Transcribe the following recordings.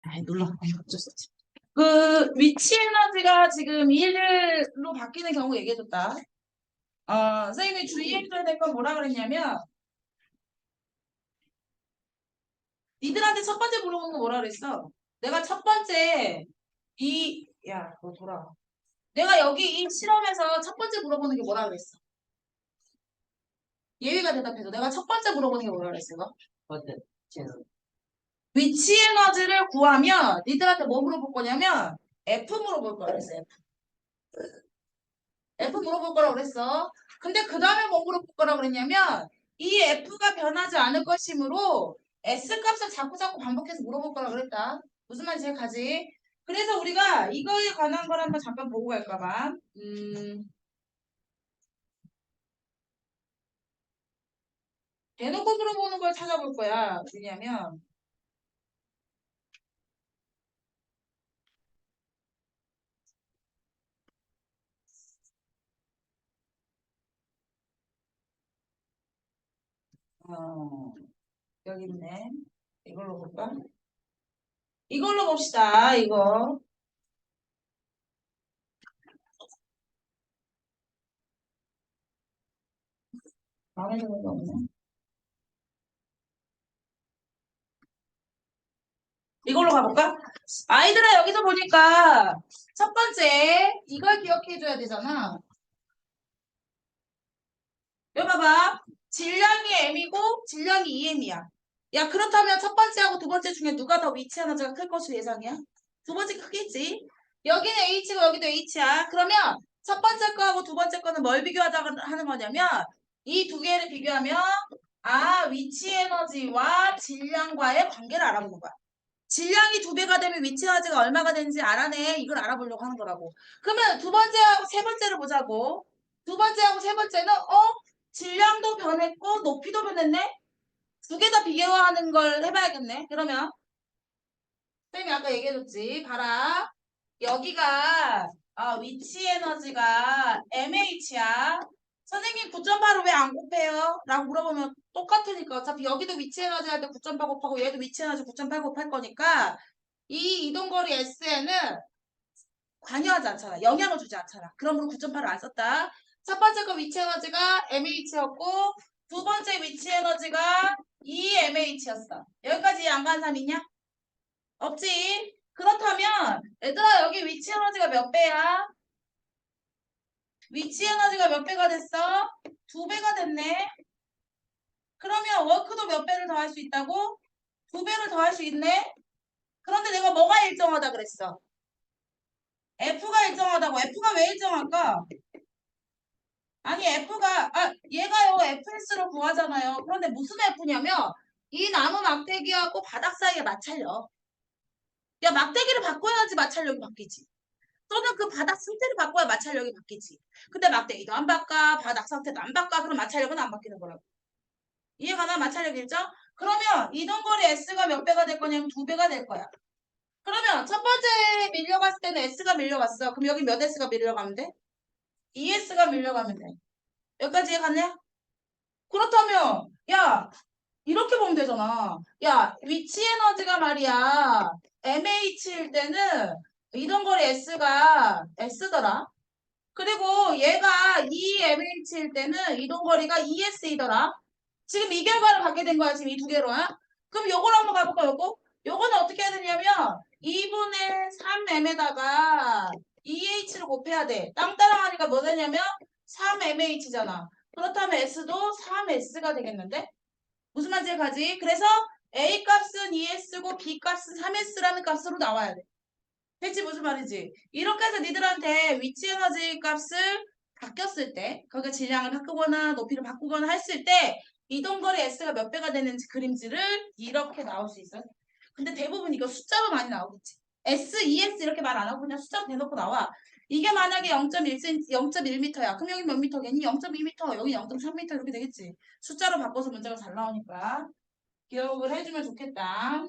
아이, 눌러. 어쩔 수 없지. 그 위치 에너지가 지금 1로 바뀌는 경우 얘기해줬다. 선생님이 주의해줘야 될 건 뭐라 그랬냐면 니들한테 첫 번째 물어보는 거 뭐라 그랬어? 내가 첫 번째 야, 너 돌아와. 내가 여기 이 실험에서 첫 번째 물어보는 게 뭐라 그랬어? 예위가 대답해줘. 내가 첫 번째 물어보는 게 뭐라 그랬어? 이거? 어때? 위치 에너지를 구하면 니들한테 뭐 물어볼 거냐면 F 물어볼 거라 그랬어. F 물어볼 거라고 그랬어. 근데 그 다음에 뭐 물어볼 거라고 그랬냐면 이 F가 변하지 않을 것이므로 S 값을 자꾸 반복해서 물어볼 거라고 그랬다. 무슨 말인지 가지? 그래서 우리가 이거에 관한 걸 한번 잠깐 보고 갈까 봐. 대놓고 물어보는 걸 찾아볼 거야. 왜냐면 어, 여기 있네. 이걸로 볼까? 이걸로 봅시다. 이거. 마음에 드는 거 없네. 이걸로 가볼까? 아이들아 여기서 보니까 첫 번째 이걸 기억해줘야 되잖아. 여기 봐봐. 질량이 m이고 질량이 2m이야. 야 그렇다면 첫 번째하고 두 번째 중에 누가 더 위치 에너지가 클 것으로 예상이야? 두 번째 크겠지. 여기는 h고 여기도 h야. 그러면 첫 번째 거하고 두 번째 거는 뭘 비교하자 하는 거냐면 이 두 개를 비교하면 위치 에너지와 질량과의 관계를 알아보는 거야. 질량이 두 배가 되면 위치 에너지가 얼마가 되는지 알아내. 이걸 알아보려고 하는 거라고. 그러면 두 번째하고 세 번째를 보자고. 두 번째하고 세 번째는 질량도 변했고 높이도 변했네. 두 개 다 비교하는 걸 해봐야겠네. 그러면 쌤이 아까 얘기해줬지. 봐라. 여기가 위치 에너지가 MH야. 선생님 9.8을 왜 안 곱해요? 라고 물어보면 똑같으니까 어차피 여기도 위치 에너지 할 때 9.8 곱하고 얘도 위치 에너지 9.8 곱할 거니까 이 이동거리 S에는 관여하지 않잖아. 영향을 주지 않잖아. 그러므로 9.8을 안 썼다. 첫 번째 거 위치 에너지가 MH였고 두 번째 위치 에너지가 EMH였어. 여기까지 이해 안 가는 사람 있냐? 없지. 그렇다면 얘들아 여기 위치 에너지가 몇 배야? 위치 에너지가 몇 배가 됐어? 두 배가 됐네. 그러면 워크도 몇 배를 더할 수 있다고? 두 배를 더할 수 있네. 그런데 내가 뭐가 일정하다 그랬어? F가 일정하다고. F가 왜 일정할까? 아니 얘가요 FS로 구하잖아요. 그런데 무슨 F냐면 이 나무 막대기하고 바닥 사이에 마찰력. 야 막대기를 바꿔야지 마찰력이 바뀌지. 또는 그 바닥 상태를 바꿔야 마찰력이 바뀌지. 근데 막대기도 안 바꿔 바닥 상태도 안 바꿔 그럼 마찰력은 안 바뀌는 거라고. 이해가나? 마찰력 일정? 그러면 이동거리 S가 몇 배가 될 거냐면 두 배가 될 거야. 그러면 첫 번째 밀려갔을 때는 S가 밀려갔어. 그럼 여기 몇 S가 밀려가면 돼? 2S가 밀려가면 돼. 여기까지 이해갔냐? 그렇다면 야 이렇게 보면 되잖아. 야 위치 에너지가 말이야 MH일 때는 이동거리 S가 S더라. 그리고 얘가 EMH일 때는 이동거리가 ES이더라. 지금 이 결과를 갖게 된 거야. 지금 이 두 개로야. 그럼 요걸 한번 가볼까 요거? 요거는 어떻게 해야 되냐면 2분의 3m에다가 EH를 곱해야 돼. 땅 따라가니까 뭐 되냐면 3mH잖아. 그렇다면 S도 3S가 되겠는데? 무슨 말인지 가지? 그래서 A 값은 2S고 B 값은 3S라는 값으로 나와야 돼. 대체 무슨 말이지? 이렇게 해서 니들한테 위치 에너지 값을 바뀌었을 때, 거기가 질량을 바꾸거나 높이를 바꾸거나 했을 때 이동거리 S가 몇 배가 되는지 그림지를 이렇게 나올 수 있어. 근데 대부분 이거 숫자로 많이 나오겠지. S, ES 이렇게 말 안 하고 그냥 숫자로 대놓고 나와. 이게 만약에 0.1cm, 0.1m야. 그럼 여기 몇 미터겠니? 0.2m, 여기 0.3m 이렇게 되겠지. 숫자로 바꿔서 문제가 잘 나오니까 기억을 해주면 좋겠다.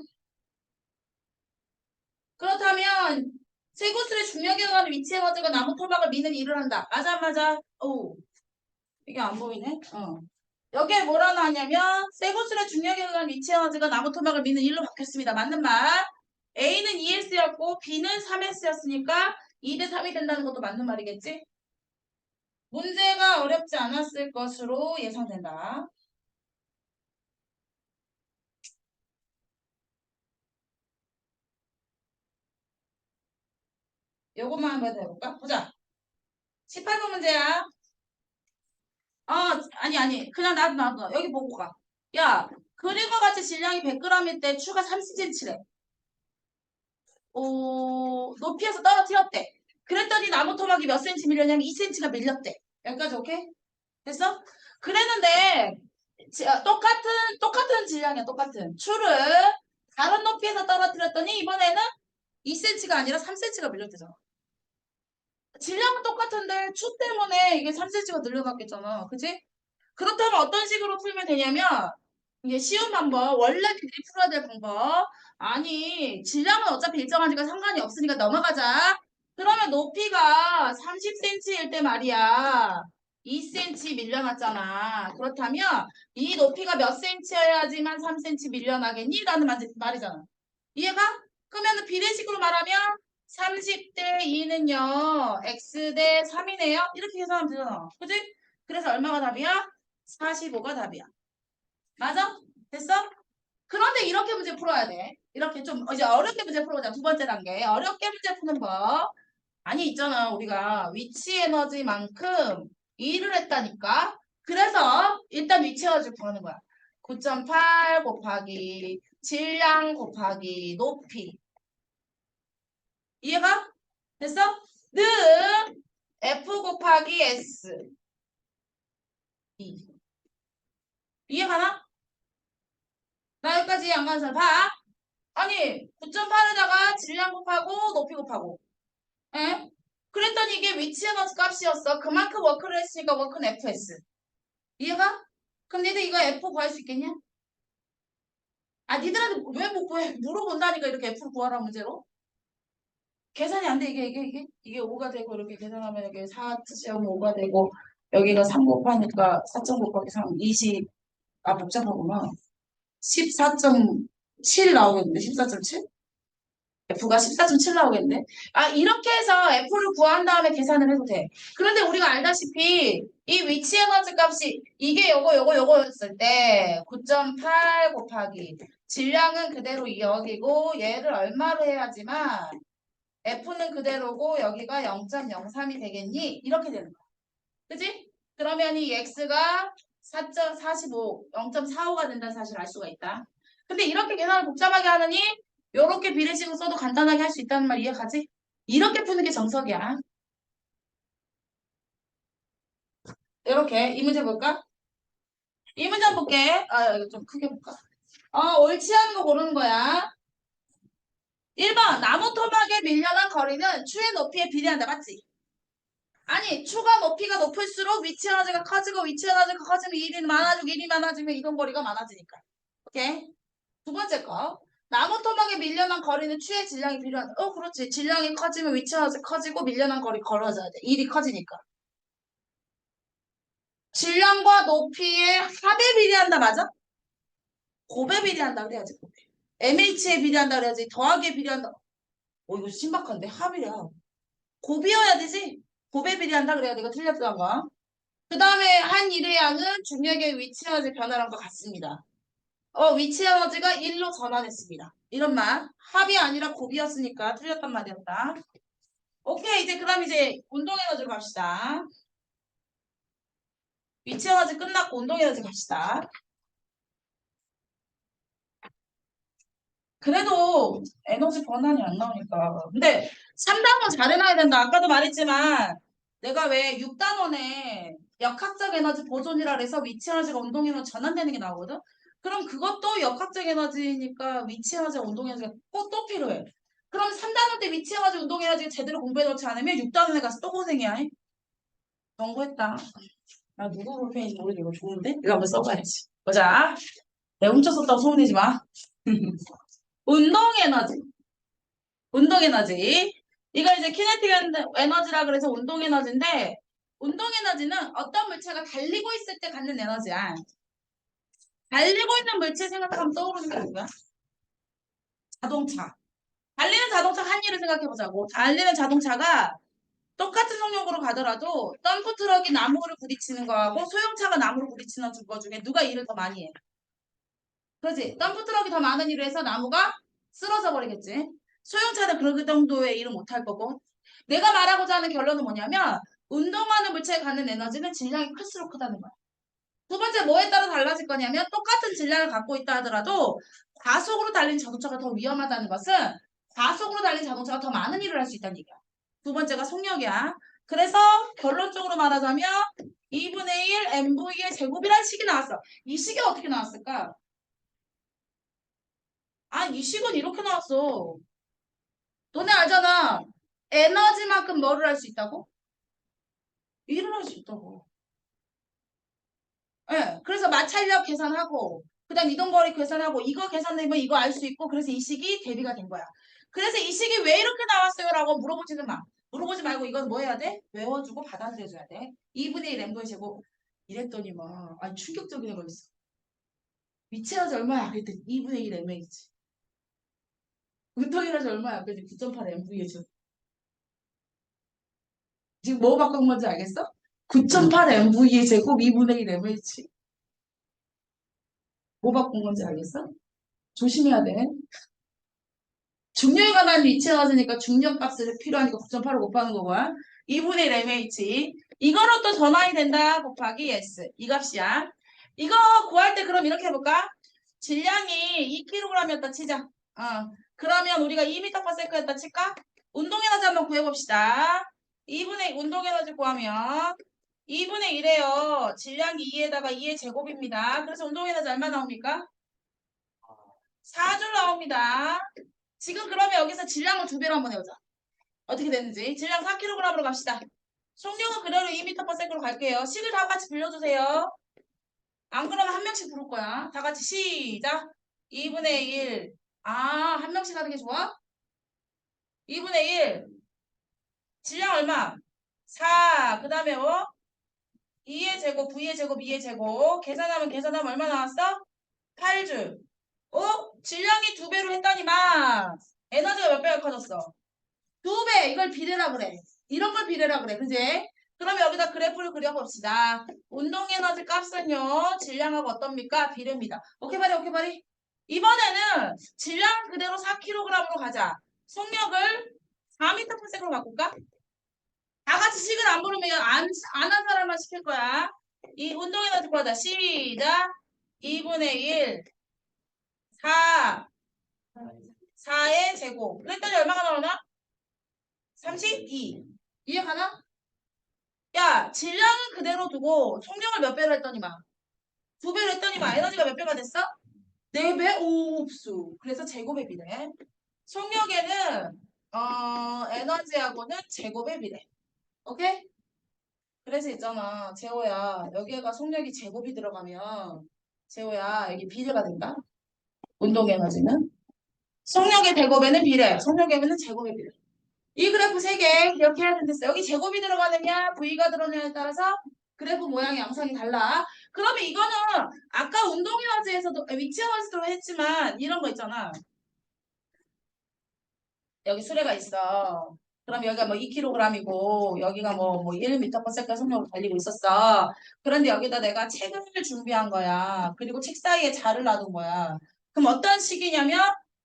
그렇다면 쇠구슬의 중력에 의한 위치해가지고 나무 토막을 미는 일을 한다. 맞아 안 맞아? 오 이게 안 보이네. 여기에 뭐라 나왔냐면 쇠구슬의 중력에 의한 위치해가지고 나무 토막을 미는 일로 바뀌었습니다. 맞는 말. A는 2S였고 B는 3S였으니까 2대 3이 된다는 것도 맞는 말이겠지? 문제가 어렵지 않았을 것으로 예상된다. 요것만 한번 해볼까? 보자. 18번 문제야. 아니. 그냥 놔둬. 여기 보고 가. 야, 그림과 같이 질량이 100g일 때 추가 30cm래. 높이에서 떨어뜨렸대. 그랬더니 나무 토막이 몇 cm 밀렸냐면 2cm가 밀렸대. 여기까지 오케이? 됐어? 그랬는데 똑같은 질량이야. 똑같은 추를 다른 높이에서 떨어뜨렸더니 이번에는 2cm가 아니라 3cm가 밀렸대잖아. 질량은 똑같은데 추 때문에 이게 3cm가 늘려갔겠잖아. 그치? 그렇다면 어떤 식으로 풀면 되냐면 이게 쉬운 방법, 원래 비리 풀어야 될 방법. 아니, 질량은 어차피 일정하니까 상관이 없으니까 넘어가자. 그러면 높이가 30cm일 때 말이야. 2cm 밀려났잖아. 그렇다면 이 높이가 몇 cm여야지만 3cm 밀려나겠니? 라는 말이잖아. 이해가? 그러면 비례식으로 말하면 30대 2는요. x 대 3이네요. 이렇게 계산하면 되잖아. 그지? 그래서 얼마가 답이야? 45가 답이야. 맞아? 됐어? 그런데 이렇게 문제 풀어야 돼. 이렇게 좀 이제 어렵게 문제 풀어보자. 두 번째 단계. 어렵게 문제 푸는 법. 아니 있잖아. 우리가 위치 에너지만큼 일을 했다니까. 그래서 일단 위치 에너지 구하는 거야. 9.8 곱하기 질량 곱하기 높이. 이해가? 됐어? 는 F 곱하기 S. 이해가나? 나 여기까지 안 가는 사람 봐. 아니 9.8에다가 질량 곱하고 높이 곱하고 에? 그랬더니 이게 위치 에너지 값이었어. 그만큼 워크를 했으니까 워크는 FS. 이해가? 그럼 니들 이거 F 구할 수 있겠냐? 아 니들한테 왜 못 구해? 물어본다니까 이렇게 F 구하라 문제로. 계산이 안 돼. 이게 5가 되고 이렇게 계산하면 여기 4.5가 되고 여기가 3 곱하니까 4.5 곱하기 3 20. 아 복잡하구나. 14.7 나오겠는데 14.7? F가 14.7 나오겠네. 아, 이렇게 해서 F를 구한 다음에 계산을 해도 돼. 그런데 우리가 알다시피 이 위치 에너지 값이 이게 요거였을 때 9.8 곱하기 질량은 그대로 여기고 얘를 얼마로 해야지만 F는 그대로고 여기가 0.03이 되겠니? 이렇게 되는 거야. 그지? 그러면 이 X가 4.45, 0.45가 된다는 사실을 알 수가 있다. 근데 이렇게 계산을 복잡하게 하느니 요렇게 비례식을 써도 간단하게 할 수 있다는 말 이해가지? 이렇게 푸는 게 정석이야. 이렇게 이 문제 볼까? 이 문제 한번 볼게. 아, 이거 좀 크게 볼까? 옳지 않은 거 고르는 거야. 1번 나무 토막에 밀려난 거리는 추의 높이에 비례한다. 맞지? 아니 추가 높이가 높을수록 위치 에너지가 커지고 위치 에너지가 커지면 일이 많아지면 이동 거리가 많아지니까. 오케이? 두 번째 거. 나무 토막에 밀려난 거리는 추의 질량이 필요하다. 그렇지. 질량이 커지면 위치 에너지 커지고 밀려난 거리 걸어져야 돼. 일이 커지니까. 질량과 높이의 합에 비례한다. 맞아? 곱에 비례한다 그래야지. 곱에. MH에 비례한다 그래야지. 더하기에 비례한다. 이거 신박한데 합이야. 곱이어야 되지. 곱에 비례한다 그래야 내가 틀렸던가. 그 다음에 한 일의 양은 중력의 위치 에너지 변화량과 같습니다. 위치 에너지가 1로 전환했습니다. 이런 말. 합이 아니라 곱이었으니까 틀렸단 말이었다. 오케이. 이제 그럼 이제 운동 에너지로 갑시다. 위치 에너지 끝났고 운동 에너지 갑시다. 그래도 에너지 번환이 안 나오니까. 근데 3단원 잘 해놔야 된다. 아까도 말했지만 내가 왜 6단원에 역학적 에너지 보존이라 그래서 위치 에너지가 운동 에너지 전환되는 게 나오거든. 그럼 그것도 역학적 에너지니까 위치 에너지가 운동 에너지가 꼭 또 필요해. 그럼 3단원 때 위치 에너지 운동 에너지가 제대로 공부해 놓지 않으면 6단원에 가서 또 고생이야. 경고했다. 나 누구 볼펜인지 모르겠는데 이거 좋은데? 이거 한번 써봐야지. 보자. 내가 훔쳐 썼다고 소문내지 마. 운동 에너지. 운동 에너지. 이거 이제 키네틱 에너지라 그래서 운동 에너지인데 운동 에너지는 어떤 물체가 달리고 있을 때 갖는 에너지야. 달리고 있는 물체 생각하면 떠오르는 게 뭐야? 자동차. 달리는 자동차 한 일을 생각해보자고. 달리는 자동차가 똑같은 속력으로 가더라도 덤프트럭이 나무를 부딪히는 거하고 소형차가 나무를 부딪히는 거 중에 누가 일을 더 많이 해? 그렇지? 덤프트럭이 더 많은 일을 해서 나무가 쓰러져 버리겠지. 소형차는 그 정도의 일은 못할 거고. 내가 말하고자 하는 결론은 뭐냐면 운동하는 물체에 가는 에너지는 질량이 클수록 크다는 거야. 두 번째 뭐에 따라 달라질 거냐면 똑같은 질량을 갖고 있다 하더라도 과속으로 달린 자동차가 더 위험하다는 것은 과속으로 달린 자동차가 더 많은 일을 할 수 있다는 얘기야. 두 번째가 속력이야. 그래서 결론적으로 말하자면 2분의 1 MV의 제곱이라는 식이 나왔어. 이 식이 어떻게 나왔을까? 아, 이 식은 이렇게 나왔어. 너네 알잖아. 에너지만큼 뭐를 할 수 있다고? 일을 할 수 있다고. 예, 그래서 마찰력 계산하고, 그 다음 이동거리 계산하고, 이거 계산되면 이거 알 수 있고, 그래서 이 식이 대비가 된 거야. 그래서 이 식이 왜 이렇게 나왔어요? 라고 물어보지는 마. 물어보지 말고 이건 뭐 해야 돼? 외워주고 받아들여줘야 돼. 2분의 1 엠브의 제곱. 이랬더니 막, 아니, 충격적인 거 있어. 미체에너지 얼마야? 그랬더니 2분의 1 mv지. 운동에너지 얼마야? 그랬더니 9.8 mv의 제곱. 지금 뭐 바꾼 건지 알겠어? 9.8 mv의 제곱 2분의 1 mh. 뭐 바꾼 건지 알겠어? 조심해야 돼. 중력에 관한 위치에 맞으니까 중력값을 필요하니까 9.8을 곱하는 거고요. 2분의 1 mh. 이거로 또 전환이 된다 곱하기 s. 이 값이야. 이거 구할 때 그럼 이렇게 해볼까? 질량이 2kg이었다 치자. 그러면 우리가 2m/s였다 칠까? 운동에너지 한번 구해봅시다. 2분의 운동에너지 구하면 2분의 1에요. 질량이 2에다가 2의 제곱입니다. 그래서 운동에너지 얼마 나옵니까? 4줄 나옵니다. 지금 그러면 여기서 질량을 두 배로 한번 해보자. 어떻게 되는지. 질량 4kg으로 갑시다. 속력은 그대로 2m/s로 갈게요. 식을 다 같이 불려주세요. 안 그러면 한 명씩 부를 거야. 다 같이 시작. 2분의 1. 아, 한 명씩 하는 게 좋아? 2분의 1. 질량 얼마? 4. 그 다음에 2의 제곱, V의 제곱, 2의 제곱. 계산하면 얼마 나왔어? 8줄. 질량이 두 배로 했더니만 에너지가 몇 배가 커졌어? 두 배. 이걸 비례라 그래. 이런 걸 비례라 그래. 그지? 그러면 여기다 그래프를 그려봅시다. 운동 에너지 값은요. 질량하고 어떻습니까? 비례입니다. 오케이 바리 오케이 바리. 이번에는 질량 그대로 4kg으로 가자. 속력을 4m/s로 바꿀까? 다 같이 식을 안 부르면 안 한 사람만 시킬 거야. 이 운동 에너지 구하자. 시작. 2분의 1 4 4의 제곱. 그랬더니 얼마가 나오나? 32. 이해가나? 야, 질량은 그대로 두고 속력을 몇 배로 했더니만 두 배로 했더니만 에너지가 몇 배가 됐어? 네 배? 오, 흡수. 그래서 제곱의 비례. 속력에는 에너지하고는 제곱의 비례. 오케이? 그래서 있잖아, 재호야. 여기에가 속력이 제곱이 들어가면 재호야, 여기 비례가 된다. 운동 에너지는 속력의 제곱에는 비례, 속력에는 제곱의 비례. 이 그래프 3개 기억해야 된댔어. 여기 제곱이 들어가느냐, V가 들어가느냐에 따라서 그래프 모양 양상이 달라. 그러면 이거는 아까 운동에너지에서도 위치에너지도 했지만 이런 거 있잖아. 여기 수레가 있어. 그럼 여기가 뭐 2kg이고 여기가 뭐 1m/s 속력으로 달리고 있었어. 그런데 여기다 내가 책을 준비한 거야. 그리고 책 사이에 자를 놔둔 거야. 그럼 어떤 식이냐면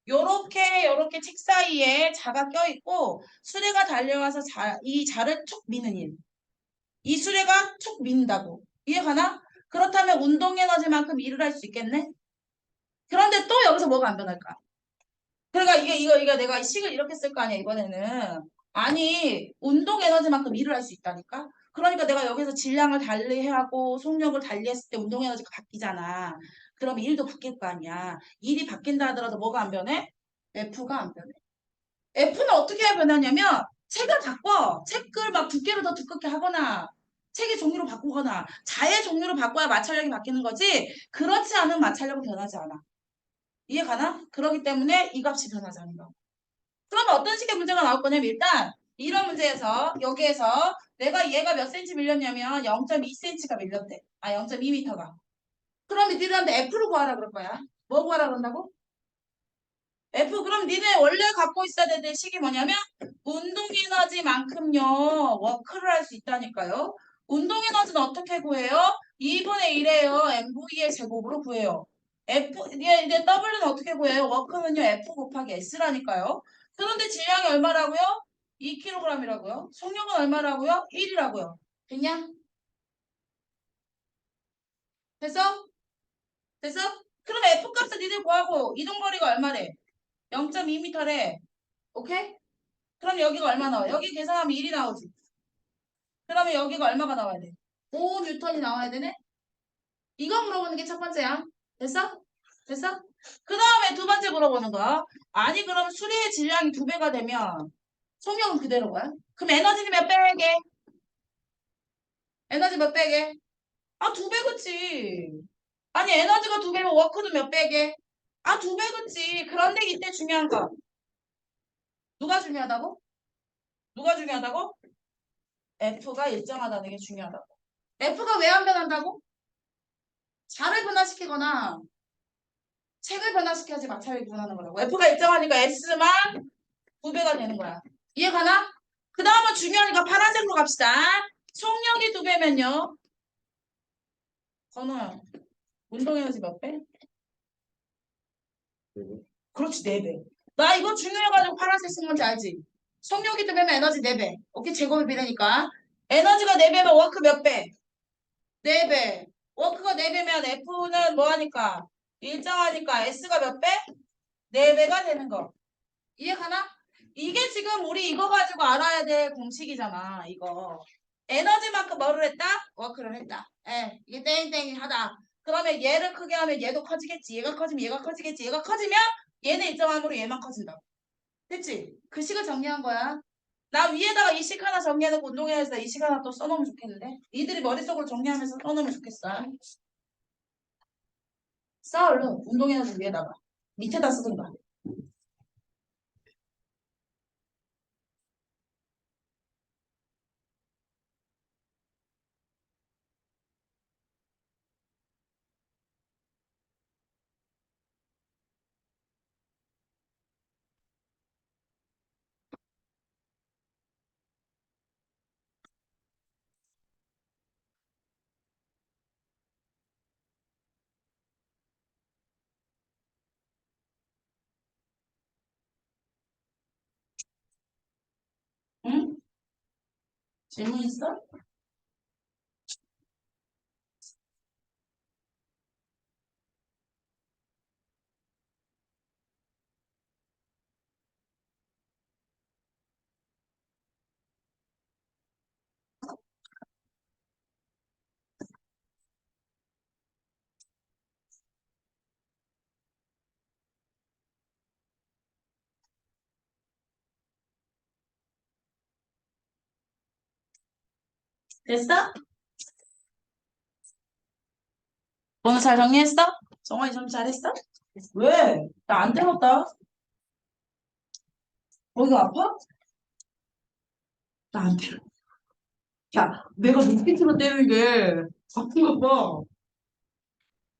요렇게 책 사이에 자가 껴있고 수레가 달려와서 이 자를 툭 미는 일. 이 수레가 툭 민다고. 이해가나? 그렇다면 운동 에너지만큼 일을 할 수 있겠네? 그런데 또 여기서 뭐가 안 변할까? 그러니까 이거 내가 이 식을 이렇게 쓸 거 아니야, 이번에는. 아니, 운동 에너지만큼 일을 할 수 있다니까? 그러니까 내가 여기서 질량을 달리하고 속력을 달리했을 때 운동 에너지가 바뀌잖아. 그럼 일도 바뀔 거 아니야. 일이 바뀐다 하더라도 뭐가 안 변해? F가 안 변해. F는 어떻게 해야 변하냐면 책을 바꿔. 책을 막 두께를 더 두껍게 하거나 책의 종류를 바꾸거나 자의 종류를 바꿔야 마찰력이 바뀌는 거지. 그렇지 않은 마찰력은 변하지 않아. 이해가나? 그렇기 때문에 이 값이 변하지 않는 거. 그러면 어떤 식의 문제가 나올 거냐면 일단 이런 문제에서 여기에서 내가 얘가 몇 cm 밀렸냐면 0.2cm가 밀렸대. 0.2m가. 그럼 니들한테 F를 구하라 그럴 거야. 뭐 구하라 그런다고? F 그럼 니네 원래 갖고 있어야 되는 식이 뭐냐면 운동 에너지만큼요 워크를 할 수 있다니까요. 운동 에너지는 어떻게 구해요? 2분의 1이에요. MV의 제곱으로 구해요. 이제 W는 어떻게 구해요? 워크는요 F 곱하기 S라니까요. 그런데 질량이 얼마라고요? 2kg이라고요. 속력은 얼마라고요? 1이라고요. 됐냐? 됐어? 됐어? 그럼 F 값을 니들 구하고 이동거리가 얼마래? 0.2m래. 오케이? 그럼 여기가 얼마 나와? 여기 계산하면 1이 나오지. 그러면 여기가 얼마가 나와야 돼? 5N이 나와야 되네? 이거 물어보는 게 첫 번째야. 됐어? 됐어? 그 다음에 두 번째 물어보는 거야. 아니 그럼 수리의 질량이 2배가 되면 속력은 그대로 거야? 그럼 에너지는 몇 배게? 에너지 몇 배게? 아, 2배 그치. 아니 에너지가 2배면 워크는 몇 배게? 아, 2배 그치. 그런데 이때 중요한 거. 누가 중요하다고? 누가 중요하다고? F가 일정하다는 게 중요하다고. F가 왜 안 변한다고? 자를 변화시키거나 책을 변화시켜야지 마찰이 변하는 거라고. F가 일정하니까 S만 2배가 되는 거야. 이해가나? 그 다음은 중요하니까 파란색으로 갑시다. 속력이 2배면요. 건우야, 운동에너지 몇 배? 그렇지, 4배. 나 이거 중요해가지고 파란색 쓴 건지 알지? 속력이 2배면 에너지 4배. 오케이, 제곱이 비례니까. 에너지가 4배면 워크 몇 배? 4배. 워크가 4배면 F는 뭐하니까? 일정하니까 S가 몇 배? 4배가 되는 거. 이해가나? 이게 지금 우리 이거 가지고 알아야 될 공식이잖아. 이거. 에너지만큼 뭐를 했다? 워크를 했다. 예, 이게 땡땡이 하다. 그러면 얘를 크게 하면 얘도 커지겠지. 얘가 커지면 얘가 커지겠지. 얘가 커지면 얘는 일정함으로 얘만 커진다. 됐지? 그 식을 정리한 거야. 나 위에다가 이 식 하나 정리해놓고 운동회에서 이 식 하나 또 써놓으면 좋겠는데? 이들이 머릿속으로 정리하면서 써놓으면 좋겠어. 써, 얼른. 운동회에서 위에다가. 밑에다 쓰든가. 응? 질문 있어? 됐어? 오늘 잘 정리했어? 정원이 좀 잘했어? 왜? 나 안 때렸다. 거기가 아파? 나 안 때려. 야, 내가 눈빛으로 때리는 게 아픈 거 봐.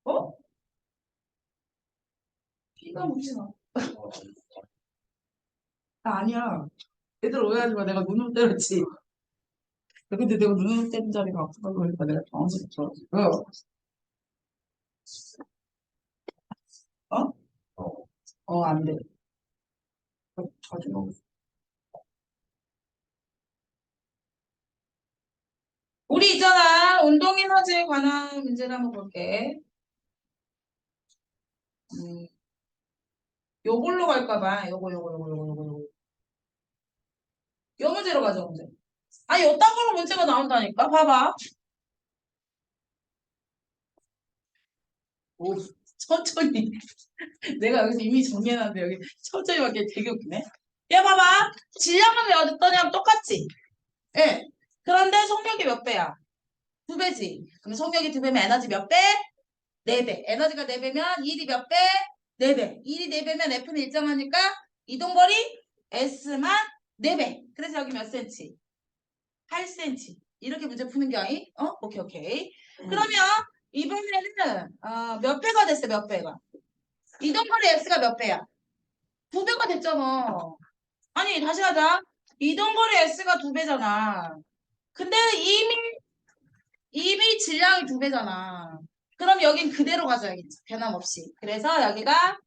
어? 피가 묻지 마. 나 아니야. 애들 오해하지 마. 내가 눈으로 때렸지. 근데 내가 눈으로 때린 자리가 아프다고 그러니까 내가 당황스럽더라고. 어? 안 돼. 자주 먹어. 우리 있잖아. 운동 에너지에 관한 문제를 한번 볼게. 음, 요걸로 갈까 봐. 요거. 요 문제로 가자, 문제. 아니, 요딴 걸로 문제가 나온다니까? 봐봐. 오, 천천히. 내가 여기서 이미 정리해놨는데 여기 천천히 밖에 되게 웃기네. 야, 봐봐. 질량은 왜 어떠냐면 똑같지? 예. 그런데 속력이 몇 배야? 2배지. 그럼 속력이 2배면 에너지 몇 배? 4배. 에너지가 4배면 일이 몇 배? 4배. 일이 4배면 F는 일정하니까 이동거리 S만 4배. 그래서 여기 몇 센치? 8cm. 이렇게 문제 푸는 게 아니? 오케이. 그러면 이번에는 몇 배가 됐어? 몇 배가? 이동거리 X가 몇 배야? 두 배가 됐잖아. 아니, 다시 하자. 이동거리 S가 두 배잖아. 근데 이미 질량이 두 배잖아. 그럼 여긴 그대로 가져야겠지. 변함없이. 그래서 여기가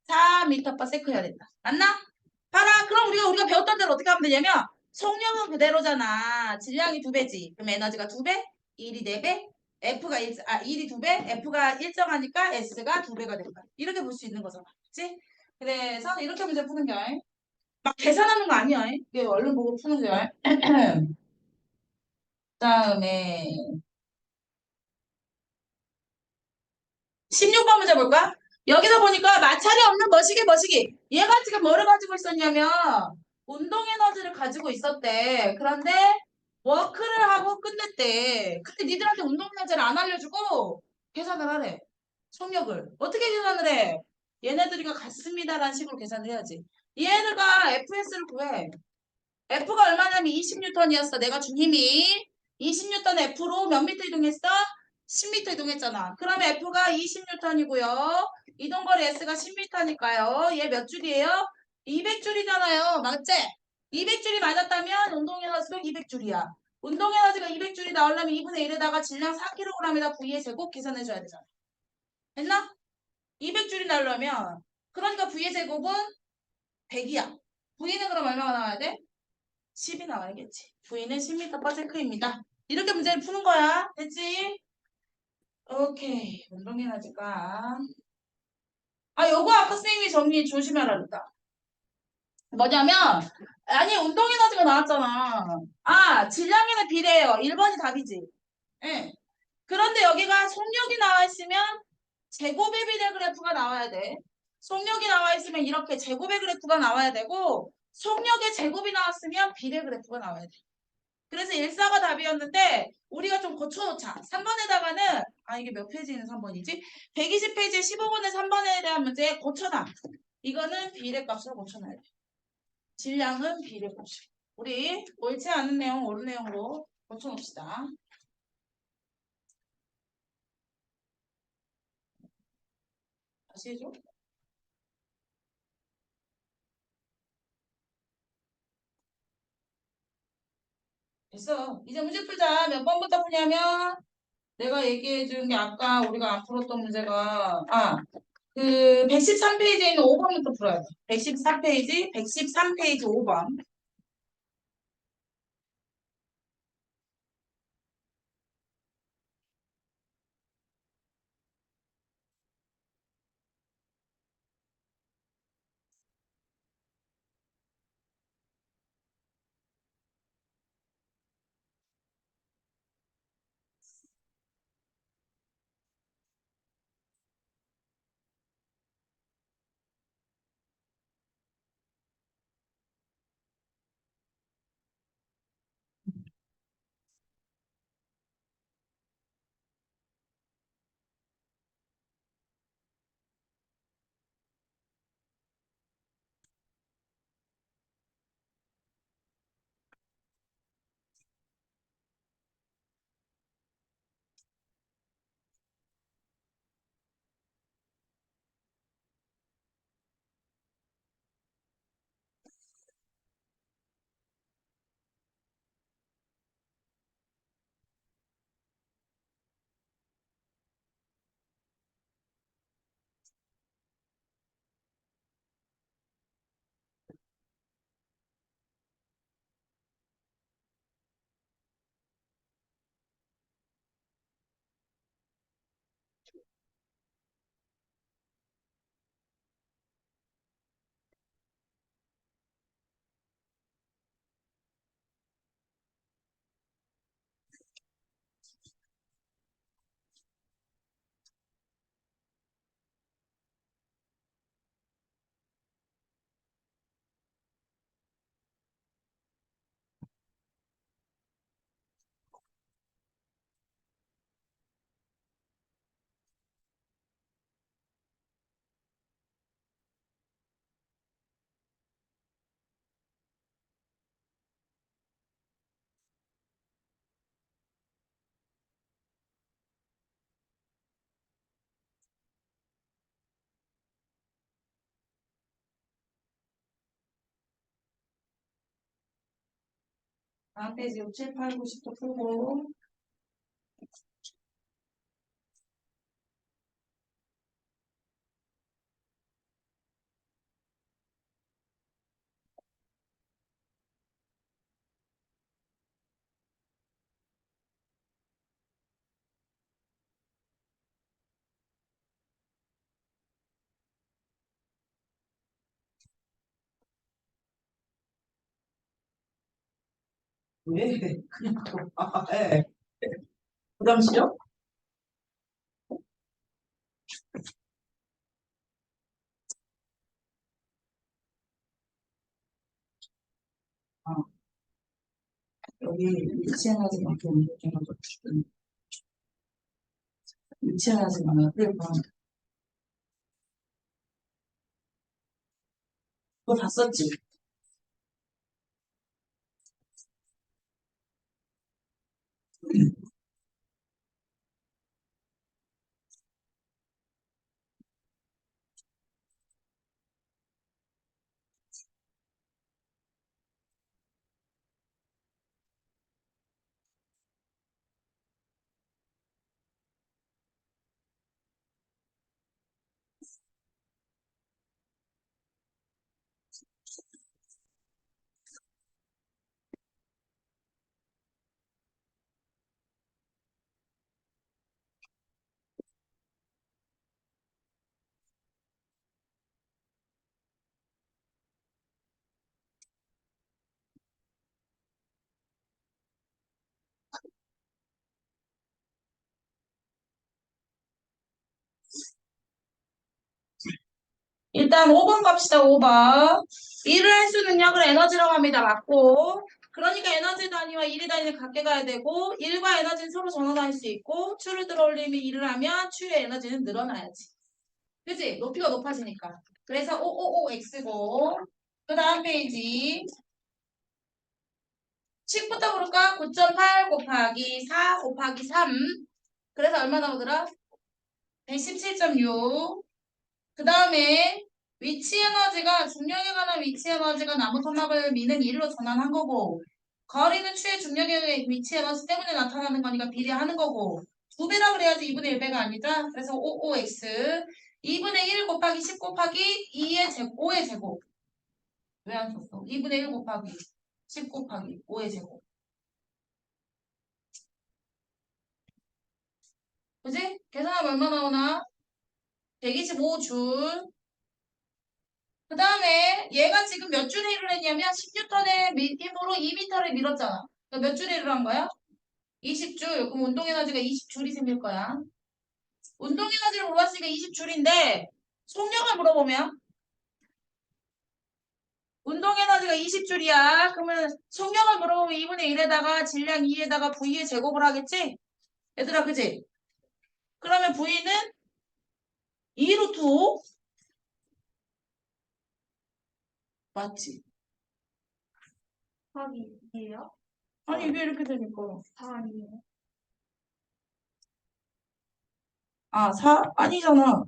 4m/s 해야 된다. 맞나? 봐라. 그럼 우리가 배웠던 대로 어떻게 하면 되냐면 속력은 그대로잖아. 질량이 두 배지. 그럼 에너지가 두 배, 1이 네 배, F가 1이 두 배, F가 일정하니까 S가 두 배가 된다. 이렇게 볼 수 있는 거잖아. 그치? 그래서 이렇게 문제 푸는 거야. 막 계산하는 거 아니야. 이게 얼른 보고 푸는 거야. 그다음에 16번 문제 볼까? 여기서 보니까 마찰이 없는 머시기. 얘가 지금 뭐를 가지고 있었냐면 운동 에너지를 가지고 있었대. 그런데 워크를 하고 끝냈대. 근데 니들한테 운동 에너지를 안 알려주고 계산을 하래. 속력을. 어떻게 계산을 해? 얘네들이가 같습니다라는 식으로 계산을 해야지. 얘네가 FS를 구해. F가 얼마냐면 20N이었어. 내가 준 힘이 20N F로 몇 미터 이동했어? 10m 이동했잖아. 그러면 F가 20N이고요. 이동거리 S가 10m니까요. 얘 몇 줄이에요? 200줄이잖아요. 맞지? 200줄이 맞았다면 운동에너지도 200줄이야. 운동에너지가 200줄이 나오려면 2분의 1에다가 질량 4kg에다 V의 제곱 계산해줘야 되잖아. 됐나? 200줄이 나오려면 그러니까 V의 제곱은 100이야. V는 그럼 얼마가 나와야 돼? 10이 나와야겠지. V는 10m/s입니다. 이렇게 문제를 푸는 거야. 됐지? 오케이. 운동에너지가. 요거 아까 선생님이 정리 조심하라 그랬다. 뭐냐면, 아니, 운동에너지가 나왔잖아. 질량에는 비례해요. 1번이 답이지. 예. 그런데 여기가 속력이 나와 있으면 제곱의 비례 그래프가 나와야 돼. 속력이 나와 있으면 이렇게 제곱의 그래프가 나와야 되고, 속력의 제곱이 나왔으면 비례 그래프가 나와야 돼. 그래서 1사가 답이었는데 우리가 좀 고쳐놓자. 3번에다가는 이게 몇 페이지는 3번이지? 120페이지에 15번에 3번에 대한 문제 고쳐놔. 이거는 비례값으로 고쳐놔야 돼. 질량은 비례값. 우리 옳지 않은 내용, 옳은 내용으로 고쳐놓읍시다. 다시 해줘. 됐어. 이제 문제 풀자. 몇 번부터 푸냐면 내가 얘기해 준 게 아까 우리가 안 풀었던 문제가 113페이지에 있는 5번부터 풀어야 돼. 113페이지 5번. 다음 페이지 6, 7, 8, 90도 풀고. 왜? 그냥 예. 부담스러워? 아, 여기 유치원하지 마. 유치원하지 마. 그러니까 그거 봤었지. 일단 5번 갑시다. 5번. 일을 할 수 있는 능력을 에너지라고 합니다. 맞고. 그러니까 에너지 단위와 일의 단위를 같게 가야 되고 일과 에너지는 서로 전환할 수 있고 추를 들어올리면 일을 하면 추의 에너지는 늘어나야지. 그치? 높이가 높아지니까. 그래서 555X고 그 다음 페이지 10부터 볼까? 9.8 곱하기 4 곱하기 3 그래서 얼마 나오더라? 117.6 그 다음에 위치 에너지가 중력에 관한 위치 에너지가 나무 통합을 미는 일로 전환한 거고 거리는 추의 중력의 위치 에너지 때문에 나타나는 거니까 비례하는 거고 2배라 그래야지 2분의 1배가 아니다. 그래서 55x 2분의 1 곱하기 10 곱하기 2의 제곱 5의 제곱 왜 안 썼어? 2분의 1 곱하기 10 곱하기 5의 제곱 그지? 계산하면 얼마 나오나? 125줄 그 다음에 얘가 지금 몇 줄의 일을 했냐면 10N의 힘으로 2m를 밀었잖아. 그러니까 몇 줄의 일을 한 거야? 20줄. 그럼 운동에너지가 20줄이 생길 거야. 운동에너지를 물어봤으니까 20줄인데 속력을 물어보면 운동에너지가 20줄이야. 그러면 속력을 물어보면 2분의 1에다가 질량 2에다가 V의 제곱을 하겠지? 얘들아 그지? 그러면 V는 2 루트 5? 맞지? 답이 이에요? 아니 왜 이렇게 되니까? 4 아니에요? 아, 4? 아니잖아.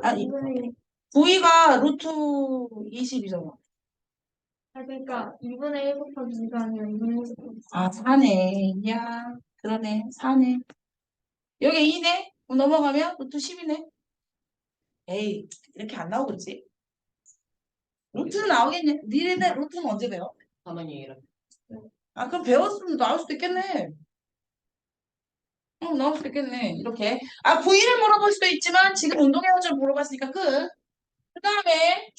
아니, 이분의 V가 루트 20이잖아. 그러니까 2분의 1 곱하기 2가 아니라 2분의 1 곱하기 아, 4네. 야, 그러네. 4네. 여기 2네? 넘어가면 루트 10이네. 에이, 이렇게 안 나오겠지? 루트는 나오겠네. 니네 루트는 언제 배워? 사만이에요. 아, 그럼 배웠으면 나올 수도 있겠네. 나올 수도 있겠네. 이렇게. 아, V를 물어볼 수도 있지만 지금 운동에너지를 물어봤으니까 끝. 그 다음에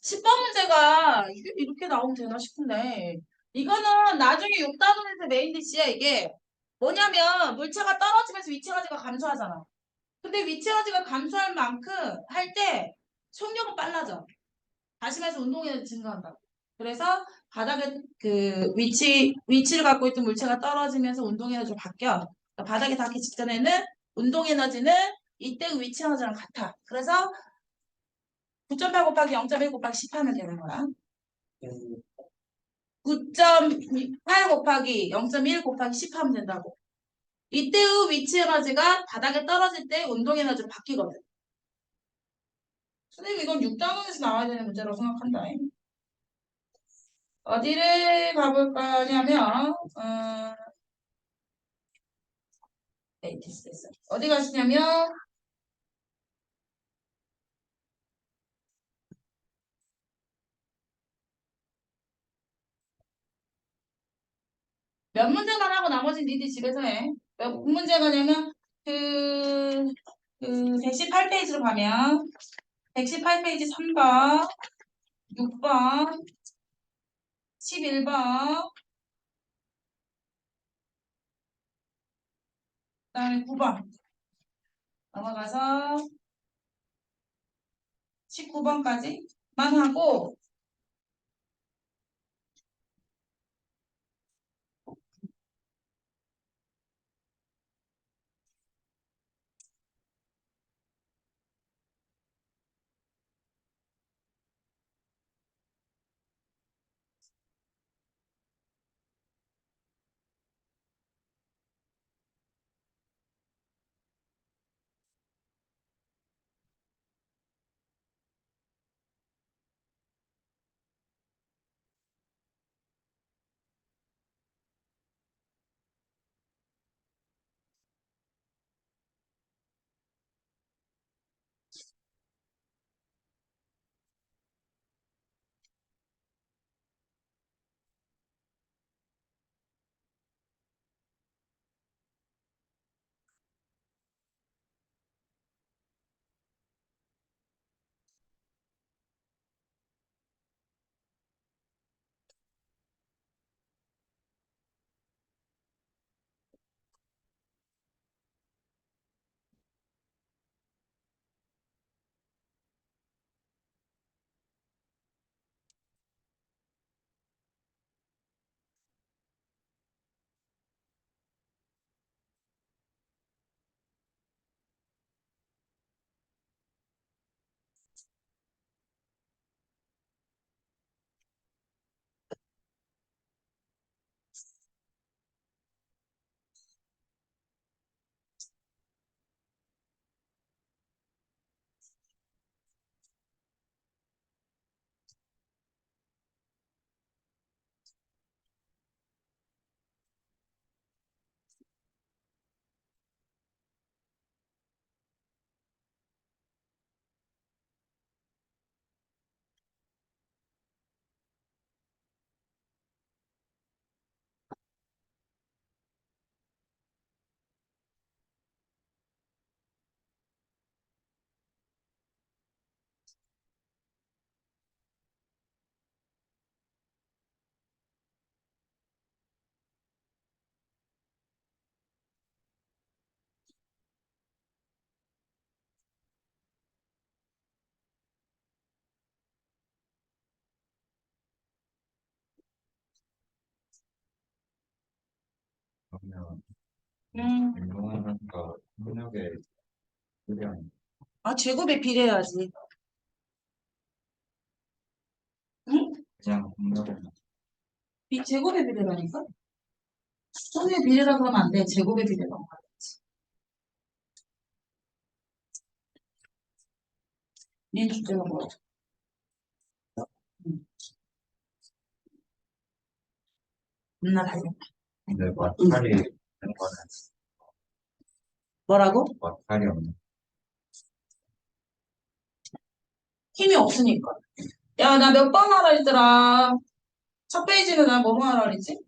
10번 문제가 이게 이렇게 나오면 되나 싶은데 이거는 나중에 6단원에서 메인 디시야 이게 뭐냐면 물체가 떨어지면서 위치 에너지가 감소하잖아. 근데 위치 에너지가 감소할 만큼 할 때 속력은 빨라져. 다시 말해서 운동에너지 증가한다. 그래서 바닥에 그 위치를 갖고 있던 물체가 떨어지면서 운동에너지로 바뀌어. 그러니까 바닥에 닿기 직전에는 운동에너지는 이때 위치 에너지랑 같아. 그래서 9.8 곱하기 0.1 곱하기 10 하면 되는 거야. 9.8 곱하기 0.1 곱하기 10 하면 된다고. 이때의 위치 에너지가 바닥에 떨어질 때 운동 에너지로 바뀌거든. 선생님 이건 6단원에서 나와야 되는 문제라고 생각한다. 어디를 가볼까 하냐면, 네, 됐어. 어디 가시냐면, 몇 문제만 하고 나머지는 니들 집에서 해. 몇 문제 가냐면, 그, 118페이지로 가면, 118페이지 3번, 6번, 11번, 그다음에 9번 넘어가서 19번까지만 하고 그러면 음, 운동하니까 협력에 그냥 제곱에 비례해야지. 응? 그냥 협력에 제곱에 비례라니까? 선의 비례라고 하면 안 돼. 제곱에 비례라고 하지. 네 주제가 뭐야? 응. 겁나 달려. 근데 마찰이 되는 거는 뭐라고? 마찰이 없는 힘이 없으니까. 야, 나 몇 번 하라 했더라. 첫 페이지는 나 뭐뭐 하라 그랬지?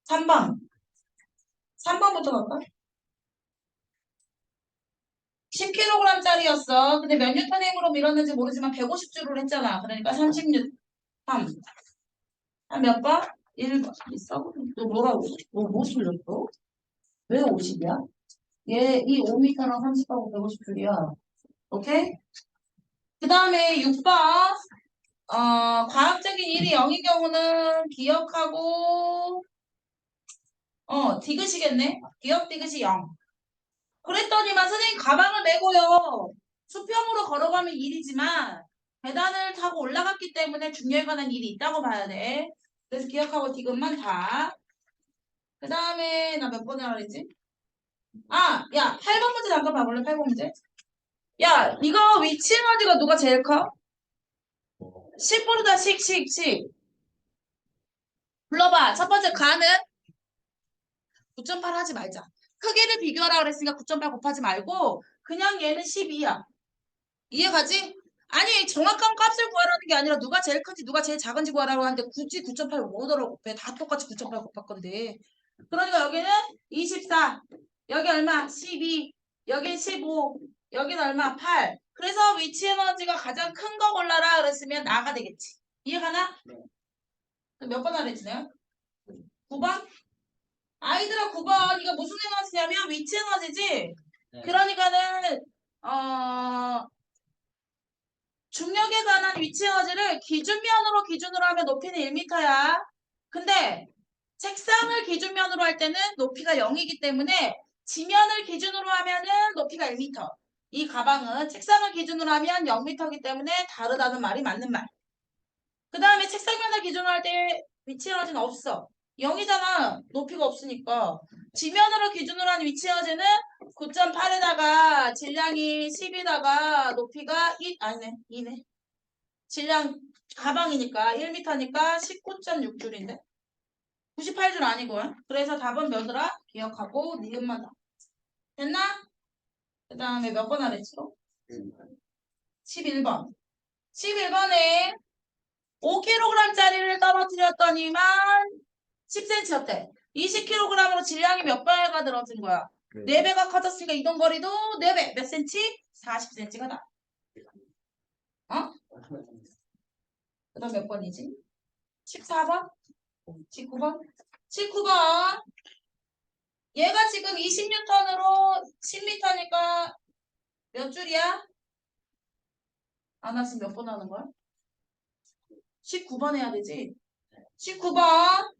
3번. 3번부터 갈까? 10kg짜리였어. 근데 몇 뉴턴 힘으로 밀었는지 모르지만 150주를 했잖아. 그러니까 30뉴턴. 한 몇 번? 1번. 있어? 너 뭐라고? 뭐 틀렸어? 왜 50이야? 이 5m랑 30하고 150줄이야. 오케이? 그 다음에 6번. 과학적인 일이 0인 경우는 기억하고, 디귿이겠네? 기억 디귿이 0. 그랬더니만 선생님 가방을 메고요. 수평으로 걸어가면 1이지만 계단을 타고 올라갔기 때문에 중요에 관한 일이 있다고 봐야 돼. 그래서 기억하고 디귿만 다. 그 다음에 나 몇 번에 말했지? 야, 8번 문제 잠깐 봐볼래? 8번 문제. 야, 이거 위치 에너지가 누가 제일 커? 거 10보다 10. 불러봐. 첫 번째 가는 9.8 하지 말자. 크기를 비교하라 그랬으니까 9.8 곱하지 말고 그냥 얘는 12야. 이해가지? 아니 정확한 값을 구하라는 게 아니라 누가 제일 큰지 누가 제일 작은지 구하라고 하는데 굳이 9.8을 뭐더라고 곱해. 다 똑같이 9.8 곱할 건데. 그러니까 여기는 24. 여기 얼마? 12. 여긴 15. 여긴 얼마? 8. 그래서 위치 에너지가 가장 큰 거 골라라 그랬으면 나가 되겠지. 이해가나? 몇 번 하랬지 내가? 9번? 아이들아 9번 이거 무슨 에너지냐면 위치 에너지지? 그러니까는 중력에 관한 위치 에너지를 기준으로 하면 높이는 1m야. 근데 책상을 기준면으로 할 때는 높이가 0이기 때문에 지면을 기준으로 하면은 높이가 1m. 이 가방은 책상을 기준으로 하면 0m이기 때문에 다르다는 말이 맞는 말. 그 다음에 책상면을 기준으로 할 때 위치 에너지는 없어. 0이잖아. 높이가 없으니까. 지면으로 기준으로 한 위치 에너지는 9.8에다가 질량이 10에다가 높이가 2, 아니네. 2네. 질량 가방이니까 1m니까 19.6줄인데 98줄 아니고요. 그래서 답은 몇이라 기억하고 니은만 나. 됐나? 그 다음에 몇 번 하랬죠? 11번. 11번에 5kg짜리를 떨어뜨렸더니만 10cm였대. 20kg으로 질량이 몇 배가 늘어진 거야? 4배가 커졌으니까 이동 거리도 4배. 몇 cm? 40cm가 나. 어? 그 다음 몇 번이지? 14번? 19번? 19번. 얘가 지금 20N으로 10m니까 몇 줄이야? 아, 나 지금 몇 번 하는 거야? 19번 해야 되지? 19번.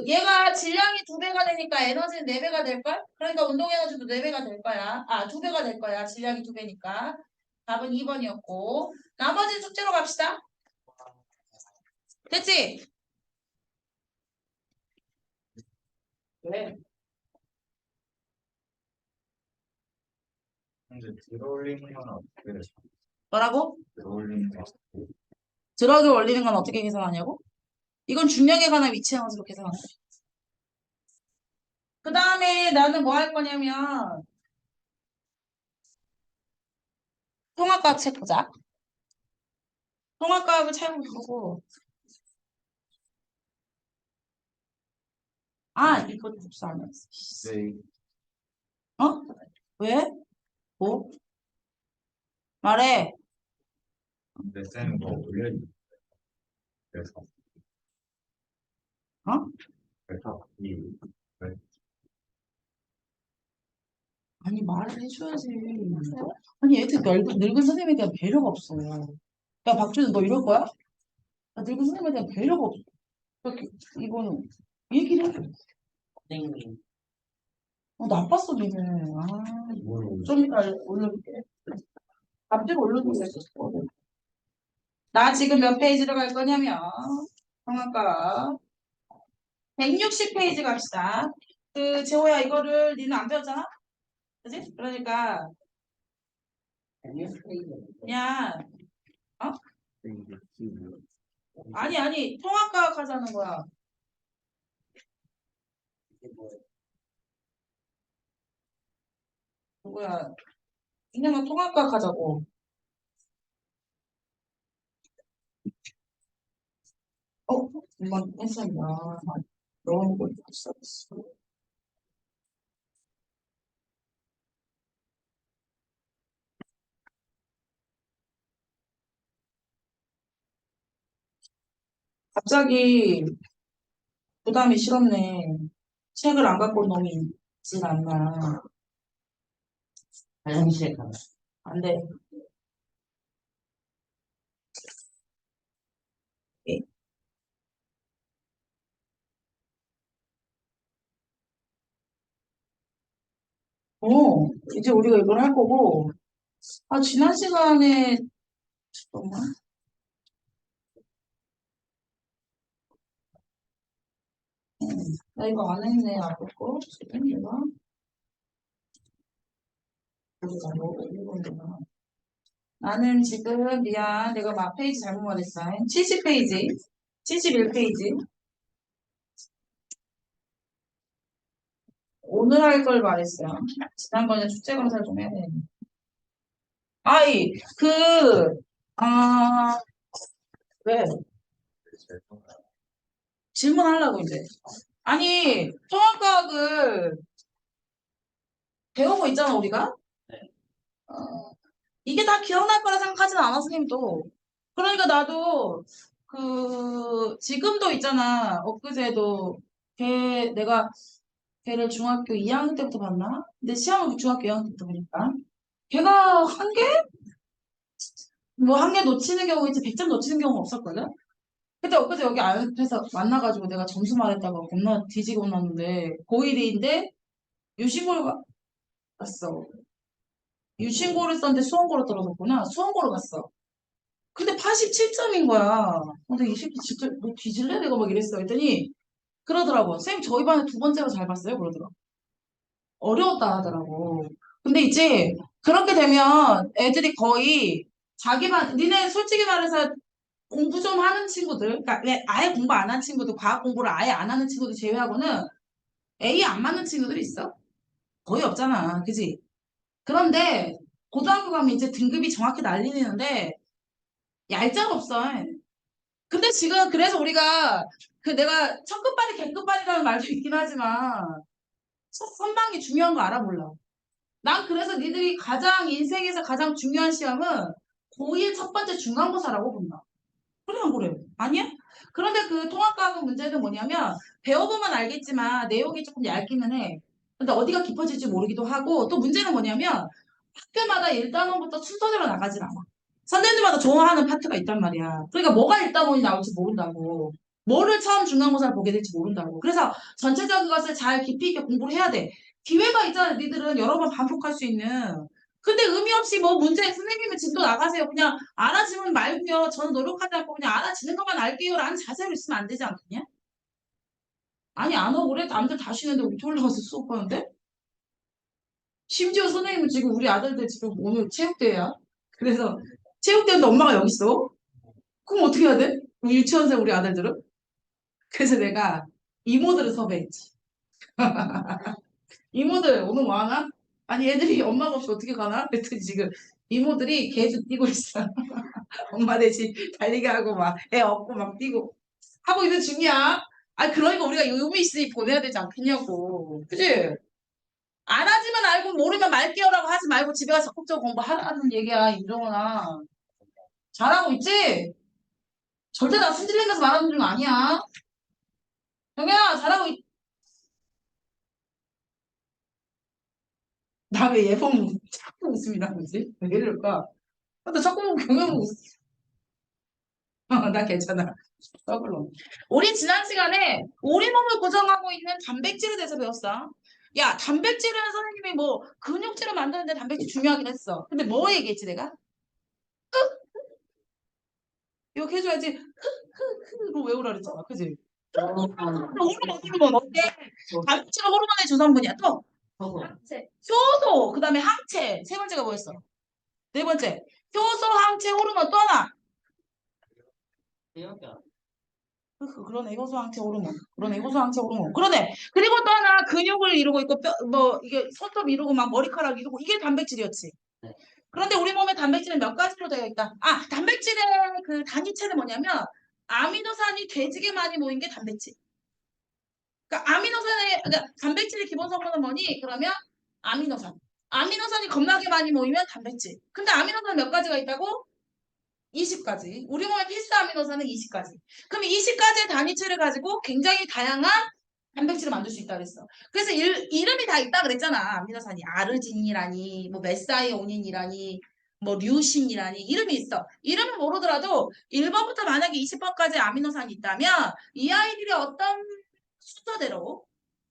얘가 질량이 2배가 되니까 에너지는 4배가 될걸? 그러니까 운동 에너지도 4배가 될 거야. 2배가 될 거야. 질량이 2배니까. 답은 2번이었고. 나머지 숙제로 갑시다. 됐지? 네. 근데 들어올리는 건 어떻게 돼요? 뭐라고? 들어올리는 건 어떻게 돼요? 드럭을 올리는 건 어떻게 계산하냐고? 이건 중력에 관한 위치 에너지로 계산하는 거야. 그 다음에 나는 뭐 할 거냐면 통합과학 책 보자. 통합과학을 책보고 이거 복수 안 했어. 네, 어? 왜? 뭐? 말해. 근데 쌤은 뭐 올려주세요. 그래서 어? 그래서 아니 말을 해줘야지. 아니 애들 늙은 선생님에 대한 배려가 없어. 야 박준우 너 이럴 거야? 늙은 선생님에 대한 배려가 없어. 이렇게 이거는 얘기를 해. 나빴어 니는. 뭘 좀 이따 올려줄게. 앞뒤로 올려주고 있었어. 나 지금 몇 페이지로 갈 거냐면 성악과 160페이지 갑시다. 재호야 이거를 니는 안 배웠잖아? 그지? 그러니까 그냥 어? 아니 통합과학 하자는 거야. 누구야? 그냥 통합과학 하자고. 이건 pensando, 너무 있었어. 갑자기 부담이 싫었네. 책을 안 갖고 너무 있진 않나. 화장실에 가. 안 돼. 예. 이제 우리가 이걸 할 거고. 지난 시간에, 잠깐만. 나 이거 안 했네, 앞에 거. 지금 내가. 어디가, 뭐, 이거구나. 나는 지금, 미안, 내가 막 페이지 잘못 말했어. 70페이지. 71페이지. 오늘 할 걸 말했어요. 지난번에 출제 검사를 좀 해야 되는데. 아이, 왜? 질문하려고 이제. 아니, 통합과학을 배우고 있잖아, 우리가? 이게 다 기억날 거라 생각하진 않아, 선생님도. 그러니까 나도, 지금도 있잖아. 엊그제도 내가 걔를 중학교 2학년 때부터 봤나? 근데 시험을 중학교 2학년 때부터 보니까. 걔가 한 개? 뭐 한 개 놓치는 경우 있지 100점 놓치는 경우가 없었거든? 근데 엊그제 여기 앞에서 만나가지고 내가 점수 말했다가 겁나 뒤지고 혼났는데 고1인데 유신고를 갔어. 유신고를 썼는데 수험고로 떨어졌구나. 수험고로 갔어. 근데 87점인 거야. 근데 이 새끼 진짜 너 뒤질래? 내가 막 이랬어. 했더니 그러더라고. 선생님 저희 반에 두 번째로 잘 봤어요. 그러더라고. 어려웠다 하더라고. 근데 이제 그렇게 되면 애들이 거의 자기만 니네 솔직히 말해서 공부 좀 하는 친구들, 그러니까 왜 아예 공부 안 한 친구들, 과학 공부를 아예 안 하는 친구들 제외하고는 A 안 맞는 친구들이 있어? 거의 없잖아. 그지? 그런데 고등학교 가면 이제 등급이 정확히 날리는데 얄짤 없어. 근데 지금 그래서 우리가 내가 첫 끝발이 개끝발이라는 말도 있긴 하지만 첫 선방이 중요한 거 알아 몰라. 난 그래서 니들이 가장 인생에서 가장 중요한 시험은 고1 첫 번째 중간고사라고 본다. 그래 안 그래? 아니야? 그런데 그 통합과학 문제는 뭐냐면 배워보면 알겠지만 내용이 조금 얇기는 해. 근데 어디가 깊어질지 모르기도 하고 또 문제는 뭐냐면 학교마다 1단원부터 순서대로 나가질 않아. 선생님들마다 좋아하는 파트가 있단 말이야. 그러니까 뭐가 1단원이 나올지 모른다고. 뭐를 처음 중간고사를 보게 될지 모른다고. 그래서 전체적인 것을 잘 깊이 있게 공부를 해야 돼. 기회가 있잖아. 니들은 여러 번 반복할 수 있는. 근데 의미 없이 뭐 문제 선생님은 진도 나가세요. 그냥 알아지면 말고요. 저는 노력하지 않고 그냥 알아지는 것만 알게요. 라는 자세로 있으면 안 되지 않겠냐? 아니 안 오고 그래? 남들 다 쉬는데 우리 토요일 가서 수업하는데? 심지어 선생님은 지금 우리 아들들 지금 오늘 체육대회야. 그래서 체육대회인데 엄마가 여기 있어. 그럼 어떻게 해야 돼? 우리 유치원생 우리 아들들은? 그래서 내가 이모들을 섭외했지. 이모들 오늘 뭐 하나? 아니 애들이 엄마가 없이 어떻게 가나? 그랬더니 지금 이모들이 계속 뛰고 있어. 엄마 대신 달리기 하고 막 애 업고 막 뛰고 하고 있는 중이야. 아 그러니까 우리가 의미 있으니 보내야 되지 않겠냐고. 그지? 안 하지만 알고 모르면 말게요라고 하지 말고 집에 가서 적극적으로 공부하라는 얘기야, 이정원아. 잘하고 있지? 절대 나 승질내면서 말하는 중 아니야. 정현아, 잘하고 있... 나 왜 예봉 자꾸 웃음이라는 거지? 왜 이럴까? 나 자꾸 경영 웃... 나 괜찮아. 더블로. 우리 지난 시간에 우리 몸을 고정하고 있는 단백질에 대해서 배웠어. 야, 단백질은 선생님이 뭐 근육질을 만드는데 단백질 중요하긴 했어. 근데 뭐 얘기했지 내가? 이거 해줘야지. 흐흐흐로 외우라 그랬잖아. 그지? 호르몬 어때? 단백질은 호르몬의 주성분이야. 또 합체. 효소, 그 다음에 항체. 세 번째가 뭐였어? 네 번째. 효소, 항체, 호르몬 또 하나. 그러네. 효소, 항체, 호르몬. 그러네. 효소, 항체, 호르몬. 그러네. 그리고 또 하나 근육을 이루고 있고 뭐 이게 손톱 이루고 막 머리카락 이루고 이게 단백질이었지. 그런데 우리 몸에 단백질은 몇 가지로 되어 있다. 아, 단백질의 그 단위체는 뭐냐면 아미노산이 되지게 많이 모인 게 단백질. 그러니까 그러니까 단백질의 기본 성분은 뭐니? 그러면 아미노산. 아미노산이 겁나게 많이 모이면 단백질. 근데 아미노산 몇 가지가 있다고? 20가지. 우리 몸에 필수 아미노산은 20가지. 그럼 20가지의 단위체를 가지고 굉장히 다양한 단백질을 만들 수 있다 그랬어. 그래서 이름이 다 있다 그랬잖아. 아미노산이 아르지닌이라니, 뭐 메사이오닌이라니, 뭐 류신이라니 이름이 있어. 이름을 모르더라도 1번부터 만약에 20번까지 아미노산이 있다면 이 아이들이 어떤 순서대로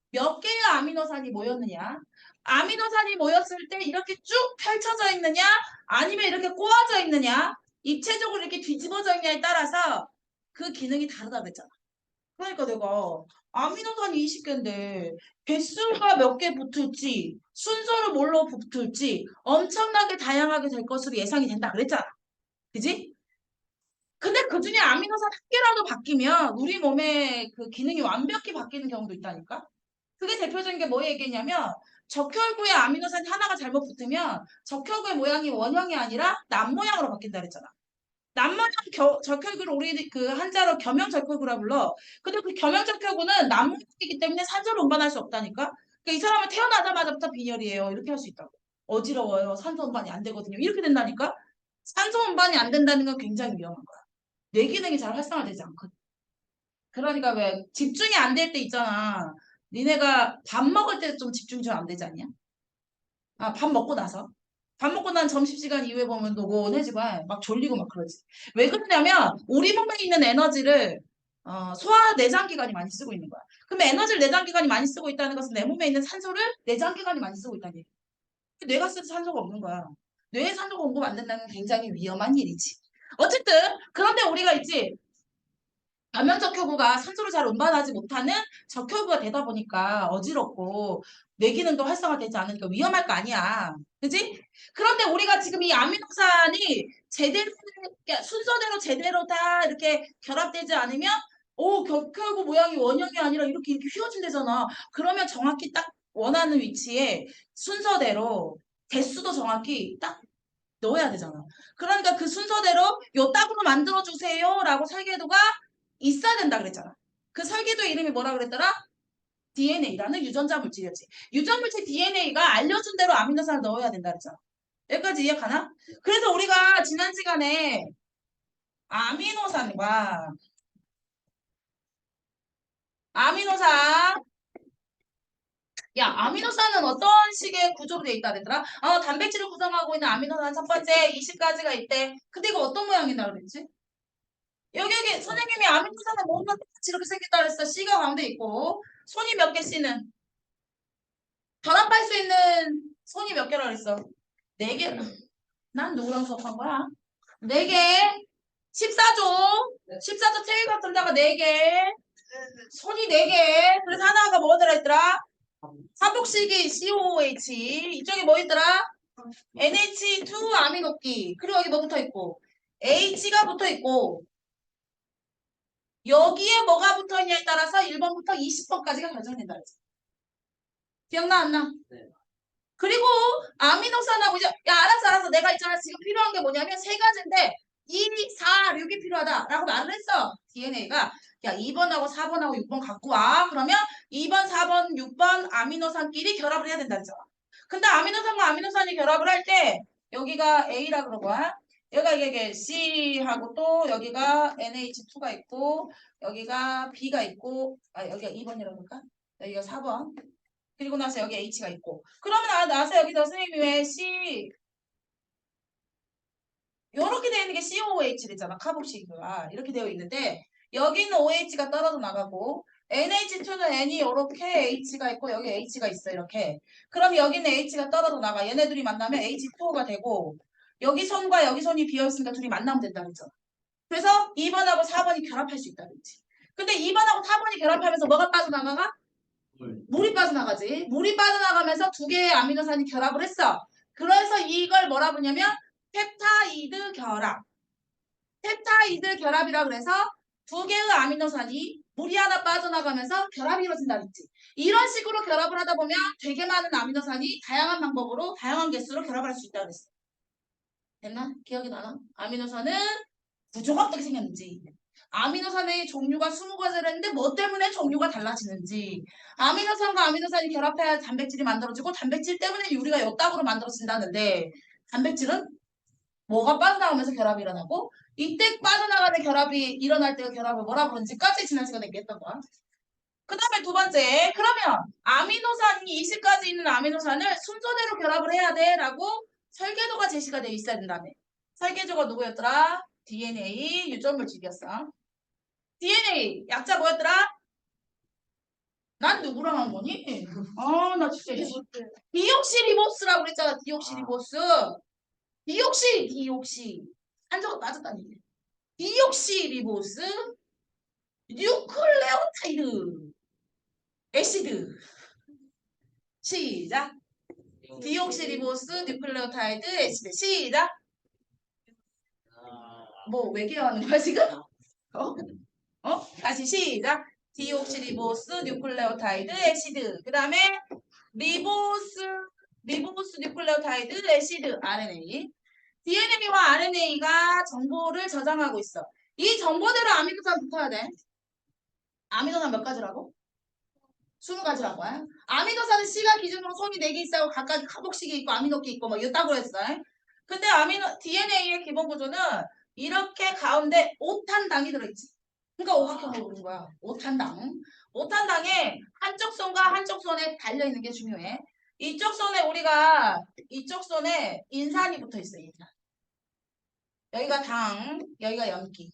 몇 개의 아미노산이 모였느냐? 아미노산이 모였을 때 이렇게 쭉 펼쳐져 있느냐? 아니면 이렇게 꼬아져 있느냐? 입체적으로 이렇게 뒤집어져 있냐에 따라서 그 기능이 다르다 그랬잖아. 그러니까 내가 아미노산이 20개인데 개수가 몇 개 붙을지 순서로 뭘로 붙을지 엄청나게 다양하게 될 것으로 예상이 된다 그랬잖아. 그지? 근데 근데 그중에 아미노산 한 개라도 바뀌면 우리 몸의 그 기능이 완벽히 바뀌는 경우도 있다니까. 그게 대표적인 게 뭐 얘기했냐면 적혈구에 아미노산이 하나가 잘못 붙으면 적혈구의 모양이 원형이 아니라 남 모양으로 바뀐다 그랬잖아. 남모양 적혈구를 우리 그 한자로 겸용적혈구라 불러. 근데 그 겸용적혈구는 남모양이기 때문에 산소를 운반할 수 없다니까. 그러니까 이 사람은 태어나자마자부터 빈혈이에요. 이렇게 할 수 있다고. 어지러워요. 산소 운반이 안 되거든요. 이렇게 된다니까. 산소 운반이 안 된다는 건 굉장히 위험한 거야. 뇌 기능이 잘 활성화되지 않거든. 그러니까 왜 집중이 안 될 때 있잖아. 니네가 밥 먹을 때 좀 집중이 좀 안 되지 않냐? 아, 밥 먹고 나서. 밥 먹고 난 점심시간 이후에 보면 노곤해지고 막 졸리고 막 그러지. 왜 그러냐면 우리 몸에 있는 에너지를 소화 내장기관이 많이 쓰고 있는 거야. 그럼 에너지를 내장기관이 많이 쓰고 있다는 것은 내 몸에 있는 산소를 내장기관이 많이 쓰고 있다는 얘기야. 뇌가 쓰는 산소가 없는 거야. 뇌에 산소가 공급 안 된다는 건 굉장히 위험한 일이지. 어쨌든 그런데 우리가 있지. 감면적혈구가 산소를 잘 운반하지 못하는 적혈구가 되다 보니까 어지럽고 뇌 기능도 활성화되지 않으니까 위험할 거 아니야. 그지? 그런데 우리가 지금 이 아미노산이 제대로 그러니까 순서대로 제대로 다 이렇게 결합되지 않으면 적혈구 모양이 원형이 아니라 이렇게 휘어진대잖아. 그러면 정확히 딱 원하는 위치에 순서대로 개수도 정확히 딱 넣어야 되잖아. 그러니까 그 순서대로 요 딱으로 만들어 주세요라고 설계도가 있어야 된다 그랬잖아. 그 설계도 이름이 뭐라 그랬더라? DNA라는 유전자 물질이었지. 유전 물질 DNA가 알려준 대로 아미노산을 넣어야 된다 그랬잖아. 여기까지 이해가나? 그래서 우리가 지난 시간에 아미노산과 아미노산 아미노산은 어떤 식의 구조로 되어 있다 그랬더라? 단백질을 구성하고 있는 아미노산 첫 번째 20가지가 있대. 근데 이거 어떤 모양이다 그랬지? 여기 선생님이 아미노산의 모든 같이 이렇게 생겼다 그랬어. C가 가운데 있고 손이 몇 개 C는 결합할 수 있는 손이 몇 개라 그랬어? 4개. 난 누구랑 수업한 거야? 4개. 14조. 14조 체외 같은다가 4개. 손이 4개. 그래서 하나가 뭐 들어있더라? 삼복식이 COOH. 이쪽에 뭐 있더라? NH2 아미노기. 그리고 여기 뭐 붙어있고? H가 붙어있고. 여기에 뭐가 붙어있냐에 따라서 1번부터 20번까지가 결정된다 그랬어. 기억나 안 나? 네. 그리고 아미노산하고 이제 알았어 내가 있잖아 지금 필요한 게 뭐냐면 3가지인데 2, 4, 6이 필요하다라고 말을 했어. DNA가 2번하고 4번하고 6번 갖고 와. 그러면 2번, 4번, 6번 아미노산끼리 결합을 해야 된다 그랬잖아. 근데 아미노산과 아미노산이 결합을 할 때 여기가 A라 그러고 여기가 이게 C하고 또 여기가 NH2가 있고 여기가 B가 있고 여기가 2번이라고 그럴까? 여기가 4번. 그리고 나서 여기 H가 있고. 그러면 나서 여기서 선생님이 왜 C 요렇게 되어 있는 게 COOH랬잖아. 카복식이가. 이렇게 되어 있는데 여기는 OH가 떨어져 나가고 NH2는 N이 요렇게 H가 있고 여기 H가 있어. 이렇게. 그럼 여기는 H가 떨어져 나가. 얘네들이 만나면 H2O가 되고 여기 손과 여기 손이 비어있으니까 둘이 만나면 된다 그랬잖아. 그래서 2번하고 4번이 결합할 수 있다 그랬지. 근데 2번하고 4번이 결합하면서 뭐가 빠져나가가? 물이 빠져나가지. 물이 빠져나가면서 2개의 아미노산이 결합을 했어. 그래서 이걸 뭐라 부르냐면 펩타이드 결합. 펩타이드 결합이라 그래서 2개의 아미노산이 물이 하나 빠져나가면서 결합이 이루어진다 그랬지. 이런 식으로 결합을 하다 보면 되게 많은 아미노산이 다양한 방법으로 다양한 개수로 결합할 수 있다 그랬어. 됐나? 기억이 나나? 아미노산은 구조가 어떻게 생겼는지, 아미노산의 종류가 20가지를 했는데 뭐 때문에 종류가 달라지는지, 아미노산과 아미노산이 결합해야 단백질이 만들어지고 단백질 때문에 유리가 요딱으로 만들어진다는데 단백질은 뭐가 빠져나가면서 결합이 일어나고 이때 빠져나가는 결합이 일어날 때 결합을 뭐라 부르는지까지 지난 시간에 얘기했던 거야. 그 다음에 2번째, 그러면 아미노산이 20가지 있는 아미노산을 순서대로 결합을 해야 돼 라고 설계도가 제시가 돼 있어야 된다며. 설계도가 누구였더라? DNA 유전물질이었어. DNA 약자 뭐였더라? 난 누구랑 한 거니? 나 진짜 디옥시리보스라고 그랬잖아. 디옥시리보스. 디옥시 한자가 빠졌다는 얘기. 디옥시리보스 뉴클레오타이드 애시드. 시작. 디옥시리보스 뉴클레오타이드 애시드. 시작. 뭐 외계어하는 거야 지금? 다시 시작. 디옥시리보스 뉴클레오타이드 애시드. 그 다음에 리보스 뉴클레오타이드 애시드 RNA. DNA와 RNA가 정보를 저장하고 있어. 이 정보대로 아미노산 붙어야 돼. 아미노산 몇 가지라고? 20가지라고. 아미노산은 C가 기준으로 손이 4개 있고 각각 카복식이 있고 아미노끼 있고 막 이랬다고 했어. 근데 DNA의 기본 구조는 이렇게 가운데 5탄당이 들어있지. 그러니까 오각형으로 그린 거야. 5탄당. 5탄당에 한쪽 손과 한쪽 손에 달려있는 게 중요해. 이쪽 손에 인산이 붙어있어. 인산. 여기가 당, 여기가 염기.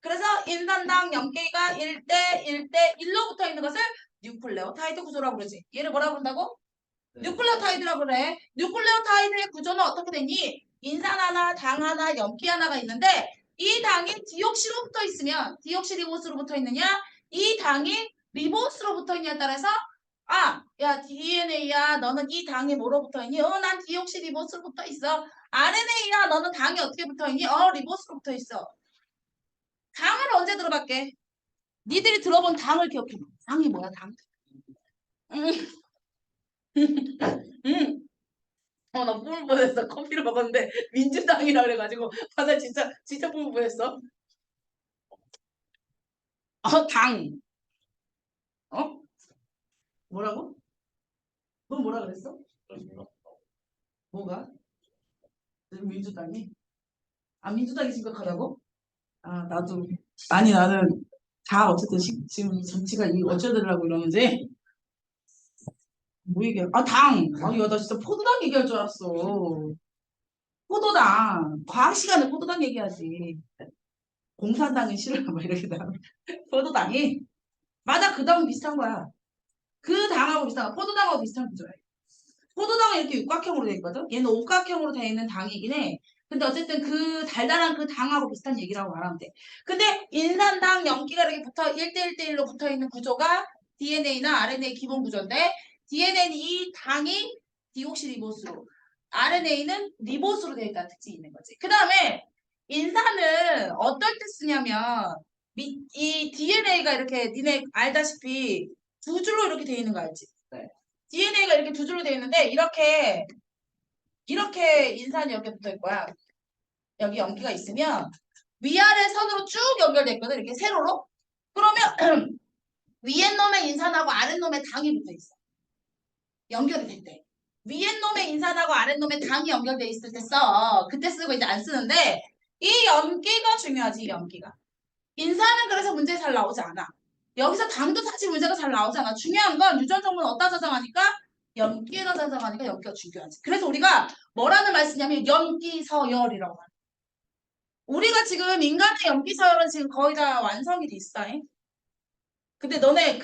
그래서 인산당 염기가 1대1로 붙어있는 것을 뉴클레오타이드 구조라고 그러지. 얘를 뭐라고 부른다고? 뉴클레오타이드라고 그래. 뉴클레오타이드의 구조는 어떻게 되니? 인산 하나, 당 하나, 염기 하나가 있는데 이 당이 디옥시로 붙어 있으면 디옥시리보스로 붙어 있느냐? 이 당이 리보스로 붙어 있냐에 따라서 야 DNA야 너는 이 당이 뭐로 붙어 있니? 난 디옥시리보스로 붙어 있어. RNA야 너는 당이 어떻게 붙어 있니? 리보스로 붙어 있어. 당을 언제 들어봤게? 니들이 들어본 당을 기억해. 당이 뭐야 당? 응. 나 뿜을 뻔했어. 커피를 먹었는데 민주당이라 그래가지고 나 진짜 뿜을 뻔했어. 당. 뭐라고? 넌 뭐라 그랬어? 뭐가? 민주당이? 민주당이 심각하다고? 나도. 아니 나는 다 어쨌든 지금 정치가 어쩌더라고 이러는지 뭐 얘기해? 당. 야, 나 진짜 포도당 얘기할 줄 알았어. 포도당. 과학 시간에 포도당 얘기하지. 공산당은 싫어. 막 이렇게 나. 포도당이. 맞아. 그 당은 비슷한 거야. 그 당하고 비슷한 거야. 포도당하고 비슷한 구조야. 포도당은 이렇게 육각형으로 돼 있거든. 얘는 옥각형으로 돼 있는 당이긴 해. 근데 어쨌든 그 달달한 그 당하고 비슷한 얘기라고 말하면 돼. 근데 인산당 염기가 이렇게 붙어 1대1로 붙어 있는 구조가 DNA나 RNA 기본 구조인데 DNA는 이 당이 디옥시리보스로 RNA는 리보스로 되어 있다는 특징이 있는 거지. 그 다음에 인산은 어떨 때 쓰냐면 이 DNA가 이렇게 니네 알다시피 두 줄로 이렇게 되어 있는 거 알지? DNA가 이렇게 두 줄로 되어 있는데 이렇게 인산이 이렇게 붙어 있고요. 여기 염기가 있으면 위아래 선으로 쭉 연결돼 있거든. 이렇게 세로로. 그러면 위에 놈의 인산하고 아래 놈의 당이 붙어 있어. 연결이 될 때. 위에 놈의 인산하고 아래 놈의 당이 연결돼 있을 때 써. 그때 쓰고 이제 안 쓰는데 이 염기가 중요하지. 이 염기가. 인산은 그래서 문제 잘 나오지 않아. 여기서 당도 사실 문제가 잘 나오지 않아. 중요한 건 유전 성분을 어디다 저장하니까 염기에다 저장하니까 염기가 중요하지. 그래서 우리가 뭐라는 말 쓰냐면 염기서열이라고 말해. 우리가 지금 인간의 염기서열은 지금 거의 다 완성이 돼 있어. 근데 너네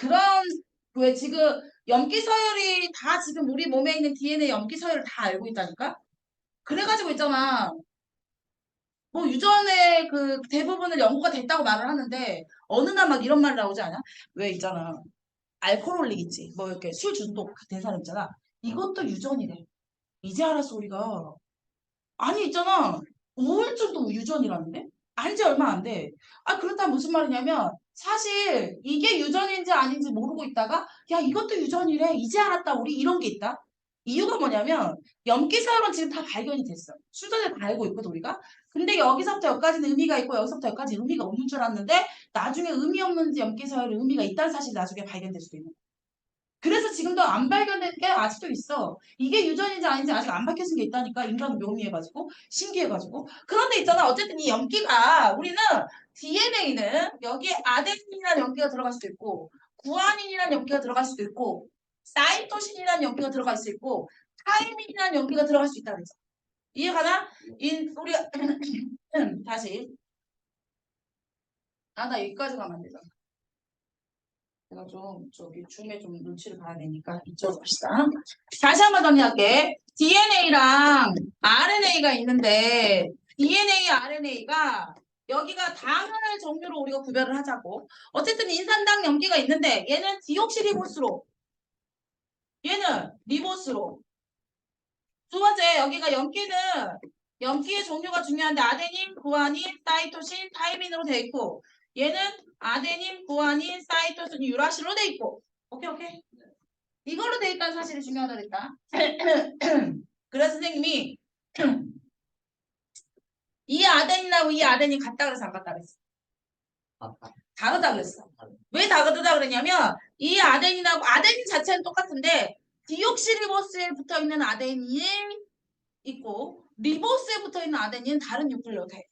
왜 지금 염기서열이 다 지금 우리 몸에 있는 DNA 염기서열을 다 알고 있다니까? 그래가지고 있잖아. 뭐 유전의 그 대부분을 연구가 됐다고 말을 하는데 어느 날 막 이런 말 나오지 않아? 왜 있잖아. 알코올릭 있지. 뭐 이렇게 술 중독 된 사람 있잖아. 이것도 유전이래. 이제 알았어 우리가. 아니 있잖아. 우울증도 유전이라는데? 안지 얼마 안 돼. 그렇다면 무슨 말이냐면 사실 이게 유전인지 아닌지 모르고 있다가 야 이것도 유전이래. 이제 알았다. 우리 이런 게 있다. 이유가 뭐냐면 염기서열은 지금 다 발견이 됐어. 수전에 다 알고 있거든 우리가. 근데 여기서부터 여기까지는 의미가 있고 여기서부터 여기까지 의미가 없는 줄 알았는데 나중에 의미 없는 염기서열에 의미가 있다는 사실이 나중에 발견될 수도 있는 거야. 그래서 지금도 안 발견된 게 아직도 있어. 이게 유전인지 아닌지 아직 안 밝혀진 게 있다니까. 인간은 묘미해가지고 신기해가지고. 그런데 있잖아. 어쨌든 이 염기가 우리는 DNA는 여기에 아데닌이라는 염기가 들어갈 수도 있고 구아닌이라는 염기가 들어갈 수도 있고 사이토신이라는 염기가 들어갈 수 있고 타이민이라는 염기가 들어갈 수 있다 그래서 이해가나? 우리가 다시 나 여기까지 가면 안 되잖아. 내가 좀 저기 줌에 좀 눈치를 봐야 되니까 이쪽으로 갑시다. 다시 한번 정리할게. DNA랑 RNA가 있는데 DNA, RNA가 여기가 당을 종류로 우리가 구별을 하자고. 어쨌든 인산당 염기가 있는데 얘는 디옥시리보스로 얘는 리보스로 두 번째 여기가 염기는 염기의 종류가 중요한데 아데닌, 구아닌, 사이토신, 타이민으로 돼 있고 얘는 아데닌, 구아닌, 사이토신, 유라실로 돼 있고 오케이. 이걸로 돼 있다는 사실이 중요하다 그랬다. 그래서 선생님이 이 아데닌하고 이 아데닌 같다 그래서 안 같다 그랬어. 다르다 그랬어. 왜 다르다 그러냐면 이 아데닌하고 아데닌 자체는 똑같은데 디옥시리보스에 붙어 있는 아데닌이 있고 리보스에 붙어 있는 아데닌은 다른 뉴클레오타이드.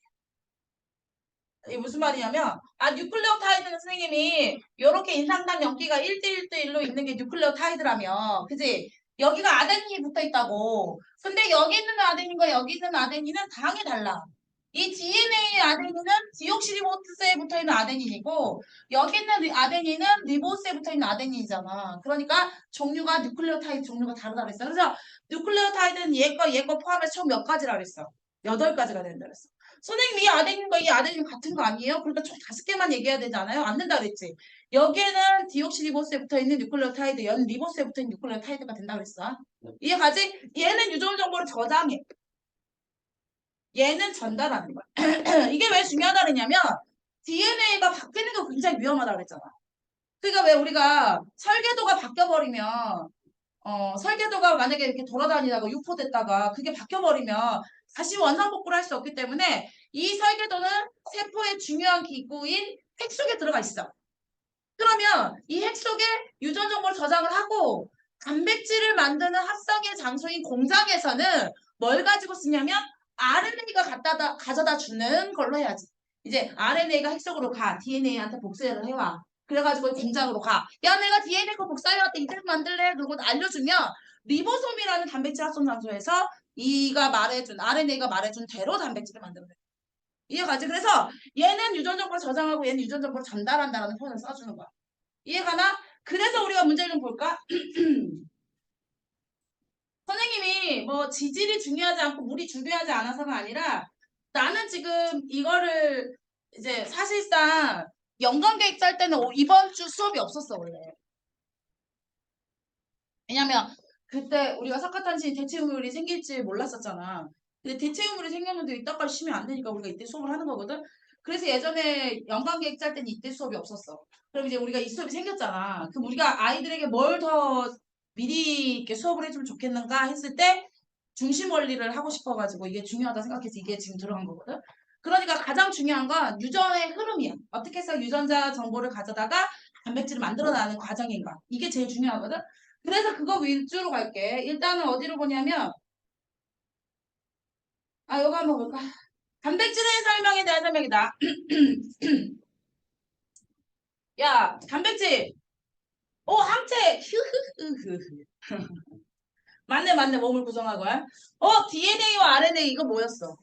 이게 무슨 말이냐면 뉴클레오타이드는 선생님이 이렇게 인상단 연기가 1대1대1로 있는 게 뉴클레오타이드라며 그지? 여기가 아데닌이 붙어 있다고. 근데 여기 있는 아데닌과 여기 있는 아데닌은 당이 달라. 이 DNA 아데닌은 디옥시리보스에 붙어 있는 아데닌이고 여기 있는 아데닌은 리보스에 붙어 있는 아데닌이잖아. 그러니까 종류가 뉴클레오타이드 종류가 다르다 그랬어. 그래서 뉴클레오타이드는 얘 거 포함해서 총 몇 가지라 그랬어? 8가지가 된다 그랬어. 선생님 이 아데닌과 이 아데닌 같은 거 아니에요? 그러니까 총 5개만 얘기해야 되잖아요. 안 된다 그랬지. 여기에는 디옥시리보스에 붙어있는 뉴클레오타이드, 얘는 리보스에 붙어있는 뉴클레오타이드가 된다 그랬어. 이해가지? 얘는 유전 정보를 저장해. 얘는 전달하는 거야. 이게 왜 중요하다 그랬냐면 DNA가 바뀌는 거 굉장히 위험하다 그랬잖아. 그러니까 왜 우리가 설계도가 바뀌어버리면 설계도가 만약에 이렇게 돌아다니다가 유포됐다가 그게 바뀌어버리면 다시 원상복구를 할 수 없기 때문에 이 설계도는 세포의 중요한 기구인 핵 속에 들어가 있어. 그러면 이 핵 속에 유전 정보를 저장을 하고 단백질을 만드는 합성의 장소인 공장에서는 뭘 가지고 쓰냐면 RNA가 가져다 주는 걸로 해야지. 이제 RNA가 핵 속으로 가. DNA한테 복사를 해와. 그래가지고 공장으로 가. 야, 내가 DNA 거 복사해왔다. 이대로 만들래? 그러고 알려주면 리보솜이라는 단백질 합성 장소에서 RNA가 말해준 대로 단백질을 만들어내. 이해가지? 그래서 얘는 유전 정보를 저장하고 얘는 유전 정보를 전달한다라는 표현을 써주는 거야. 이해가나? 그래서 우리가 문제를 좀 볼까? 선생님이 뭐 지질이 중요하지 않고 물이 중요하지 않아서가 아니라 나는 지금 이거를 이제 사실상 연관 계획 짤 때는 이번 주 수업이 없었어 원래. 왜냐면 그때 우리가 석가탄신 대체유물이 생길지 몰랐었잖아. 근데 대체유물이 생겼는데 이따까지 쉬면 안 되니까 우리가 이때 수업을 하는 거거든. 그래서 예전에 연관 계획 짤 때는 이때 수업이 없었어. 그럼 이제 우리가 이 수업이 생겼잖아. 그럼 우리가 아이들에게 뭘 더 미리 이렇게 수업을 해주면 좋겠는가 했을 때 중심 원리를 하고 싶어가지고 이게 중요하다 생각해서 이게 지금 들어간 거거든. 그러니까 가장 중요한 건 유전의 흐름이야. 어떻게 해서 유전자 정보를 가져다가 단백질을 만들어내는 과정인가. 이게 제일 중요하거든. 그래서 그거 위주로 갈게. 일단은 어디로 보냐면 요거 한번 볼까? 단백질의 설명에 대한 설명이다. 야, 단백질. 항체. 휴흐흐흐. 맞네. 몸을 구성하고요. DNA와 RNA 이거 뭐였어?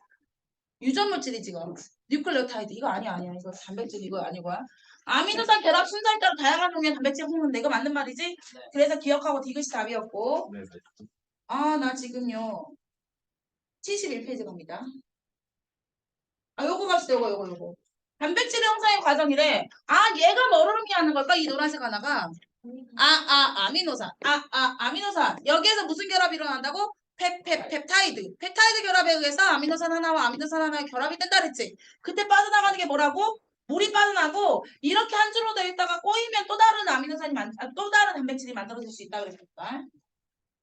유전물질이 지금. 뉴클레오타이드 이거 아니야. 이거 단백질 이거 아니고요. 아미노산 결합 순서에 따라 다양한 종류의 단백질 홍보는 이거 맞는 말이지? 그래서 기억하고 디귿이 답이었고. 네. 나 지금요. 71페이지 갑니다. 요거 갑시다. 요거. 단백질 형성의 과정이래. 얘가 뭐를 의미하는 걸까? 이 노란색 하나가. 아미노산. 아미노산. 여기에서 무슨 결합이 일어난다고? 펩타이드. 펩타이드 결합에 의해서 아미노산 하나와 아미노산 하나의 결합이 된다 그랬지. 그때 빠져나가는 게 뭐라고? 물이 빠져나고 이렇게 한 줄로 되어 있다가 꼬이면 또 다른 또 다른 단백질이 만들어질 수 있다 그랬으니까.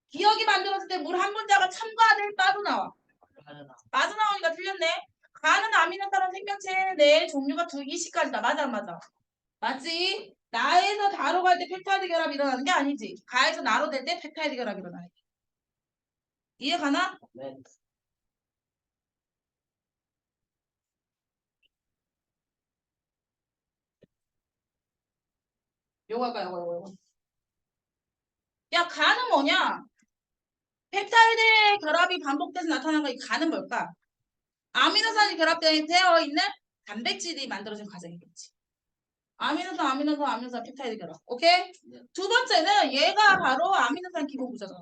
기억이 만들어질 때 물 한 분자가 첨가돼 빠져나와. 빠져나오니까 틀렸네. 가는 아미노산은 생명체 내 종류가 이식까지다. 맞아. 맞지? 나에서 다로 갈 때 펩타이드 결합이 일어나는 게 아니지. 가에서 나로 될 때 펩타이드 결합이 일어나는 게. 이해 가나? 네. 요거 할까 요거. 야 가는 뭐냐? 펩타이드 결합이 반복돼서 나타나는 거 이 가는 뭘까? 아미노산이 결합되어 있는 단백질이 만들어진 과정이겠지. 아미노산 펩타이드 결합. 오케이? 네. 두 번째는 얘가 바로 아미노산 기본 구조잖아.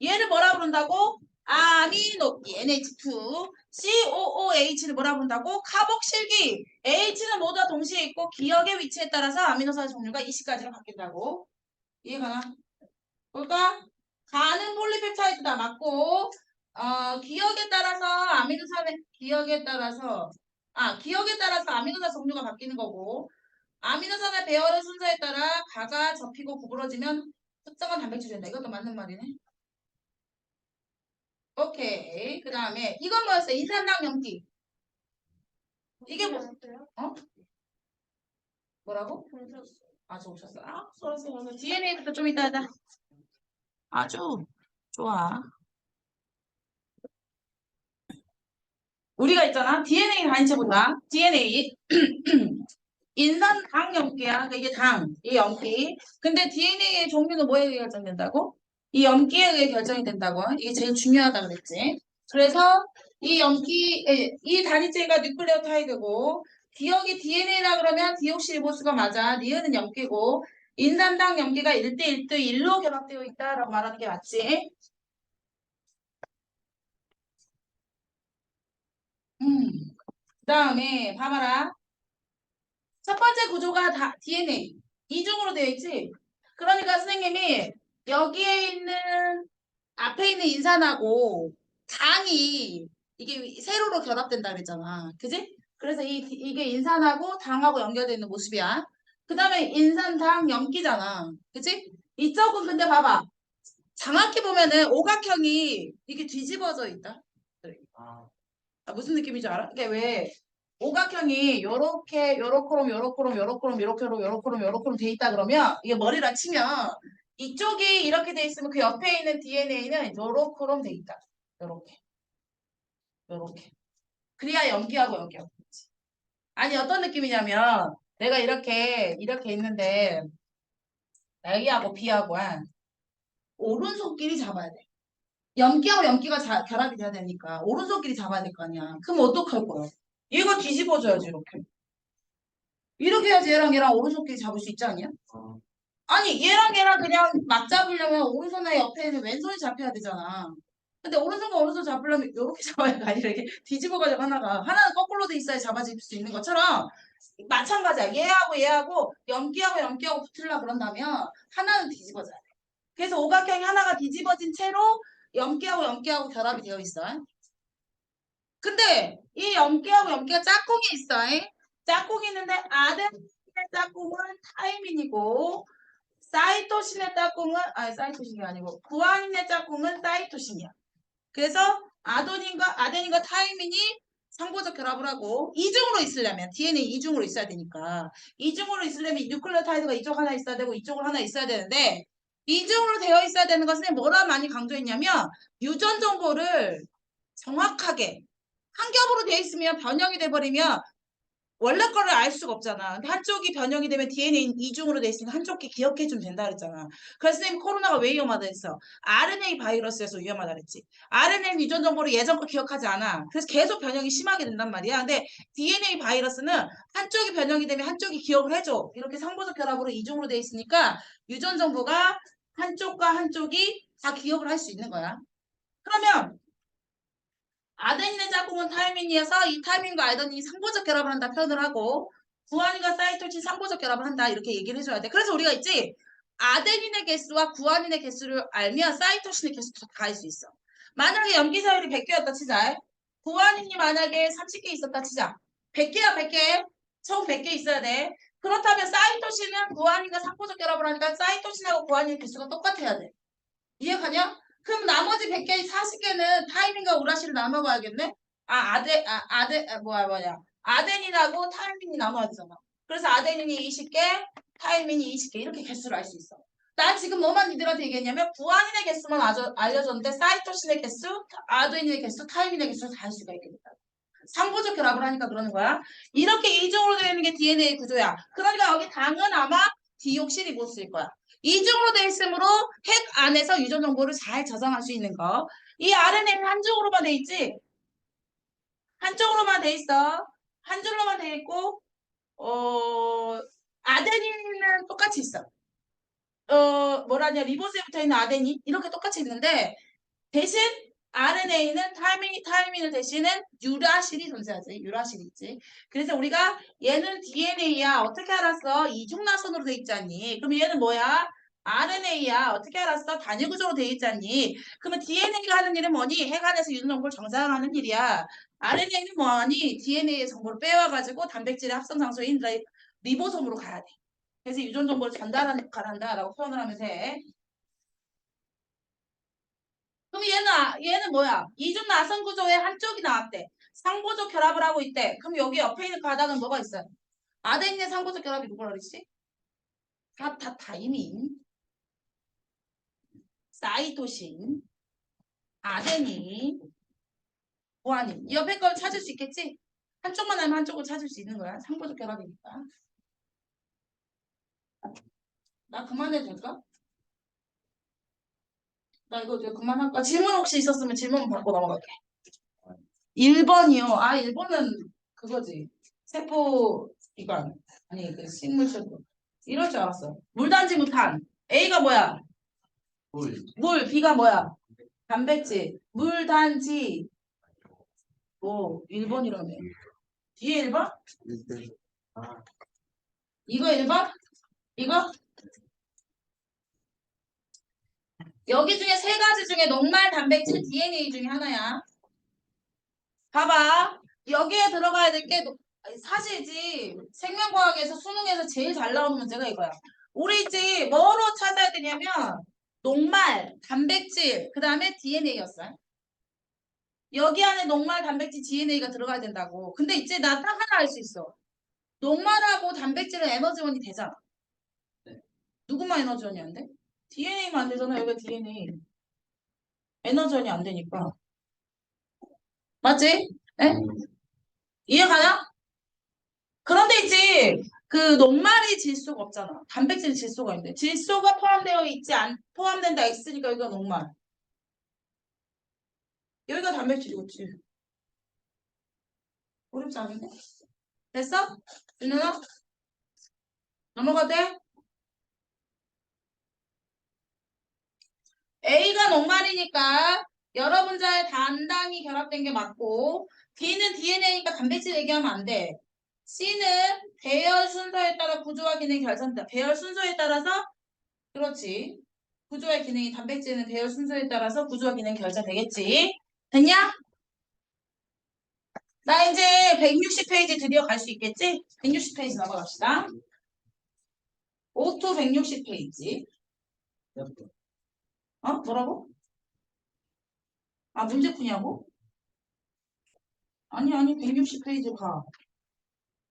얘를 뭐라 부른다고? 아미노 NH2 COOH를 뭐라 부른다고? 카복실기. H는 모두 다 동시에 있고 기억의 위치에 따라서 아미노산 종류가 20가지로 바뀐다고. 이해가나? 볼까? 가는 폴리펩타이드다 맞고 기억에 따라서 아미노산 종류가 바뀌는 거고, 아미노산의 배열의 순서에 따라 가가 접히고 구부러지면 특정한 단백질이 된다. 이것도 맞는 말이네. 오케이. 그 다음에 이건 뭐였어요? 인산당 염기. 이게 뭐? 어? 뭐라고? 아주 오셨어. 알았어. DNA부터 좀 이따 하자. 아주 좋아. 우리가 있잖아. DNA 단위체 보자. DNA. 인산당 염기야. 그러니까 이게 당, 이 염기. 근데 DNA의 종류는 뭐에 의해 결정된다고? 이 염기에 의해 결정이 된다고. 이게 제일 중요하다 그랬지. 그래서 이 염기, 이 단위체가 뉴클레오타이드고, 기억이 DNA라 그러면 디옥시리보스가 맞아. 니은은 염기고, 인산당 염기가 1대1로 결합되어 있다라고 말하는 게 맞지. 그 다음에 봐봐라. 첫 번째 구조가 다 DNA 이중으로 되어 있지. 그러니까 선생님이 여기에 있는 앞에 있는 인산하고 당이 이게 세로로 결합된다 그랬잖아. 그지? 그래서 이게 인산하고 당하고 연결되어 있는 모습이야. 그 다음에 인산당 염기잖아. 그지? 이쪽은 근데 봐봐. 정확히 보면은 오각형이 이게 뒤집어져 있다. 무슨 느낌인지 알아? 이게 왜 오각형이 요렇게 요렇게 돼 있다 그러면 이게 머리라 치면 이쪽이 이렇게 돼 있으면 그 옆에 있는 DNA는 요렇게 돼 있다. 요렇게. 그래야 염기하고 연결. 아니 어떤 느낌이냐면 내가 이렇게 있는데 A하고 B하고는 오른손끼리 잡아야 돼. 염기하고 염기가 결합이 돼야 되니까 오른손끼리 잡아야 될 거 아니야. 그럼 어떡할 거야? 얘가 뒤집어져야지 이렇게. 이렇게 해야지 얘랑 얘랑 오른손끼리 잡을 수 있지 않냐? 아니 얘랑 얘랑 그냥 막 잡으려면 오른손에 옆에 있는 왼손이 잡혀야 되잖아. 근데 오른손과 오른손 잡으려면 이렇게 잡아야 돼. 아니라 이렇게 뒤집어가지고 하나는 거꾸로 돼 있어야 잡아질 수 있는 것처럼 마찬가지야. 얘하고 염기하고 붙으려 그런다면 하나는 뒤집어져야 돼. 그래서 오각형이 하나가 뒤집어진 채로 염기하고 결합이 되어 있어. 근데 이 염기하고 염기가 짝꿍이 있어. 짝꿍이 있는데 아덴의 짝꿍은 타이민이고 사이토신의 짝꿍은 사이토신이 아니고 구아닌의 짝꿍은 사이토신이야. 그래서 아데닌과 타이민이 상보적 결합을 하고 이중으로 있으려면 DNA 이중으로 있어야 되니까 이중으로 있으려면 뉴클레오타이드가 이쪽 하나 있어야 되고 이쪽으로 하나 있어야 되는데 이중으로 되어 있어야 되는 것은 뭐라 많이 강조했냐면 유전 정보를 정확하게 한 겹으로 되어 있으면 변형이 돼버리면 원래 거를 알 수가 없잖아. 근데 한쪽이 변형이 되면 DNA는 이중으로 돼 있으니까 한쪽이 기억해주면 된다 그랬잖아. 그래서 선생님 코로나가 왜 위험하다 했어? RNA 바이러스에서 위험하다 그랬지. RNA는 유전 정보를 예전 거 기억하지 않아. 그래서 계속 변형이 심하게 된단 말이야. 근데 DNA 바이러스는 한쪽이 변형이 되면 한쪽이 기억을 해줘. 이렇게 상보적 결합으로 이중으로 돼 있으니까 유전 정보가 한쪽과 한쪽이 다 기억을 할 수 있는 거야. 그러면 아데닌의 짝꿍은 타이민이어서 이 타이민과 아데닌이 상보적 결합을 한다 표현을 하고 구아닌과 사이토신 상보적 결합을 한다 이렇게 얘기를 해줘야 돼. 그래서 우리가 있지 아데닌의 개수와 구아닌의 개수를 알면 사이토신의 개수도 다 알 수 있어. 만약에 염기서열이 100개였다 치자. 구아닌이 만약에 30개 있었다 치자. 100개야 100개. 총 100개 있어야 돼. 그렇다면 사이토신은 구아닌과 상보적 결합을 하니까 사이토신하고 구아닌의 개수가 똑같아야 돼. 이해가냐? 그럼 나머지 100개, 40개는 타이밍과 우라시를 나눠봐야겠네? 아데닌하고 타이밍이 나눠야 되잖아. 그래서 아데닌이 20개, 타이밍이 20개 이렇게 개수를 알 수 있어. 나 지금 뭐만 니들한테 얘기했냐면 구아닌의 개수만 알려줬는데 사이토신의 개수, 아데닌의 개수, 타이밍의 개수를 다 알 수가 있겠다. 상보적 결합을 하니까 그러는 거야. 이렇게 이중으로 되어 있는 게 DNA 구조야. 그러니까 여기 당은 아마 디옥시리보스일 거야. 이중으로 되어 있으므로 핵 안에서 유전 정보를 잘 저장할 수 있는 거. 이 RNA는 한쪽으로만 돼 있지? 한쪽으로만 돼 있어. 한 줄로만 돼 있고 아데닌은 똑같이 있어. 리보스에 붙어 있는 아데닌 이렇게 똑같이 있는데 대신 RNA는 타이밍을 대신은 유라실이 존재하지. 유라실이 있지. 그래서 우리가 얘는 DNA야. 어떻게 알았어? 이중나선으로 돼 있잖니. 그럼 얘는 뭐야? RNA야. 어떻게 알았어? 단일 구조로 돼 있잖니. 그러면 DNA가 하는 일은 뭐니? 핵안에서 유전 정보를 정상화하는 일이야. RNA는 뭐하니? DNA의 정보를 빼와가지고 단백질의 합성 장소인 리보솜으로 가야 돼. 그래서 유전 정보를 전달하는 역할을 한다라고 표현을 하면서 해. 그럼 얘는 뭐야? 이중 나선 구조의 한쪽이 나왔대. 상보적 결합을 하고 있대. 그럼 여기 옆에 있는 바닥은 뭐가 있어요? 아데닌의 상보적 결합이 누구라 그랬지? 타이민, 사이토신, 아데닌, 구아닌. 이 옆에 걸 찾을 수 있겠지? 한쪽만 알면 한쪽을 찾을 수 있는 거야. 상보적 결합이니까. 나 그만해도 될까? 나 이거 이제 그만할까? 질문 혹시 있었으면 질문 받고 넘어갈게. 1번이요. 아, 1번은 그거지. 세포 기관. 아니, 그 식물체도. 이럴 줄 알았어. 물단지 무탄. A가 뭐야? 물. 물. B가 뭐야? 단백질. 물단지. 뭐, 1번이라며. 뒤에 1번? 아, 이거 1번? 이거? 여기 중에 세 가지 중에 녹말 단백질 DNA 중에 하나야. 봐봐. 여기에 들어가야 될 게 사실이지. 생명과학에서 수능에서 제일 잘 나오는 문제가 이거야. 우리 있지 뭐로 찾아야 되냐면 녹말, 단백질, 그 다음에 DNA였어. 여기 안에 녹말, 단백질, DNA가 들어가야 된다고. 근데 이제 나 딱 하나 알 수 있어. 녹말하고 단백질은 에너지원이 되잖아. 네. 누구만 에너지원이 안 돼? DNA만 안 되잖아. 여기가 DNA. 에너지원이 안 되니까. 맞지? 에? 이해가냐? 그런데 이제 그 녹말이 질소가 없잖아. 단백질 질소가 있는데 질소가 포함되어 있지 포함된다 있으니까 여기가 녹말. 여기가 단백질이겠지. 어렵지 않은데? 됐어? 윤현아? 넘어가도 돼? A가 녹말이니까 여러 분자에 단단히 결합된 게 맞고 B는 DNA니까 단백질 얘기하면 안 돼. C는 배열 순서에 따라 구조와 기능이 결정된다. 배열 순서에 따라서 그렇지. 구조와 기능이 단백질은 배열 순서에 따라서 구조와 기능이 결정되겠지. 됐냐? 나 이제 160페이지 드디어 갈 수 있겠지? 160페이지 넘어갑시다. 5to 160페이지. 어? 뭐라고? 아, 문제 푸냐고? 아니, 160페이지 가.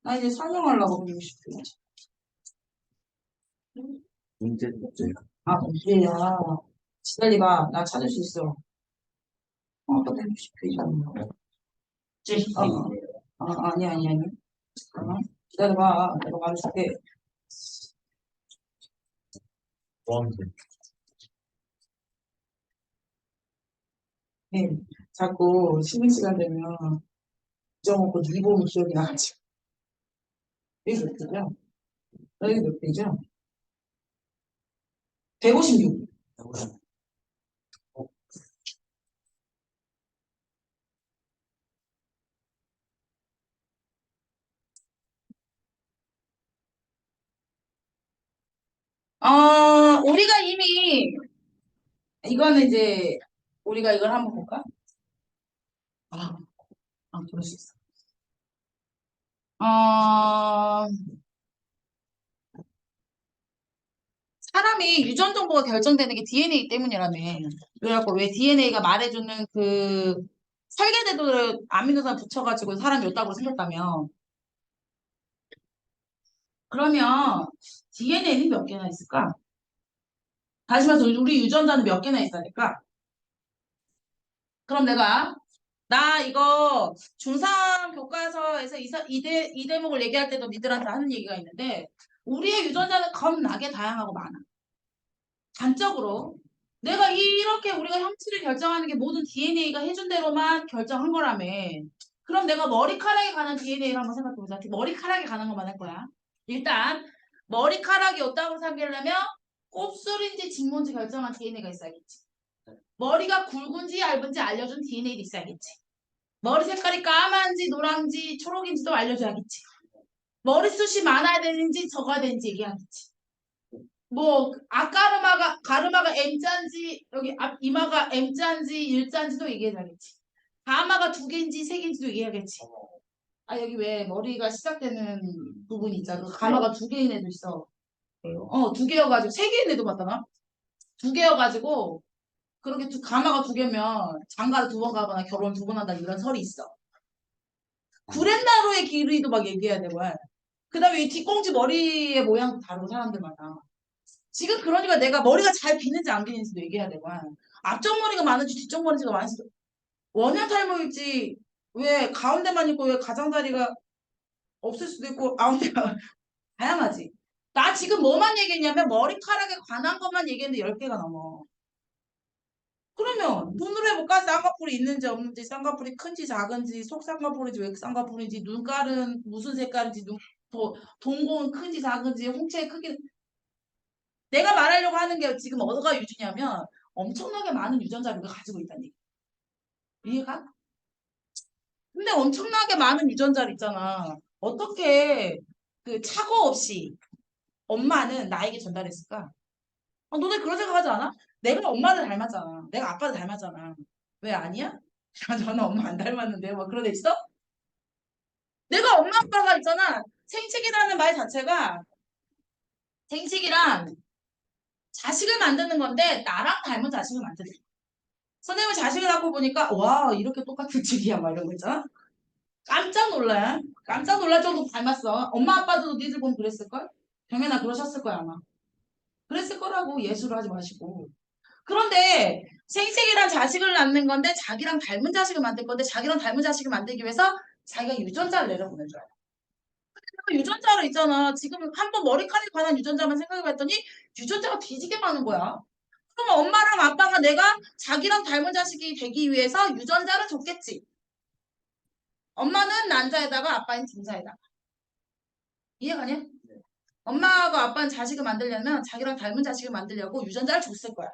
나 이제 설명하려고 160페이지. 문제. 아, 문제야. 기다려봐. 나 찾을 수 있어. 또 160페이지 아니야. 아니. 잠깐만. 기다려봐. 내가 말해줄게. 보험제. 네. 자꾸 쉬는 시간 되면 잊어먹고 네 보면 기억이 나가지고. 여기 몇 페이지야? 여기 몇 페이지야? 156. 우리가 이미 이거는 이제 우리가 이걸 한번 볼까? 아, 그럴 수 있어. 어, 사람이 유전 정보가 결정되는 게 DNA 때문이라며. 그래갖고 왜 DNA가 말해주는 그 설계제도를 아미노산 붙여가지고 사람이 였다고 생겼다며. 그러면 DNA는 몇 개나 있을까? 다시 말해서 우리 유전자는 몇 개나 있어야 될까? 그럼 나 이거 중3 교과서에서 이 대목을 얘기할 때도 니들한테 하는 얘기가 있는데 우리의 유전자는 겁나게 다양하고 많아. 단적으로 내가 이렇게 우리가 형체를 결정하는 게 모든 DNA가 해준 대로만 결정한 거라며. 그럼 내가 머리카락에 관한 DNA를 한번 생각해보자. 머리카락에 관한 것만 할 거야. 일단 머리카락이 어디다고 생각하려면 곱슬인지 직모인지 결정한 DNA가 있어야겠지. 머리가 굵은지 얇은지 알려준 DNA도 있어야겠지. 머리 색깔이 까만지 노랑지 초록인지도 알려줘야겠지. 머리숱이 많아야 되는지 적어야 되는지 얘기하겠지. 뭐 가르마가 M자인지 여기 앞 이마가 M자인지 일자인지도 얘기해야겠지. 가마가 두 개인지 세 개인지도 얘기해야겠지. 아 여기 왜 머리가 시작되는 부분이 있잖아. 그 가마가 두 개인 애도 있어. 두 개여가지고 세 개인 애도 봤다나? 두 개여가지고 그렇게 가마가 두 개면 장가를 두 번 가거나 결혼 두 번 한다는 이런 설이 있어. 구렛나루의 길이도 막 얘기해야 되고. 그다음에 이 뒷꽁지 머리의 모양도 다르고 사람들마다. 지금 그러니까 내가 머리가 잘 비는지 안 비는지도 얘기해야 되고. 앞쪽 머리가 많은지 뒤쪽 머리가 많은지 원형 탈모일지 왜 가운데만 있고 왜 가장자리가 없을 수도 있고 가운데가 다양하지. 나 지금 뭐만 얘기했냐면 머리카락에 관한 것만 얘기했는데 10개가 넘어. 그러면 눈으로 해볼까? 쌍꺼풀이 있는지 없는지, 쌍꺼풀이 큰지 작은지, 속쌍꺼풀인지 외쌍꺼풀인지, 눈깔은 무슨 색깔인지, 동공은 큰지 작은지, 홍채의 크기. 내가 말하려고 하는 게 지금 어디가 유주냐면 엄청나게 많은 유전자를 우리가 가지고 있다는 얘기. 이해가? 근데 엄청나게 많은 유전자를 있잖아. 어떻게 그 착오 없이 엄마는 나에게 전달했을까? 너네 그런 생각하지 않아? 내가 엄마를 닮았잖아. 내가 아빠를 닮았잖아. 왜 아니야? 저는 엄마 안 닮았는데 뭐 그런 애 있어? 내가 엄마 아빠가 있잖아. 생식이라는 말 자체가 생식이란 자식을 만드는 건데 나랑 닮은 자식을 만드는 거야. 선생님은 자식을 낳고 보니까 와 이렇게 똑같은 줄이야 막 이런 거 있잖아. 깜짝 놀래. 깜짝 놀랄 정도 닮았어. 엄마 아빠도 니들 보면 그랬을걸? 병현아 그러셨을 거야 아마. 그랬을 거라고 예술을 하지 마시고. 그런데 생식이란 자식을 낳는 건데 자기랑 닮은 자식을 만들 건데 자기랑 닮은 자식을 만들기 위해서 자기가 유전자를 내려보내줘야 돼. 그 유전자로 있잖아. 지금 한번 머리카락에 관한 유전자만 생각해봤더니 유전자가 뒤지게 많은 거야. 그러면 엄마랑 아빠가 내가 자기랑 닮은 자식이 되기 위해서 유전자를 줬겠지. 엄마는 난자에다가 아빠는 중자에다가. 이해가냐? 엄마하고 아빠는 자식을 만들려면 자기랑 닮은 자식을 만들려고 유전자를 줬을 거야.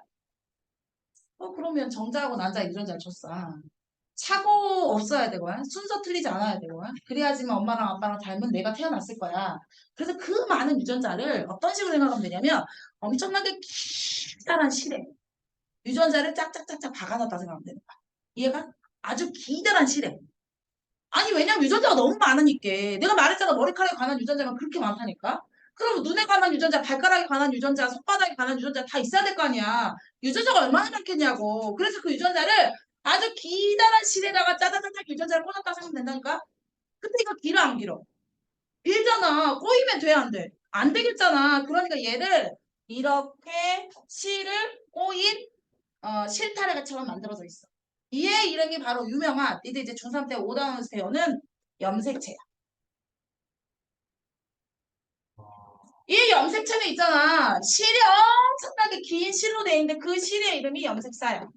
그러면 정자하고 난자 유전자를 줬어. 차고 없어야 되고요. 순서 틀리지 않아야 되고요. 그래야지만 엄마랑 아빠랑 닮은 내가 태어났을 거야. 그래서 그 많은 유전자를 어떤 식으로 생각하면 되냐면 엄청나게 기다란 실에 유전자를 짝짝짝짝 박아놨다 생각하면 되는 거야. 이해가? 아주 기다란 실에. 아니 왜냐면 유전자가 너무 많으니까. 내가 말했잖아. 머리카락에 관한 유전자가 그렇게 많다니까. 그럼 눈에 관한 유전자, 발가락에 관한 유전자, 손바닥에 관한 유전자 다 있어야 될 거 아니야. 유전자가 얼마나 많겠냐고. 그래서 그 유전자를 아주 기다란 실에다가 짜자자작 유전자를 꽂았다 생각하면 된다니까. 근데 이거 길어 안 길어? 길잖아. 꼬이면 돼 안 돼? 안 되겠잖아. 그러니까 얘를 이렇게 실을 꼬인 실타래처럼 만들어져 있어. 이의 이름이 바로 유명한 이제 중3 때 5단원에서 배우는 염색체야. 이 염색체는 있잖아. 실이 엄청나게 긴 실로 돼 있는데 그 실의 이름이 염색사야.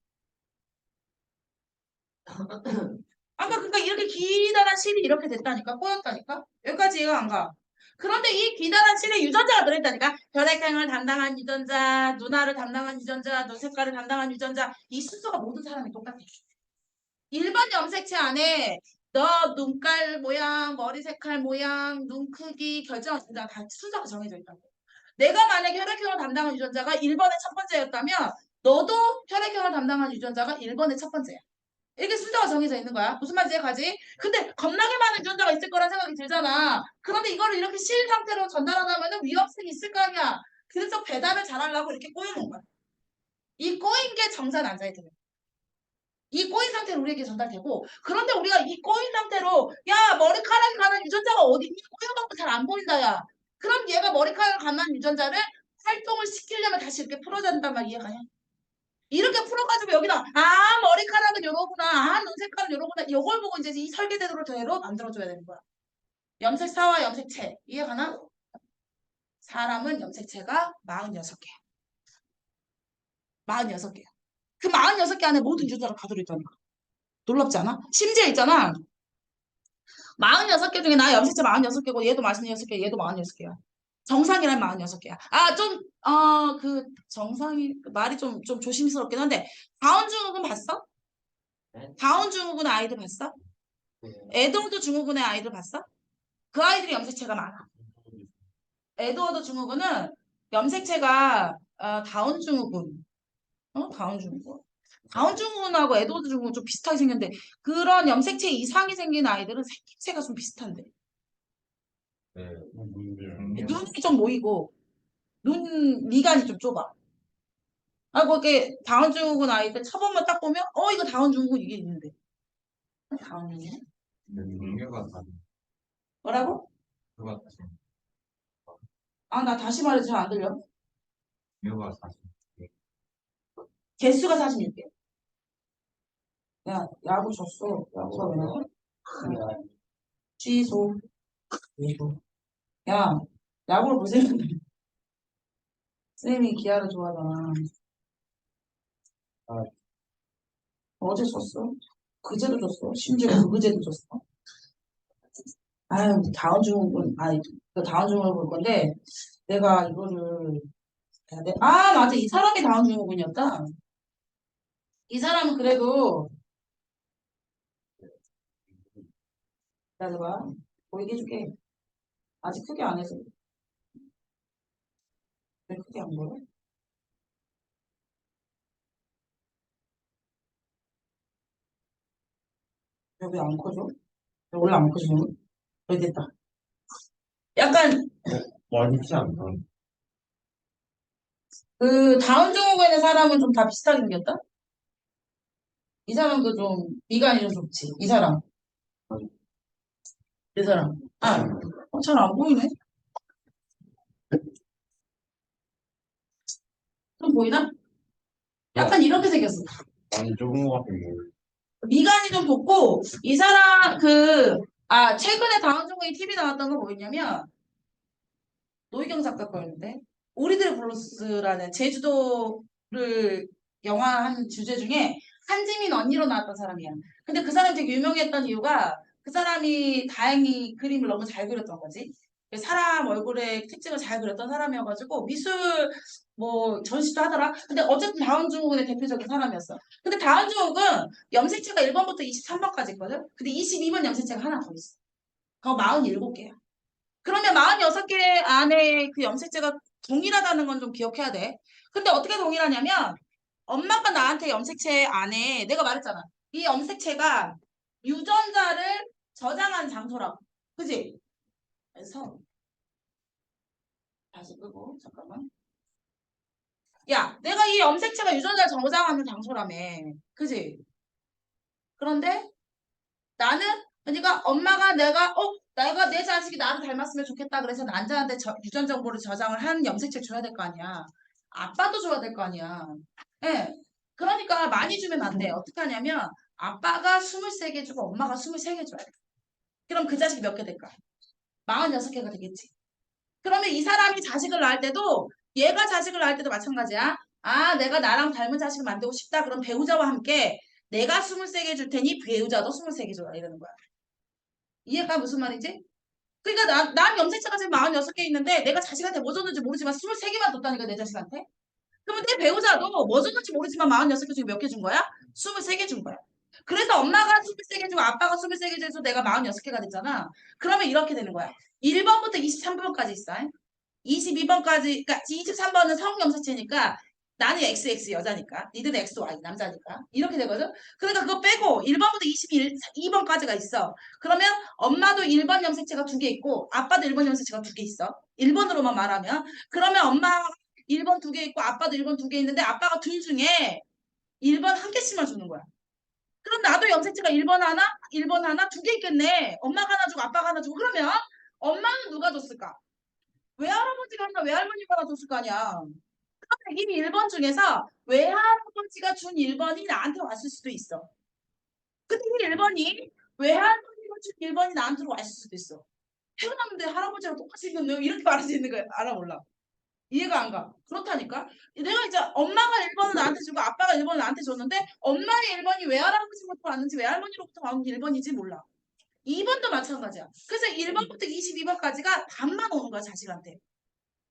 아까 그러니까 이렇게 기다란 실이 이렇게 됐다니까 꼬였다니까 여기까지 이해가 안 가. 그런데 이 기다란 실에 유전자가 들어있다니까 혈액형을 담당한 유전자, 눈알을 담당한 유전자, 눈 색깔을 담당한 유전자 이 순서가 모든 사람이 똑같아. 일반 염색체 안에 너 눈깔 모양, 머리 색깔 모양, 눈 크기 결정한 유전자가 다 순서가 정해져 있다고. 내가 만약에 혈액형을 담당한 유전자가 1번의 첫 번째였다면 너도 혈액형을 담당한 유전자가 1번의 첫 번째야. 이렇게 순서가 정해져 있는 거야. 무슨 말인지 이해가지? 근데 겁나게 많은 유전자가 있을 거란 생각이 들잖아. 그런데 이거를 이렇게 실 상태로 전달하다면 위험성이 있을 거 아니야. 그래서 배달을 잘하려고 이렇게 꼬여놓은 거야. 이 꼬인 게 정상 난자에 들어요. 이 꼬인 상태로 우리에게 전달되고 그런데 우리가 이 꼬인 상태로 야 머리카락에 관한 유전자가 어디 있니? 꼬여갖고 잘 안 보인다 야. 그럼 얘가 머리카락에 관한 유전자를 활동을 시키려면 다시 이렇게 풀어야 된단 말 이해가냐? 이렇게 풀어가지고 여기다 머리카락은 요러구나 눈 색깔은 요러구나 이걸 보고 이제 이 설계대로 대로 만들어줘야 되는 거야. 염색사와 염색체 이해가나? 사람은 염색체가 46개야. 46개야. 그 46개 안에 모든 유전자가 다 들어있다니까. 놀랍지 않아? 심지어 있잖아. 46개 중에 나 염색체 46개고 얘도 46개 얘도 46개야. 정상이란 46개야. 그 정상이 말이 좀 조심스럽긴 한데 다운 증후군 봤어? 네? 다운 증후군 아이들 봤어? 네. 에드워드 증후군의 아이들 봤어? 그 아이들이 염색체가 많아. 에드워드 증후군은 염색체가 다운 증후군. 다운 증후군. 다운 증후군하고 에드워드 증후군 좀 비슷하게 생겼는데 그런 염색체 이상이 생긴 아이들은 생김새가 좀 비슷한데. 네. 눈이 좀 모이고 눈 미간이 좀 좁아. 그게 다운 증후군 아이들 처음만 딱 보면 이거 다운 증후군 이게 있는데. 다운이네. 종류가 다 뭐라고? 종류가 다 나 다시 말해도 잘 안 들려. 종류가 다 개수가 46개. 야, 야구 졌어. 야구가 왜 나와? 취소. 야, 야구를 보세요. 쌤이 기아를 좋아하잖아. 어제 졌어? 그제도 졌어? 심지어 그제도 졌어? 아유, 다음 주문, 그 다음 주문을 볼 건데, 내가 이거를 해야 돼. 맞아. 이 사람이 다음 주문이었다. 이 사람은 그래도, 기다려봐. 보이게 해줄게. 아직 크게 안 해서. 왜 크게 안 보여? 왜 안 커져? 왜 원래 안 커지는? 왜 됐다. 약간, 많지 않나? 그, 다운 증후군에 있는 사람은 좀 다 비슷하게 생겼다? 이 사람도 좀, 미간이 좀 좁지. 이 사람. 이 사람. 잘 안 보이네. 좀 보이나? 약간 이렇게 생겼어. 많이 좁은 것 같은 거. 미간이 좀 좁고, 이 사람, 최근에 다운 증후군이 TV 나왔던 거 뭐였냐면, 노희경 작가 거였는데, 우리들의 블루스라는 제주도를 영화한 주제 중에 한지민 언니로 나왔던 사람이야. 근데 그 사람이 되게 유명했던 이유가 그 사람이 다행히 그림을 너무 잘 그렸던 거지. 사람 얼굴의 특징을 잘 그렸던 사람이어가지고 미술 뭐 전시도 하더라. 근데 어쨌든 다운 증후군의 대표적인 사람이었어. 근데 다운 증후군 염색체가 1번부터 23번까지 있거든. 근데 22번 염색체가 하나 더 있어. 그거 47개야. 그러면 46개 안에 그 염색체가 동일하다는 건 좀 기억해야 돼. 근데 어떻게 동일하냐면 엄마가 나한테 염색체 안에 내가 말했잖아. 이 염색체가 유전자를 저장한 장소라고. 그지? 그래서 다시 끄고 잠깐만. 야, 내가 이 염색체가 유전자를 저장하는 장소라며. 그지? 그런데 나는 그러니까 엄마가 내가 내 자식이 나를 닮았으면 좋겠다 그래서 남자한테 유전 정보를 저장을 한 염색체 줘야 될 거 아니야. 아빠도 줘야 될 거 아니야. 예. 그러니까 많이 주면 안 돼. 어떻게 하냐면 아빠가 23개 주고 엄마가 23개 줘야 돼. 그럼 그 자식이 몇 개 될까? 46개가 되겠지. 그러면 이 사람이 자식을 낳을 때도 얘가 자식을 낳을 때도 마찬가지야. 내가 나랑 닮은 자식을 만들고 싶다. 그럼 배우자와 함께 내가 23개 줄 테니 배우자도 23개 줘라 이러는 거야. 이해가 무슨 말인지? 그러니까 난 염색체가 지금 46개 있는데 내가 자식한테 뭐 줬는지 모르지만 23개만 줬다니까 내 자식한테. 그러면 내 배우자도 뭐 줬는지 모르지만 46개 중에 몇 개 준 거야? 23개 준 거야. 그래서 엄마가 23개 주고 아빠가 23개 줘서 내가 46개가 됐잖아. 그러면 이렇게 되는 거야. 1번부터 23번까지 있어. 22번까지, 그러니까 23번은 성염색체니까 나는 XX 여자니까, 니들은 XY 남자니까 이렇게 되거든. 그러니까 그거 빼고 1번부터 22번까지가 있어. 그러면 엄마도 1번 염색체가 2개 있고 아빠도 1번 염색체가 2개 있어. 1번으로만 말하면 그러면 엄마 1번 2개 있고 아빠도 1번 2개 있는데 아빠가 둘 중에 1번 한 개씩만 주는 거야. 그럼 나도 염색체가 1번 하나, 1번 하나 2개 있겠네. 엄마가 하나 주고 아빠가 하나 주고 그러면 엄마는 누가 줬을까? 외할아버지가 하나 외할머니가 하나 줬을 거 아니야. 그러면 이 1번 중에서 외할아버지가 준 1번이 나한테 왔을 수도 있어. 근데 이 1번이 외할머니가 준 1번이 나한테 왔을 수도 있어. 태어났는데 할아버지랑 똑같이 생겼네요. 이렇게 말할 수 있는 거야. 알아 몰라. 이해가 안 가. 그렇다니까. 내가 이제 엄마가 1번을 나한테 주고 아빠가 1번을 나한테 줬는데 엄마의 1번이 외할아버지부터 왔는지 외할머니로부터 왔는 1번인지 몰라. 2번도 마찬가지야. 그래서 1번부터 22번까지가 반만 오는 거야 자식한테.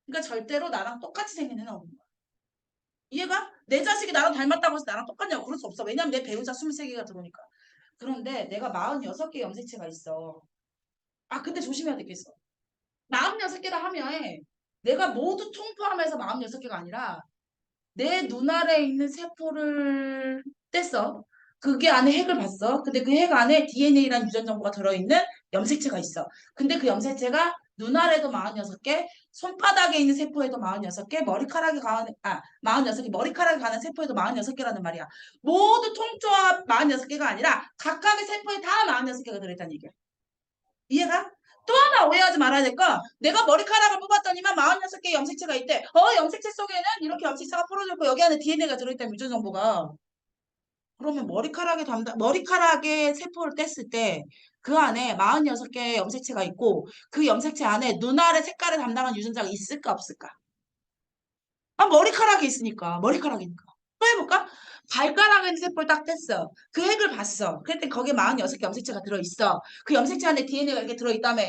그러니까 절대로 나랑 똑같이 생긴 애는 없는 거야. 이해가? 내 자식이 나랑 닮았다고 해서 나랑 똑같냐고 그럴 수 없어. 왜냐면 내 배우자 23개가 들어오니까. 그런데 내가 46개 염색체가 있어. 근데 조심해야 되겠어. 46개라 하면 내가 모두 총포함해서 46개가 아니라 내 눈알에 있는 세포를 뗐어. 그게 안에 핵을 봤어. 근데 그 핵 안에 DNA라는 유전 정보가 들어있는 염색체가 있어. 근데 그 염색체가 눈알에도 46개, 손바닥에 있는 세포에도 46개, 머리카락에 가는, 46개, 머리카락에 가는 세포에도 46개라는 말이야. 모두 통조합 46개가 아니라 각각의 세포에 다 46개가 들어있다는 얘기야. 이해가? 또 하나 오해하지 말아야 될 거, 내가 머리카락을 뽑았더니만 46개의 염색체가 있대. 염색체 속에는 이렇게 염색체가 풀어져 있고 여기 안에 DNA가 들어있다, 유전 정보가. 그러면 머리카락에 세포를 뗐을 때 그 안에 46개의 염색체가 있고 그 염색체 안에 눈알의 색깔을 담당한 유전자가 있을까 없을까? 머리카락에 있으니까. 머리카락이니까. 또 해볼까? 발가락에 있는 세포를 딱 뗐어. 그 핵을 봤어. 그랬더니 거기에 46개 염색체가 들어있어. 그 염색체 안에 DNA가 이렇게 들어있다며.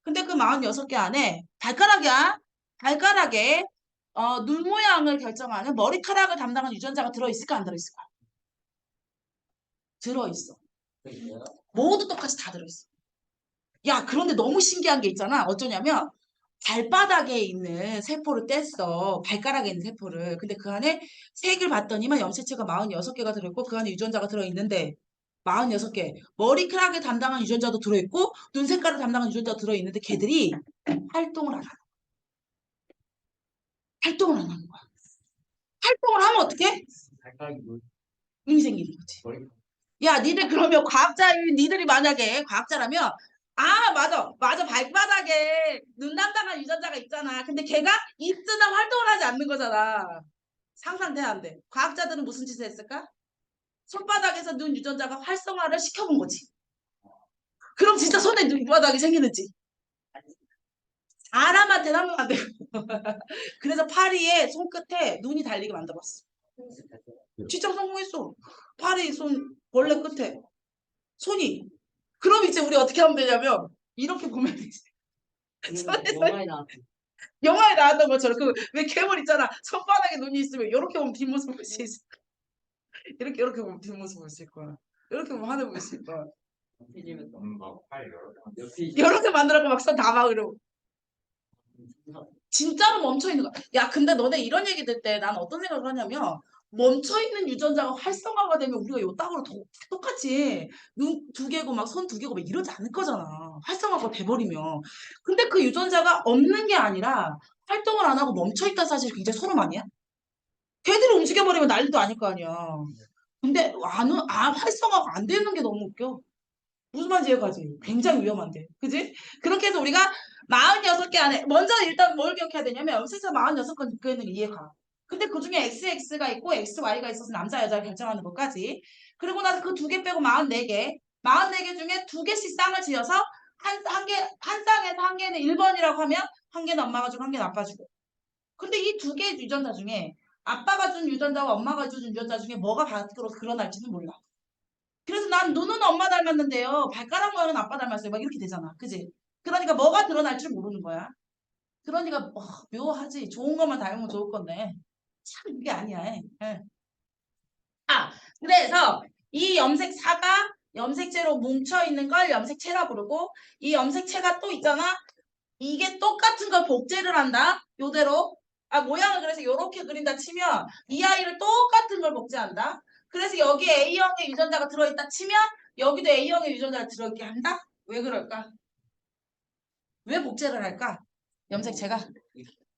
근데 그 46개 안에 발가락이야. 발가락에 눈 모양을 결정하는 머리카락을 담당하는 유전자가 들어있을까 안 들어있을까? 들어있어. 모두 똑같이 다 들어있어. 야, 그런데 너무 신기한 게 있잖아. 어쩌냐면 발바닥에 있는 세포를 뗐어. 발가락에 있는 세포를. 근데 그 안에 색을 봤더니만 염색체가 46개가 들어있고 그 안에 유전자가 들어있는데 46개. 머리카락에 담당한 유전자도 들어있고 눈 색깔을 담당한 유전자도 들어있는데 걔들이 활동을 안 하는 거야. 활동을 안 하는 거야. 활동을 하면 어떡해? 발가락이 눈이 생기는 거지. 머리 야, 니들 그러면 니들이 만약에 과학자라면, 맞아. 발바닥에 눈 담당한 유전자가 있잖아. 근데 걔가 있으나 활동을 하지 않는 거잖아. 상상돼, 안 돼? 과학자들은 무슨 짓을 했을까? 손바닥에서 눈 유전자가 활성화를 시켜본 거지. 그럼 진짜 손에 눈바닥이 생기는지. 사람한테는 하면 안 되고. 그래서 파리에 손끝에 눈이 달리게 만들었어. 진짜 성공했어. 파리 원래 끝에. 손이. 그럼 이제 우리 어떻게 하면 되냐면 이렇게 보면 되지. 영화에 나왔어. 영화에 나왔던 것처럼 그 왜 괴물 있잖아. 손바닥에 눈이 있으면 이렇게 보면 뒷모습 볼 수 있어. 이렇게 보면 뒷모습 볼 수 있을 거야. 이렇게 보면 하늘 볼 수 있을 거야. 뒤지면 또 막팔 여러 개. 옆에 이렇게 만들었고 막 손 다 막으려고. 진짜로 멈춰 있는 거야. 야, 근데 너네 이런 얘기 들 때 난 어떤 생각을 하냐면 멈춰 있는 유전자가 활성화가 되면 우리가 요따구로 똑같이 눈 두 개고 막 손 두 개고 막 이러지 않을 거잖아. 활성화가 돼버리면. 근데 그 유전자가 없는 게 아니라 활동을 안 하고 멈춰 있다는 사실이 굉장히 소름 아니야? 걔들이 움직여버리면 난리도 아닐 거 아니야. 근데 활성화가 안 되는 게 너무 웃겨. 무슨 말인지 이해가지? 굉장히 위험한데. 그지? 그렇게 해서 우리가 46개 안에, 먼저 일단 뭘 기억해야 되냐면, 염색체 46개는 이해가. 근데 그 중에 XX가 있고 XY가 있어서 남자, 여자를 결정하는 것까지. 그리고 나서 그 두 개 빼고 44개. 44개 중에 두 개씩 쌍을 지어서 한 쌍에서 한 개는 1번이라고 하면 한 개는 엄마가 주고 한 개는 아빠 주고. 근데 이 두 개의 유전자 중에 아빠가 준 유전자와 엄마가 준 유전자 중에 뭐가 밖으로 드러날지는 몰라. 그래서 난 눈은 엄마 닮았는데요. 발가락 모양은 아빠 닮았어요. 막 이렇게 되잖아. 그지? 그러니까 뭐가 드러날 줄 모르는 거야. 그러니까 묘하지. 좋은 것만 닮으면 좋을 건데. 참 그게 아니야. 예. 그래서 이 염색사가 염색체로 뭉쳐있는 걸 염색체라 부르고 이 염색체가 또 있잖아. 이게 똑같은 걸 복제를 한다. 요대로. 모양을 그래서 이렇게 그린다 치면 이 아이를 똑같은 걸 복제한다. 그래서 여기에 A형의 유전자가 들어있다 치면 여기도 A형의 유전자가 들어있게 한다? 왜 그럴까? 왜 복제를 할까? 염색체가.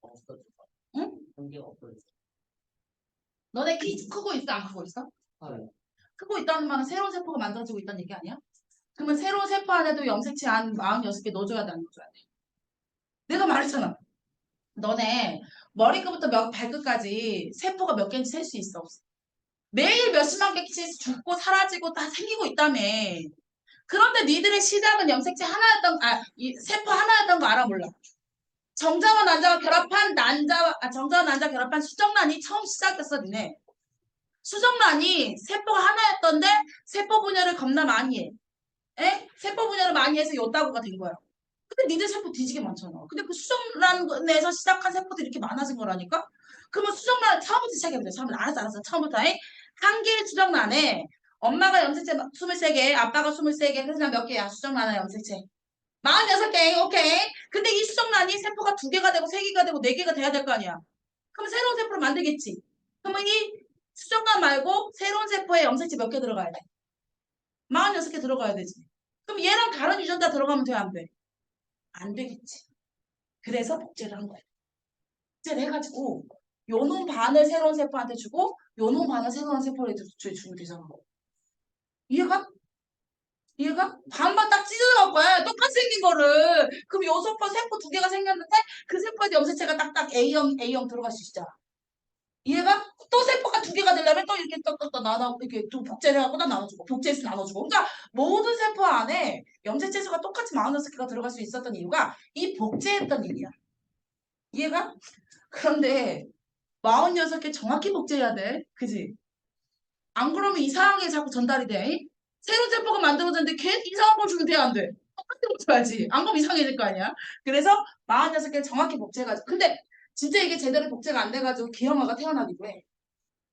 없어져. 응? 한개가 없어져. 너네 키 크고 있어? 안 크고 있어? 크고 있다는 말은 새로운 세포가 만들어지고 있다는 얘기 아니야? 그러면 새로운 세포 안에도 염색체 한 46개 넣어줘야 돼, 안 넣어줘야 돼? 내가 말했잖아. 너네 머리끝부터 발끝까지 세포가 몇 개인지 셀 수 있어, 없어? 매일 몇십만 개씩 죽고 사라지고 다 생기고 있다며. 그런데 니들의 시작은 염색체 하나였던, 이 세포 하나였던 거 알아, 몰라? 정자와 난자가 결합한 정자와 난자 결합한 수정란이 처음 시작됐어, 니네. 수정란이 세포가 하나였던데 세포 분열을 겁나 많이 해. 세포 분열을 많이 해서 요따구가 된 거야. 근데 니들 세포 뒤지게 많잖아. 근데 그 수정란에서 시작한 세포들이 이렇게 많아진 거라니까? 그러면 수정란 처음부터 시작해보자. 처음부터. 알았어. 처음부터. 한 개의 수정란에 엄마가 염색체 23개, 아빠가 23개, 그래서 몇 개야? 수정란의 염색체. 46개, 오케이. 근데 이 수정란이 세포가 2개가 되고 3개가 되고 4개가 돼야 될 거 아니야. 그럼 새로운 세포를 만들겠지. 그러면 이 수정란 말고 새로운 세포에 염색체 몇 개 들어가야 돼? 46개 들어가야 되지. 그럼 얘랑 다른 유전자 들어가면 돼, 안 돼? 안 되겠지. 그래서 복제를 한 거야. 복제를 해가지고 요놈 반을 새로운 세포한테 주고 요놈 반을 새로운 세포한테 주면 되잖아. 이해가? 얘가 반반 딱 찢어져갈 거야. 똑같이 생긴 거를. 그럼 요 세포 2개가 생겼는데 그 세포에 염색체가 딱딱 A형 들어갈 수 있잖아. 얘가 또 세포가 2개가 되려면 또 이렇게 떡떡떡 나눠 이렇게 또 복제를 해갖고 또 나눠주고 복제해서 나눠주고. 그러니까 모든 세포 안에 염색체 수가 똑같이 46개가 들어갈 수 있었던 이유가 이 복제했던 일이야. 이해가? 그런데 46개 정확히 복제해야 돼. 그지? 안 그러면 이상하게 자꾸 전달이 돼. 새로운 세포가 만들어졌는데 걔 이상한 걸 주면 돼, 안 돼? 똑같은 걸 줘야지. 안 그러면 이상해질 거 아니야? 그래서 46개 정확히 복제해가지고. 근데 진짜 이게 제대로 복제가 안 돼가지고 기형아가 태어나기도 해.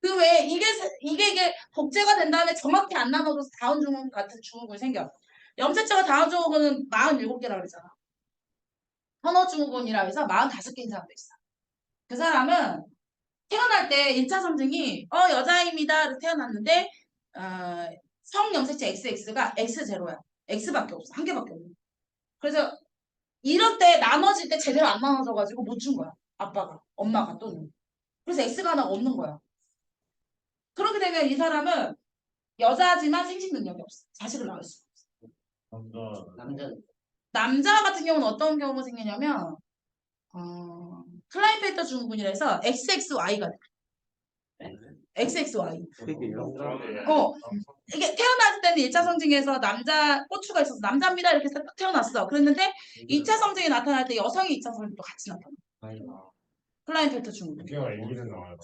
그 외에 이게 복제가 된 다음에 정확히 안 나눠줘서 다운증후군 같은 증후군이 생겨. 염색체가 다운증후군은 47개라고 그랬잖아. 선호증후군이라고 해서 45개인 사람도 있어. 그 사람은 태어날 때 1차 선증이 여자입니다. 이렇게 태어났는데 성염색체 XX가 X0야. X밖에 없어. 한 개밖에 없어. 그래서 이럴 때 나눠질 때 제대로 안 나눠져가지고 못 준 거야. 아빠가. 엄마가 또는. 그래서 X가 하나가 없는 거야. 그렇게 되면 이 사람은 여자지만 생식 능력이 없어. 자식을 낳을 수 없어. 남자 남자 남자 같은 경우는 어떤 경우가 생기냐면 클라인펠터 증후군이라 해서 XXY가 돼. XXY. 이게 태어났을 때는 1차 성징에서 남자 꼬추가 있어서 남자입니다 이렇게 해서 딱 태어났어. 그랬는데 2차 성징이 나타날 때 여성이 2차 성징도 같이 나타나. 클라인펠터 증후군. 그냥 애기는 나와요.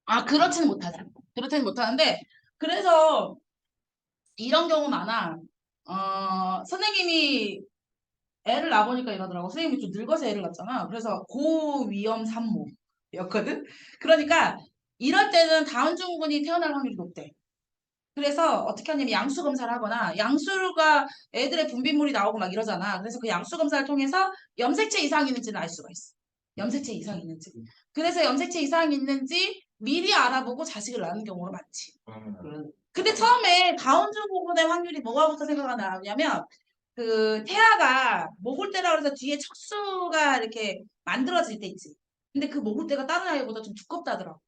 아 그렇지는 못하지. 그렇지는 못하는데 그래서 이런 경우 많아. 선생님이 애를 낳아보니까 이러더라고. 선생님이 좀 늙어서 애를 낳았잖아. 그래서 고위험 산모였거든. 그러니까 이럴 때는 다운 증후군이 태어날 확률이 높대. 그래서 어떻게 하냐면 양수 검사를 하거나 양수가 애들의 분비물이 나오고 막 이러잖아. 그래서 그 양수 검사를 통해서 염색체 이상이 있는지는 알 수가 있어. 염색체 이상이 있는지. 그래서 염색체 이상이 있는지 미리 알아보고 자식을 낳는 경우가 많지. 그런 근데 처음에 다운 증후군의 확률이 뭐가부터 생각가 나냐면 그 태아가 모골대라 그래서 뒤에 척수가 이렇게 만들어질 때 있지. 근데 그 모골대가 다른 아이보다 좀 두껍다더라고.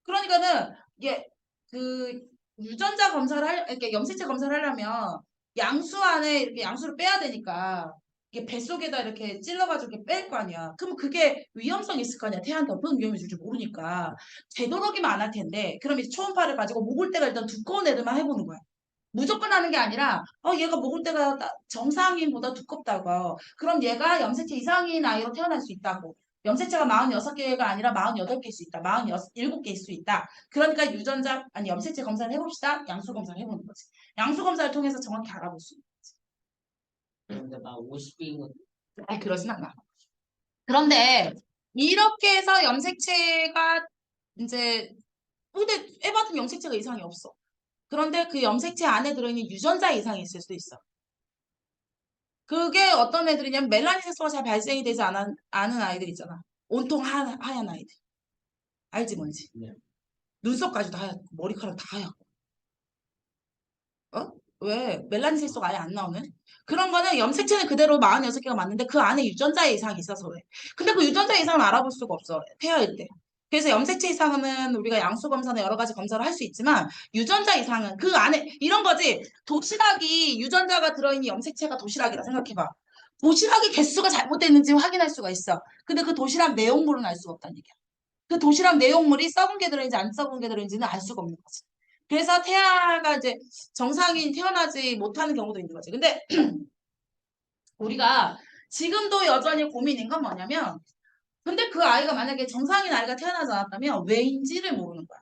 그러니까는 이게 그 유전자 검사를 이렇게 염색체 검사를 하려면 양수 안에 이렇게 양수를 빼야 되니까 이게 뱃속에다 이렇게 찔러가지고 이렇게 뺄 거 아니야. 그러면 그게 위험성이 있을 거 아니야. 태아한테 어떤 위험이 줄지 모르니까 되도록이면 안 할 텐데 그럼 이제 초음파를 가지고 모골대가 일단 두꺼운 애들만 해보는 거야. 무조건 하는 게 아니라 얘가 모골대가 정상인보다 두껍다고. 그럼 얘가 염색체 이상인 아이로 태어날 수 있다고. 염색체가 46개가 아니라 48개일 수 있다. 47개일 수 있다. 그러니까 염색체 검사를 해봅시다. 양수 검사를 해보는 거지. 양수 검사를 통해서 정확히 알아볼 수 있는 근데 막 50개인 거 거지. 아니 그러진 않아. 그런데 이렇게 해서 염색체가 이제 근데 애받은 염색체가 이상이 없어. 그런데 그 염색체 안에 들어있는 유전자 이상이 있을 수도 있어. 그게 어떤 애들이냐면 멜라닌 색소가 잘 발생이 되지 않은 아이들 있잖아. 온통 하얀 아이들. 알지 뭔지? 네. 눈썹까지도 하얗고 머리카락 다 하얗고. 왜? 멜라닌 색소가 아예 안 나오는? 그런 거는 염색체는 그대로 46개가 맞는데 그 안에 유전자 이상이 있어서 그래. 근데 그 유전자 이상은 알아볼 수가 없어. 태아일 때. 그래서 염색체 이상은 우리가 양수 검사나 여러 가지 검사를 할 수 있지만 유전자 이상은 그 안에 이런 거지. 도시락이 유전자가 들어있는 염색체가 도시락이라 생각해봐. 도시락의 개수가 잘못됐는지 확인할 수가 있어. 근데 그 도시락 내용물은 알 수가 없다는 얘기야. 그 도시락 내용물이 썩은 게 들어있는지 안 썩은 게 들어있는지는 알 수가 없는 거지. 그래서 태아가 이제 정상인 태어나지 못하는 경우도 있는 거지. 근데 우리가 지금도 여전히 고민인 건 뭐냐면 근데 그 아이가 만약에 정상인 아이가 태어나지 않았다면 왜인지를 모르는 거야.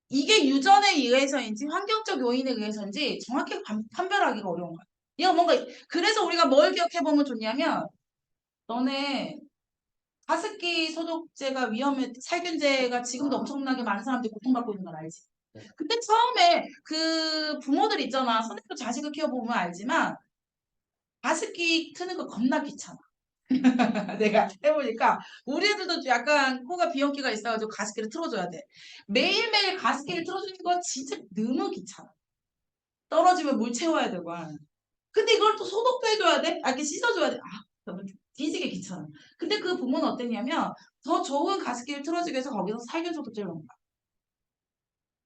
이게 유전에 의해서인지 환경적 요인에 의해서인지 정확히 판별하기가 어려운 거야. 이거 뭔가 그래서 우리가 뭘 기억해보면 좋냐면 너네 가습기 소독제가 위험해 살균제가 지금도 엄청나게 많은 사람들이 고통받고 있는 건 알지? 근데 처음에 그 부모들 있잖아. 선생님도 자식을 키워보면 알지만 가습기 트는 거 겁나 귀찮아. 내가 해보니까 우리 애들도 약간 코가 비염기가 있어가지고 가습기를 틀어줘야 돼. 매일매일 가습기를 틀어주는 거 진짜 너무 귀찮아. 떨어지면 물 채워야 되고. 근데 이걸 또 소독도 해줘야 돼? 이렇게 씻어줘야 돼? 너무 뒤지게 귀찮아. 근데 그 부모는 어땠냐면 더 좋은 가습기를 틀어주기 위해서 거기서 살균 소독제를 넣은 거야.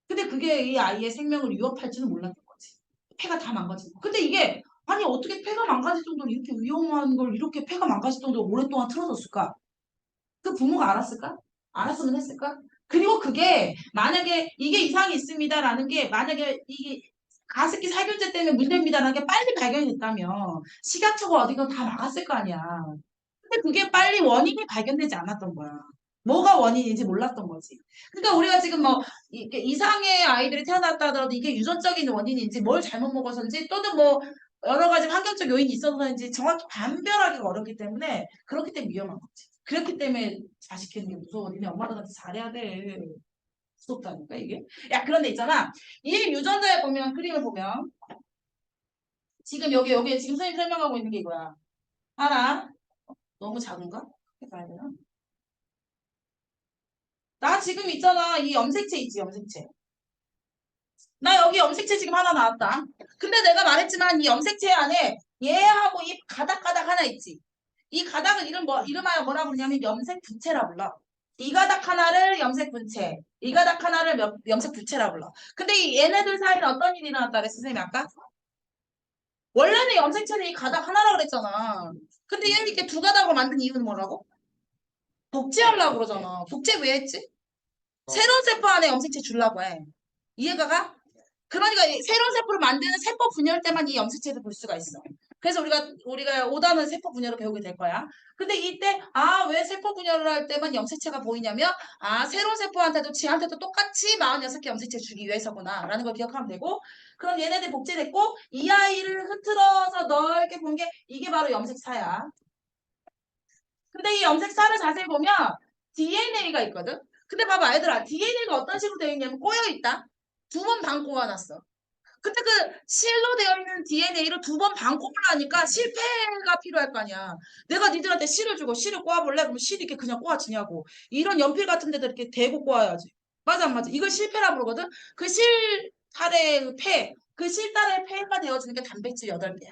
근데 그게 이 아이의 생명을 위협할 줄은 몰랐던 거지. 폐가 다 망가지고. 근데 이게 아니 어떻게 폐가 망가질 정도로 이렇게 위험한 걸 이렇게 폐가 망가질 정도로 오랫동안 틀어줬을까? 그 부모가 알았을까? 알았으면 했을까? 그리고 그게 만약에 이게 이상이 있습니다라는 게 만약에 이게 가습기 살균제 때문에 문제입니다라는 게 빨리 발견이 됐다면 식약처가 어디가 다 막았을 거 아니야. 근데 그게 빨리 원인이 발견되지 않았던 거야. 뭐가 원인인지 몰랐던 거지. 그러니까 우리가 지금 뭐 이렇게 이상의 아이들이 태어났다 하더라도 이게 유전적인 원인인지 뭘 잘못 먹어서인지 또는 뭐 여러 가지 환경적 요인이 있어서인지 정확히 판별하기가 어렵기 때문에 그렇기 때문에 위험한 거지. 그렇기 때문에 자식 키우는 게 무서워. 니네 엄마들한테 잘해야 돼. 무섭다니까 이게. 야 그런데 있잖아. 이 유전자에 보면 그림을 보면 지금 여기 지금 선생님 설명하고 있는 게 이거야. 하나 너무 작은가? 이렇게 봐야 되나? 나 지금 있잖아. 이 염색체 있지, 염색체. 나 여기 염색체 지금 하나 나왔다. 근데 내가 말했지만 이 염색체 안에 얘하고 이 가닥가닥 하나 있지. 이 가닥을 이름하여 뭐라 부르냐면 염색 분체라 불러. 이 가닥 하나를 염색 분체, 이 가닥 하나를 염색 분체라 불러. 근데 이 얘네들 사이는 어떤 일이 일어났다 그랬어, 선생님 아까? 원래는 염색체는 이 가닥 하나라 그랬잖아. 근데 얘는 이렇게 두 가닥으로 만든 이유는 뭐라고? 복제하려고 그러잖아. 복제 왜 했지? 새로운 세포 안에 염색체 주려고 해. 이해가 가? 그러니까 이 새로운 세포를 만드는 세포 분열 때만 이 염색체를 볼 수가 있어. 그래서 우리가 5단은 세포 분열을 배우게 될 거야. 근데 이때 왜 세포 분열을 할 때만 염색체가 보이냐면 새로운 세포한테도 지한테도 똑같이 46개 염색체 주기 위해서구나 라는 걸 기억하면 되고 그럼 얘네들 복제됐고 이 아이를 흐트러서 넓게 본 게 이게 바로 염색사야. 근데 이 염색사를 자세히 보면 DNA가 있거든. 근데 봐봐 얘들아 DNA가 어떤 식으로 되어 있냐면 꼬여 있다. 두 번 반 꼬아놨어. 근데 그 실로 되어 있는 DNA를 두 번 반 꼬으려니까 실패가 필요할 거 아니야. 내가 니들한테 실을 주고 실을 꼬아볼래? 그럼 실이 이렇게 그냥 꼬아지냐고. 이런 연필 같은 데다 이렇게 대고 꼬아야지. 맞아 안 맞아? 이걸 실패라 부르거든. 그 실타래의 폐, 그 실타래의 폐가 되어주는 게 단백질 8개야.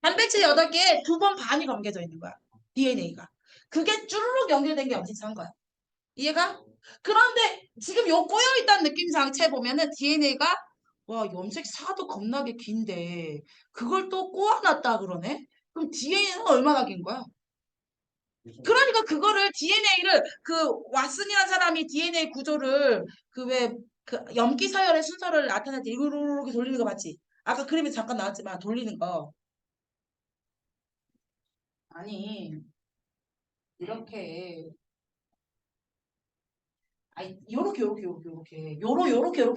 단백질 8개에 두 번 반이 감겨져 있는 거야. DNA가. 그게 쭈르륵 연결된 게 염색사인 거야. 이해가? 그런데 지금 요 꼬여있다는 느낌상체 보면은 DNA가 와 염색사도 겁나게 긴데 그걸 또 꼬아놨다 그러네? 그럼 DNA는 얼마나 긴 거야? 그러니까 그거를 DNA를 그 왓슨이라는 사람이 DNA 구조를 그 왜 그 염기 서열의 순서를 나타낼 때 이렇게 돌리는 거 봤지? 아까 그림에 잠깐 나왔지만 돌리는 거 아니 이렇게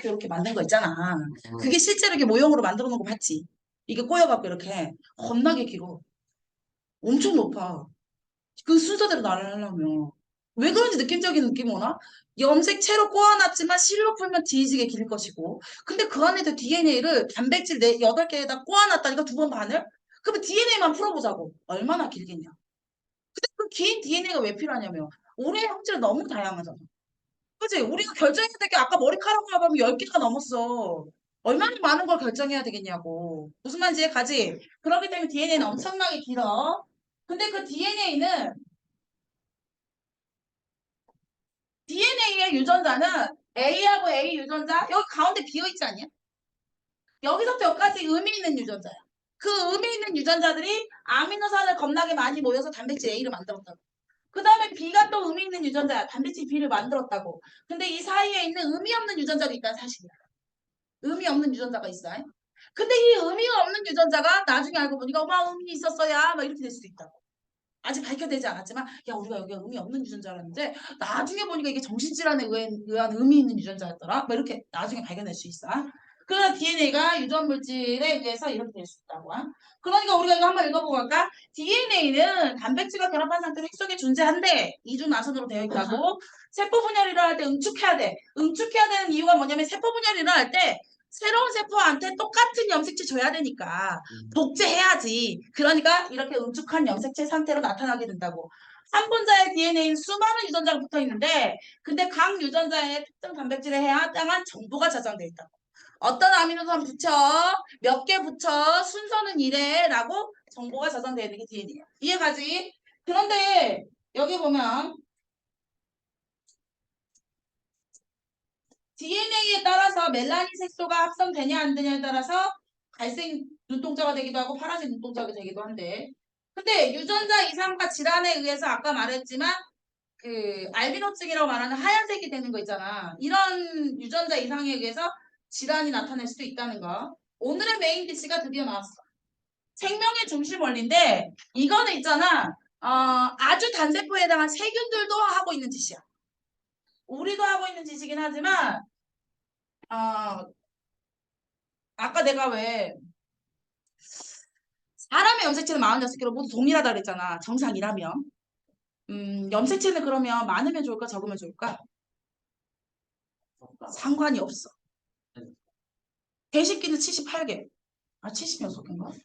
요렇게 만든 거 있잖아. 그게 실제로 이렇게 모형으로 만들어 놓은 거 봤지? 이게 꼬여갖고 이렇게 겁나게 길어. 엄청 높아. 그 순서대로 나를 하려면. 왜 그런지 느낌적인 느낌 오나? 염색체로 꼬아놨지만 실로 풀면 뒤지게 길 것이고. 근데 그 안에도 DNA를 단백질 8개에다 꼬아놨다니까 두 번 반을? 그러면 DNA만 풀어보자고. 얼마나 길겠냐. 근데 그 긴 DNA가 왜 필요하냐면 우리의 형질은 너무 다양하잖아. 그치? 우리가 결정해야 될 게 아까 머리카락만 보면 10개가 넘었어. 얼마나 많은 걸 결정해야 되겠냐고. 무슨 말인지 가지? 그렇기 때문에 DNA는 엄청나게 길어. 근데 그 DNA의 유전자는 A하고 A 유전자, 여기 가운데 비어있지 않냐? 여기서부터 여기까지 의미 있는 유전자야. 그 의미 있는 유전자들이 아미노산을 겁나게 많이 모여서 단백질 A를 만들었다고. 그 다음에 B가 또 의미 있는 유전자야. 단백질 B를 만들었다고. 근데 이 사이에 있는 의미 없는 유전자도 있다는 사실이야. 의미 없는 유전자가 있어. 근데 이 의미가 없는 유전자가 나중에 알고 보니까 의미 있었어야 막 이렇게 될 수도 있다고. 아직 밝혀되지 않았지만 야 우리가 여기가 의미 없는 유전자라는데 나중에 보니까 이게 정신질환에 의한 의미 있는 유전자였더라. 막 이렇게 나중에 발견될 수 있어. 그러나 DNA가 유전 물질에 의해서 이렇게 될 수 있다고. 그러니까 우리가 이거 한번 읽어보고 갈까? DNA는 단백질과 결합한 상태로 핵 속에 존재한데 이중 나선으로 되어 있다고. 세포 분열이 일어날 때 응축해야 돼. 응축해야 되는 이유가 뭐냐면 세포 분열이 일어날 때 새로운 세포한테 똑같은 염색체 줘야 되니까 복제해야지. 그러니까 이렇게 응축한 염색체 상태로 나타나게 된다고. 한 분자의 DNA는 수많은 유전자가 붙어 있는데 근데 각 유전자에 특정 단백질에 해당한 정보가 저장돼 있다고. 어떤 아미노산 붙여, 몇 개 붙여, 순서는 이래라고 정보가 저장되어 있는 게 DNA야. 이해가지? 그런데 여기 보면 DNA에 따라서 멜라닌 색소가 합성되냐 안 되냐에 따라서 갈색 눈동자가 되기도 하고 파란색 눈동자가 되기도 한데 근데 유전자 이상과 질환에 의해서 아까 말했지만 그 알비노증이라고 말하는 하얀색이 되는 거 있잖아. 이런 유전자 이상에 의해서 질환이 나타날 수도 있다는 거. 오늘의 메인 디시가 드디어 나왔어. 생명의 중심 원리인데 이거는 있잖아. 아주 단세포에 해당한 세균들도 하고 있는 짓이야. 우리도 하고 있는 짓이긴 하지만 아까 내가 왜 사람의 염색체는 46개로 모두 동일하다 그랬잖아. 정상이라면. 염색체는 그러면 많으면 좋을까 적으면 좋을까? 상관이 없어. 대식기는 78개. 76개인가?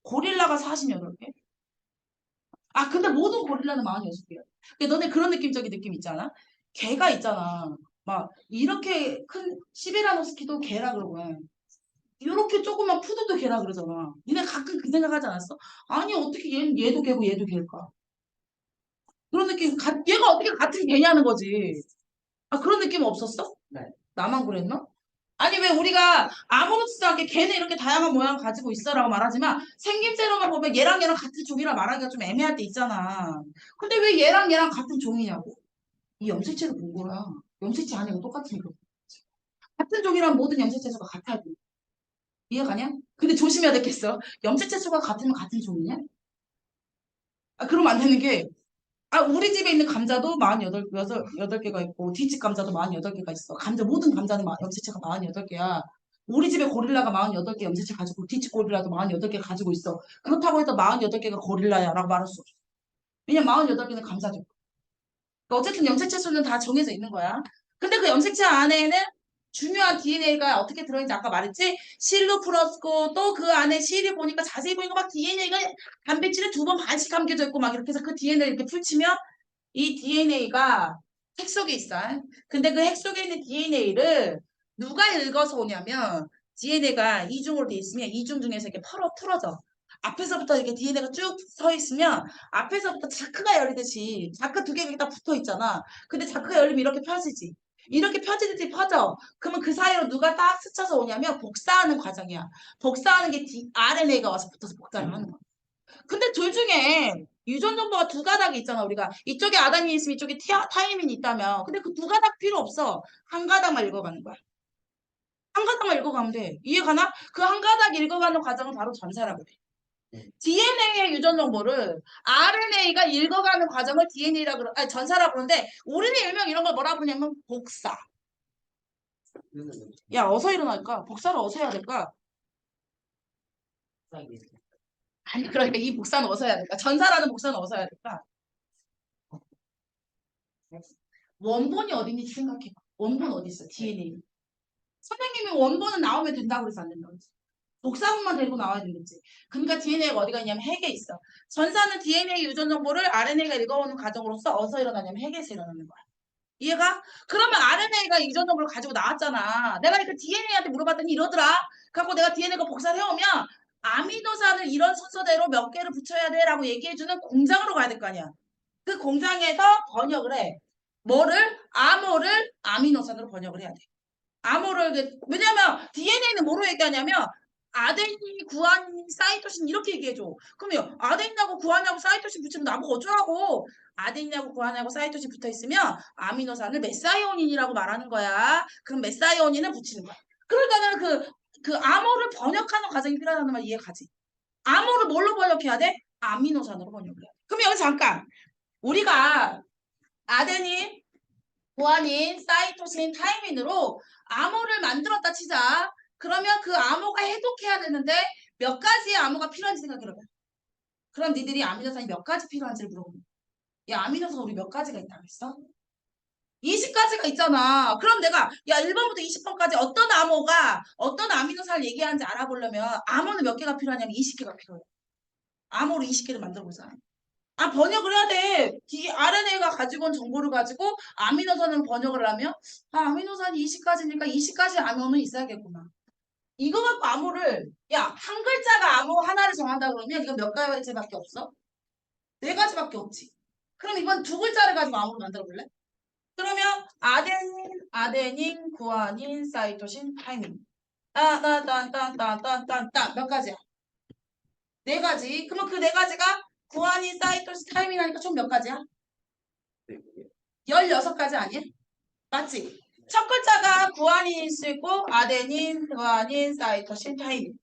고릴라가 48개? 근데 모든 고릴라는 46개야. 근데 너네 그런 느낌적인 느낌 있잖아? 개가 있잖아. 막 이렇게 큰 시베리아노스키도 개라 그러고 이렇게 조그만 푸드도 개라 그러잖아. 니네 가끔 그 생각하지 않았어? 아니 어떻게 얘도 개고 얘도 개일까? 그런 느낌, 얘가 어떻게 같은 개냐는 거지. 그런 느낌 없었어? 네. 나만 그랬나? 아니 왜 우리가 아무렇지도 않게 걔는 이렇게 다양한 모양을 가지고 있어라고 말하지만 생김새로만 보면 얘랑 같은 종이라 말하기가 좀 애매할 때 있잖아. 근데 왜 얘랑 같은 종이냐고? 이 염색체를 본 거야. 염색체 안에 똑같은 거. 같은 종이랑 모든 염색체 수가 같아야 돼. 이해가냐? 근데 조심해야 되겠어. 염색체 수가 같으면 같은 종이냐? 그러면 안 되는 게 우리 집에 있는 감자도 48개가 있고 뒷집 감자도 48개가 있어. 모든 감자는 염색체가 48개야. 우리 집에 고릴라가 48개 염색체 가지고 뒷집 고릴라도 48개 가지고 있어. 그렇다고 해서 48개가 고릴라야 라고 말할 수 없어. 왜냐면 48개는 감자죠. 그러니까 어쨌든 염색체 수는 다 정해져 있는 거야. 근데 그 염색체 안에는 중요한 DNA가 어떻게 들어있는지 아까 말했지? 실로 풀었고 또 그 안에 실이 보니까 자세히 보니까 막 DNA가 단백질에 2번 반씩 감겨져 있고 막 이렇게 해서 그 DNA를 이렇게 풀치면 이 DNA가 핵 속에 있어. 근데 그 핵 속에 있는 DNA를 누가 읽어서 오냐면 DNA가 이중으로 돼 있으면 이중 중에서 이렇게 풀어져. 앞에서부터 이렇게 DNA가 쭉 서 있으면 앞에서부터 자크가 열리듯이 자크 2개가 딱 붙어 있잖아. 근데 자크가 열리면 이렇게 펴지지. 이렇게 펴지듯이 퍼져. 그러면 그 사이로 누가 딱 스쳐서 오냐면 복사하는 과정이야. 복사하는 게 RNA가 와서 붙어서 복사를 하는 거야. 근데 둘 중에 유전 정보가 2가닥이 있잖아. 우리가 이쪽에 아단이 있으면 이쪽에 타이민이 있다면 근데 그 2가닥 필요 없어. 한 가닥만 읽어가는 거야. 한 가닥만 읽어가면 돼. 이해가나? 그 한 가닥 읽어가는 과정은 바로 전사라고 해. DNA의 유전 정보를 RNA가 읽어가는 과정을 전사라고 그러는데 우리는 일명 이런 걸 뭐라 부르냐면 복사. 야 어서 일어날까? 복사를 어서 해야 될까? 아니 그러니까 이 복사는 어서 해야 될까? 전사라는 복사는 어서 해야 될까? 원본이 어딘지 생각해봐. 원본 어디 있어? DNA. 선생님이 원본은 나오면 된다고 그래서 안 된다고 그랬지. 복사본만 데리고 나와야 되겠지. 그러니까 DNA가 어디가 있냐면 핵에 있어. 전사는 DNA 유전 정보를 RNA가 읽어오는 과정으로서 어디서 일어나냐면 핵에서 일어나는 거야. 이해가? 그러면 RNA가 유전 정보를 가지고 나왔잖아. 내가 그 DNA한테 물어봤더니 이러더라. 갖고 내가 DNA가 복사를 해오면 아미노산을 이런 순서대로 몇 개를 붙여야 돼 라고 얘기해주는 공장으로 가야 될 거 아니야. 그 공장에서 번역을 해. 뭐를? 아모를 아미노산으로 번역을 해야 돼. 아모를 왜냐면 DNA는 뭐로 얘기하냐면 아데닌, 구아닌, 사이토신 이렇게 얘기해줘. 그러면 아데닌하고 구아닌하고 사이토신 붙이면 나보고 어쩌라고. 아데닌하고 구아닌하고 사이토신 붙어있으면 아미노산을 메사이오닌이라고 말하는 거야. 그럼 메사이오닌을 붙이는 거야. 그러니까는 그 아모를 번역하는 과정이 필요하다는 말 이해가지? 아모를 뭘로 번역해야 돼? 아미노산으로 번역을 해야 돼. 그럼 여기 잠깐 우리가 아데닌, 구아닌, 사이토신, 타이민으로 암호를 만들었다 치자. 그러면 그 암호가 해독해야 되는데 몇 가지의 암호가 필요한지 생각해봐. 그럼 니들이 아미노산이 몇 가지 필요한지를 물어보면 야 아미노산 우리 몇 가지가 있다고 했어? 20가지가 있잖아. 그럼 내가 야 1번부터 20번까지 어떤 암호가 어떤 아미노산을 얘기하는지 알아보려면 암호는 몇 개가 필요하냐면 20개가 필요해. 암호로 20개를 만들어보자. 아 번역을 해야 돼. 이 RNA가 가지고 온 정보를 가지고 아미노산을 번역을 하면 아 아미노산이 20가지니까 20가지 암호는 있어야겠구나. 이거 갖고 암호를 야 한 글자가 암호 하나를 정한다 그러면 이건 몇 가지밖에 없어? 4가지밖에 없지. 그럼 이번 2글자를 가지고 암호를 만들어 볼래? 그러면 아데닌, 구아닌, 사이토신, 타이민. 딴딴딴딴딴딴딴 몇 가지야? 4가지. 그러면 그 4가지가 구아닌, 사이토신, 타이민 하니까 총 몇 가지야? 16가지 아니야? 맞지? 첫 글자가 구아닌일 수 있고 아데닌, 구아닌, 사이토신, 타이민.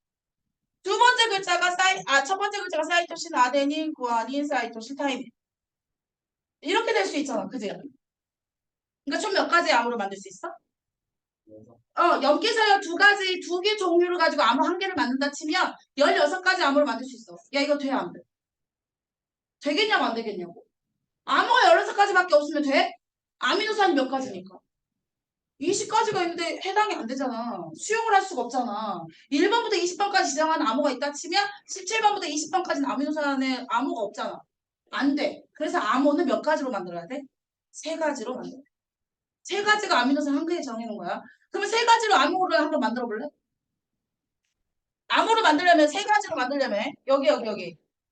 첫 번째 글자가 사이토신, 아데닌, 구아닌, 사이토신, 타이민. 이렇게 될 수 있잖아. 그지? 그러니까 총 몇 가지 암호를 만들 수 있어? 엽기서열 2가지, 2개 종류를 가지고 암호 1개를 만든다 치면 16가지 암호를 만들 수 있어. 야, 이거 돼, 안 돼? 되겠냐고, 안 되겠냐고? 암호가 16가지밖에 없으면 돼? 아미노산이 몇 가지니까? 20가지가 있는데 해당이 안 되잖아. 수용을 할 수가 없잖아. 1번부터 20번까지 지정한 암호가 있다 치면 17번부터 20번까지는 아미노산에 암호가 없잖아. 안 돼. 그래서 암호는 몇 가지로 만들어야 돼? 3가지로 만들어. 3가지가 아미노산 1개에 정해놓은 거야. 그러면 3가지로 암호를 한번 만들어 볼래? 암호를 만들려면 3가지로 만들려면 여기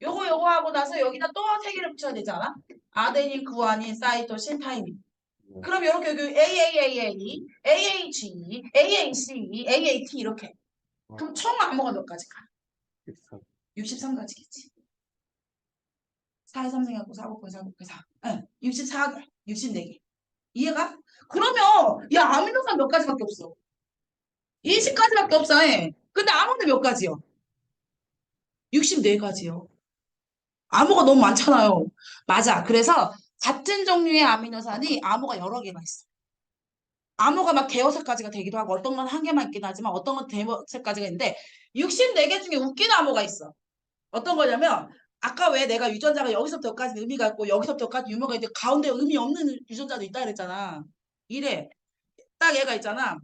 요거 하고 나서 여기다 또 3개를 붙여야 되지 않아? 아데닌, 구아닌, 사이토신, 타이민. 그럼 이렇게 여기 AAAA, AAG, AAC, AAT 이렇게. 그럼 총 암호가 몇 가지가? 63가지겠지. 4의 3승하고 4 곱하기 4 곱하기 4. 응, 64개, 64개. 이해가? 그러면 야 아미노산 몇 가지밖에 없어. 20가지밖에 없어. 예. 근데 암호는 몇 가지요? 64가지요. 암호가 너무 많잖아요. 맞아. 그래서 같은 종류의 아미노산이 암호가 여러 개가 있어. 암호가 막 대여섯 가지가 되기도 하고 어떤 건 한 개만 있긴 하지만 어떤 건 대여섯 가지가 있는데 64개 중에 웃긴 암호가 있어. 어떤 거냐면 아까 왜 내가 유전자가 여기서부터 여기까지 의미가 있고 여기서부터 여기까지 유머가 있는데 가운데 의미 없는 유전자도 있다 그랬잖아. 이래. 딱 얘가 있잖아.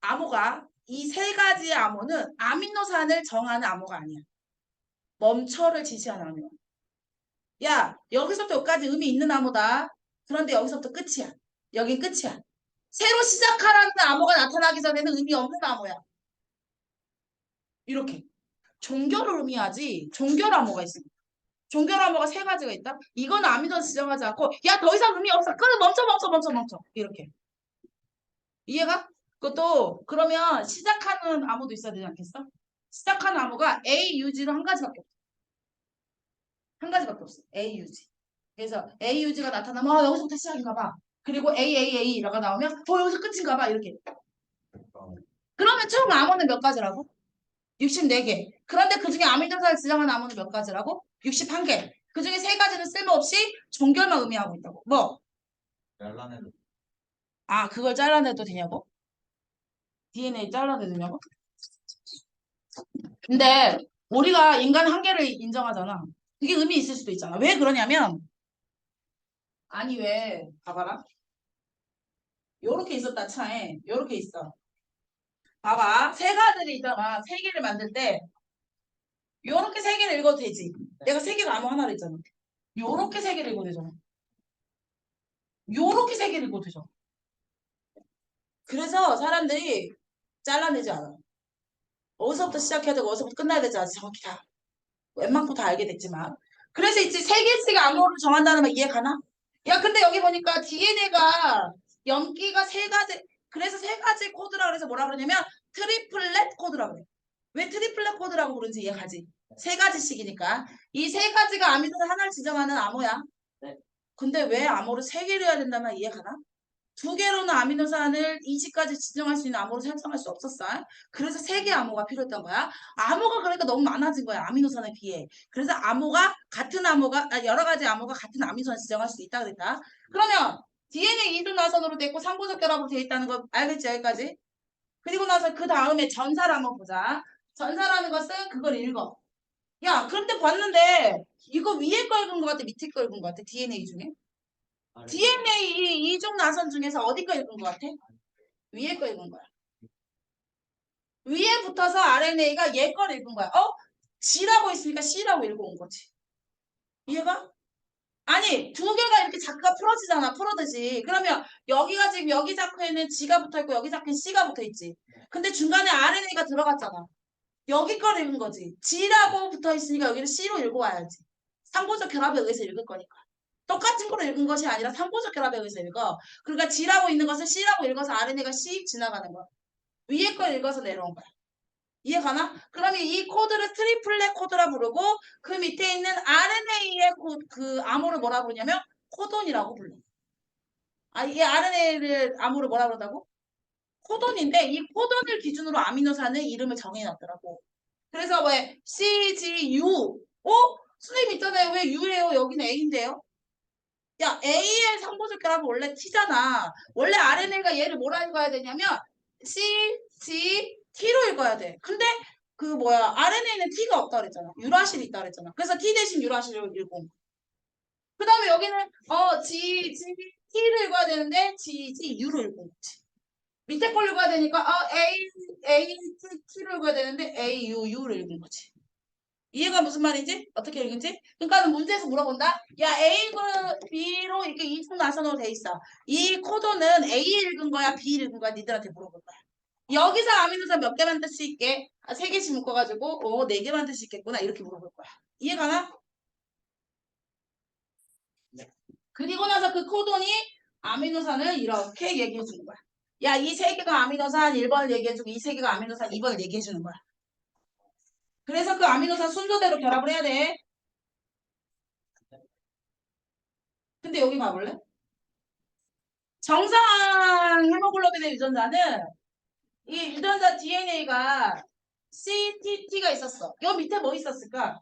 암호가 이 3가지의 암호는 아미노산을 정하는 암호가 아니야. 멈춰를 지시하는 암호야. 야, 여기서부터 여기까지 의미 있는 암호다. 그런데 여기서부터 끝이야. 여긴 끝이야. 새로 시작하라는 암호가 나타나기 전에는 의미 없는 암호야. 이렇게. 종결을 의미하지. 종결 암호가 있습니다. 종결 암호가 3가지가 있다. 이건 아미노산 지정하지 않고 야, 더 이상 의미 없어. 끊어 멈춰. 이렇게. 이해가? 그것도 그러면 시작하는 암호도 있어야 되지 않겠어? 시작하는 암호가 A, U지로 1가지밖에 없어. 1가지밖에 없어. A, U지. 그래서 A, U지가 나타나면 여기서부터 시작인가 봐. 그리고 AAA라고 나오면 여기서 끝인가 봐. 이렇게. 그러면 총 암호는 몇 가지라고? 64개. 그런데 그중에 아미노산을 지정한 암호는 몇 가지라고? 61개. 그중에 3가지는 쓸모없이 종결만 의미하고 있다고. 뭐? 잘라내도 아, 그걸 잘라내도 되냐고? DNA 잘라내도 되냐고? 근데 우리가 인간 한계를 인정하잖아. 그게 의미 있을 수도 있잖아. 왜 그러냐면 아니 왜 봐봐라. 요렇게 있었다 차에 요렇게 있어. 봐봐. 3가지를 있다가 3개를 만들 때 요렇게 3개를 읽어도 되지. 내가 3개가 아무 하나를 있잖아. 요렇게 3개를 읽어도 되잖아. 요렇게 3개를 읽어도 되잖아. 그래서 사람들이 잘라내지 않아. 어디서부터 시작해야 되고 어디서부터 끝나야 되지 않아. 정확히 다. 웬만큼 다 알게 됐지만. 그래서 이제 3개씩 암호를 정한다는 말 이해 가나? 야 근데 여기 보니까 DNA가 염기가 3가지 그래서 3가지 코드라 그래서 뭐라 그러냐면 트리플렛 코드라 그래. 왜 트리플렛 코드라고 그런지 이해가지? 3가지씩이니까 이 3가지가 아미노산 하나를 지정하는 암호야. 네. 근데 왜 암호를 3개를 해야 된다는 말 이해가나? 2개로는 아미노산을 20가지 지정할 수 있는 암호를 설정할 수 없었어. 그래서 3개 암호가 필요했던 거야. 암호가 그러니까 너무 많아진 거야. 아미노산에 비해. 그래서 여러 가지 암호가 같은 아미노산을 지정할 수 있다 그랬다. 그러면 DNA 이중나선으로 돼 있고 상부적 결합으로 돼 있다는 거 알겠지? 여기까지? 그리고 나서 그 다음에 전사를 한번 보자. 전사라는 것은 그걸 읽어. 야, 그런데 봤는데 이거 위에 거 읽은 것 같아? 밑에 거 읽은 것 같아? DNA 중에? DNA 이중 나선 중에서 어디 거 읽은 것 같아? 위에 거 읽은 거야. 위에 붙어서 RNA가 얘 거를 읽은 거야. G라고 있으니까 C라고 읽어온 거지. 이해가? 아니, 두 개가 이렇게 자크가 풀어지잖아. 풀어듯이. 그러면 여기가 지금 여기 자크에는 G가 붙어있고 여기 자크에는 C가 붙어있지. 근데 중간에 RNA가 들어갔잖아. 여기 걸 읽은 거지. G라고 붙어있으니까 여기는 C로 읽어와야지. 상호적 결합에 의해서 읽을 거니까. 똑같은 거로 읽은 것이 아니라 상호적 결합에 의해서 읽어. 그러니까 G라고 있는 것을 C라고 읽어서 RNA가 씩 지나가는 거야. 위에 걸 읽어서 내려온 거야. 이해가나? 그러면 이 코드를 트리플렛 코드라 부르고 그 밑에 있는 RNA의 그 암호를 뭐라 부르냐면 코돈이라고 불러. 이 RNA를 암호를 뭐라 그러다고? 코돈인데 이 코돈을 기준으로 아미노산의 이름을 정해놨더라고. 그래서 왜 CGU? 선생님 있잖아요. 왜 U예요? 여기는 A인데요? 야, A의 상보적 결합은 원래 T잖아. 원래 RNA가 얘를 뭐라 읽어야 되냐면 C, G, T로 읽어야 돼. 근데 RNA는 T가 없다 그랬잖아. 유라실이 있다 그랬잖아. 그래서 T 대신 유라실을 읽고. 그 다음에 여기는 G, T를 읽어야 되는데 G, U를 읽고 있지. 밑에 걸 읽어야 되니까 A, T를 읽어야 되는데 A, U를 읽은 거지. 이해가 무슨 말인지? 어떻게 읽은지? 그러니까 문제에서 물어본다. 야, A고 B로 이렇게 이중 나선으로 돼 있어. 이 코드는 A 읽은 거야, B 읽은 거야? 니들한테 물어볼 거야. 여기서 아미노산 몇 개 만들 수 있게? 3개씩 묶어가지고 4개 만들 수 있겠구나. 이렇게 물어볼 거야. 이해가나? 네. 그리고 나서 그 코돈이 아미노산을 이렇게 얘기해 주는 거야. 야, 이 3개가 아미노산 1번을 얘기해 주고 이 3개가 아미노산 2번을 얘기해 주는 거야. 그래서 그 아미노산 순서대로 결합을 해야 돼. 근데 여기 봐볼래? 정상 헤모글로빈의 유전자는 이 유전자 DNA가 CTT가 있었어. 요 밑에 뭐 있었을까?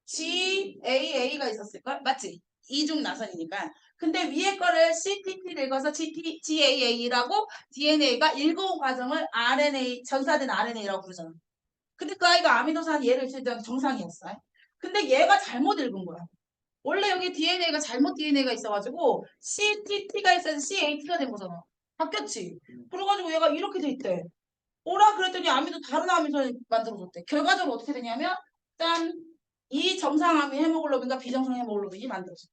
GAA가 있었을걸? 맞지? 이중 나선이니까. 근데 위에 거를 CTT를 읽어서 GAA라고 DNA가 읽어온 과정을 RNA, 전사된 RNA라고 부르잖아. 근데 그 아이가 아미노산 얘를 쓸 때 정상이었어. 근데 얘가 잘못 읽은 거야. 원래 여기 DNA가 잘못 DNA가 있어가지고 CTT가 있어서 CAT가 된 거잖아. 바뀌었지. 그래가지고 얘가 이렇게 돼 있대. 오라 그랬더니 다른 아미노산을 만들어줬대. 결과적으로 어떻게 되냐면 짠! 이 정상 헤모글로빈과 비정상 헤모글로빈이 만들어졌어.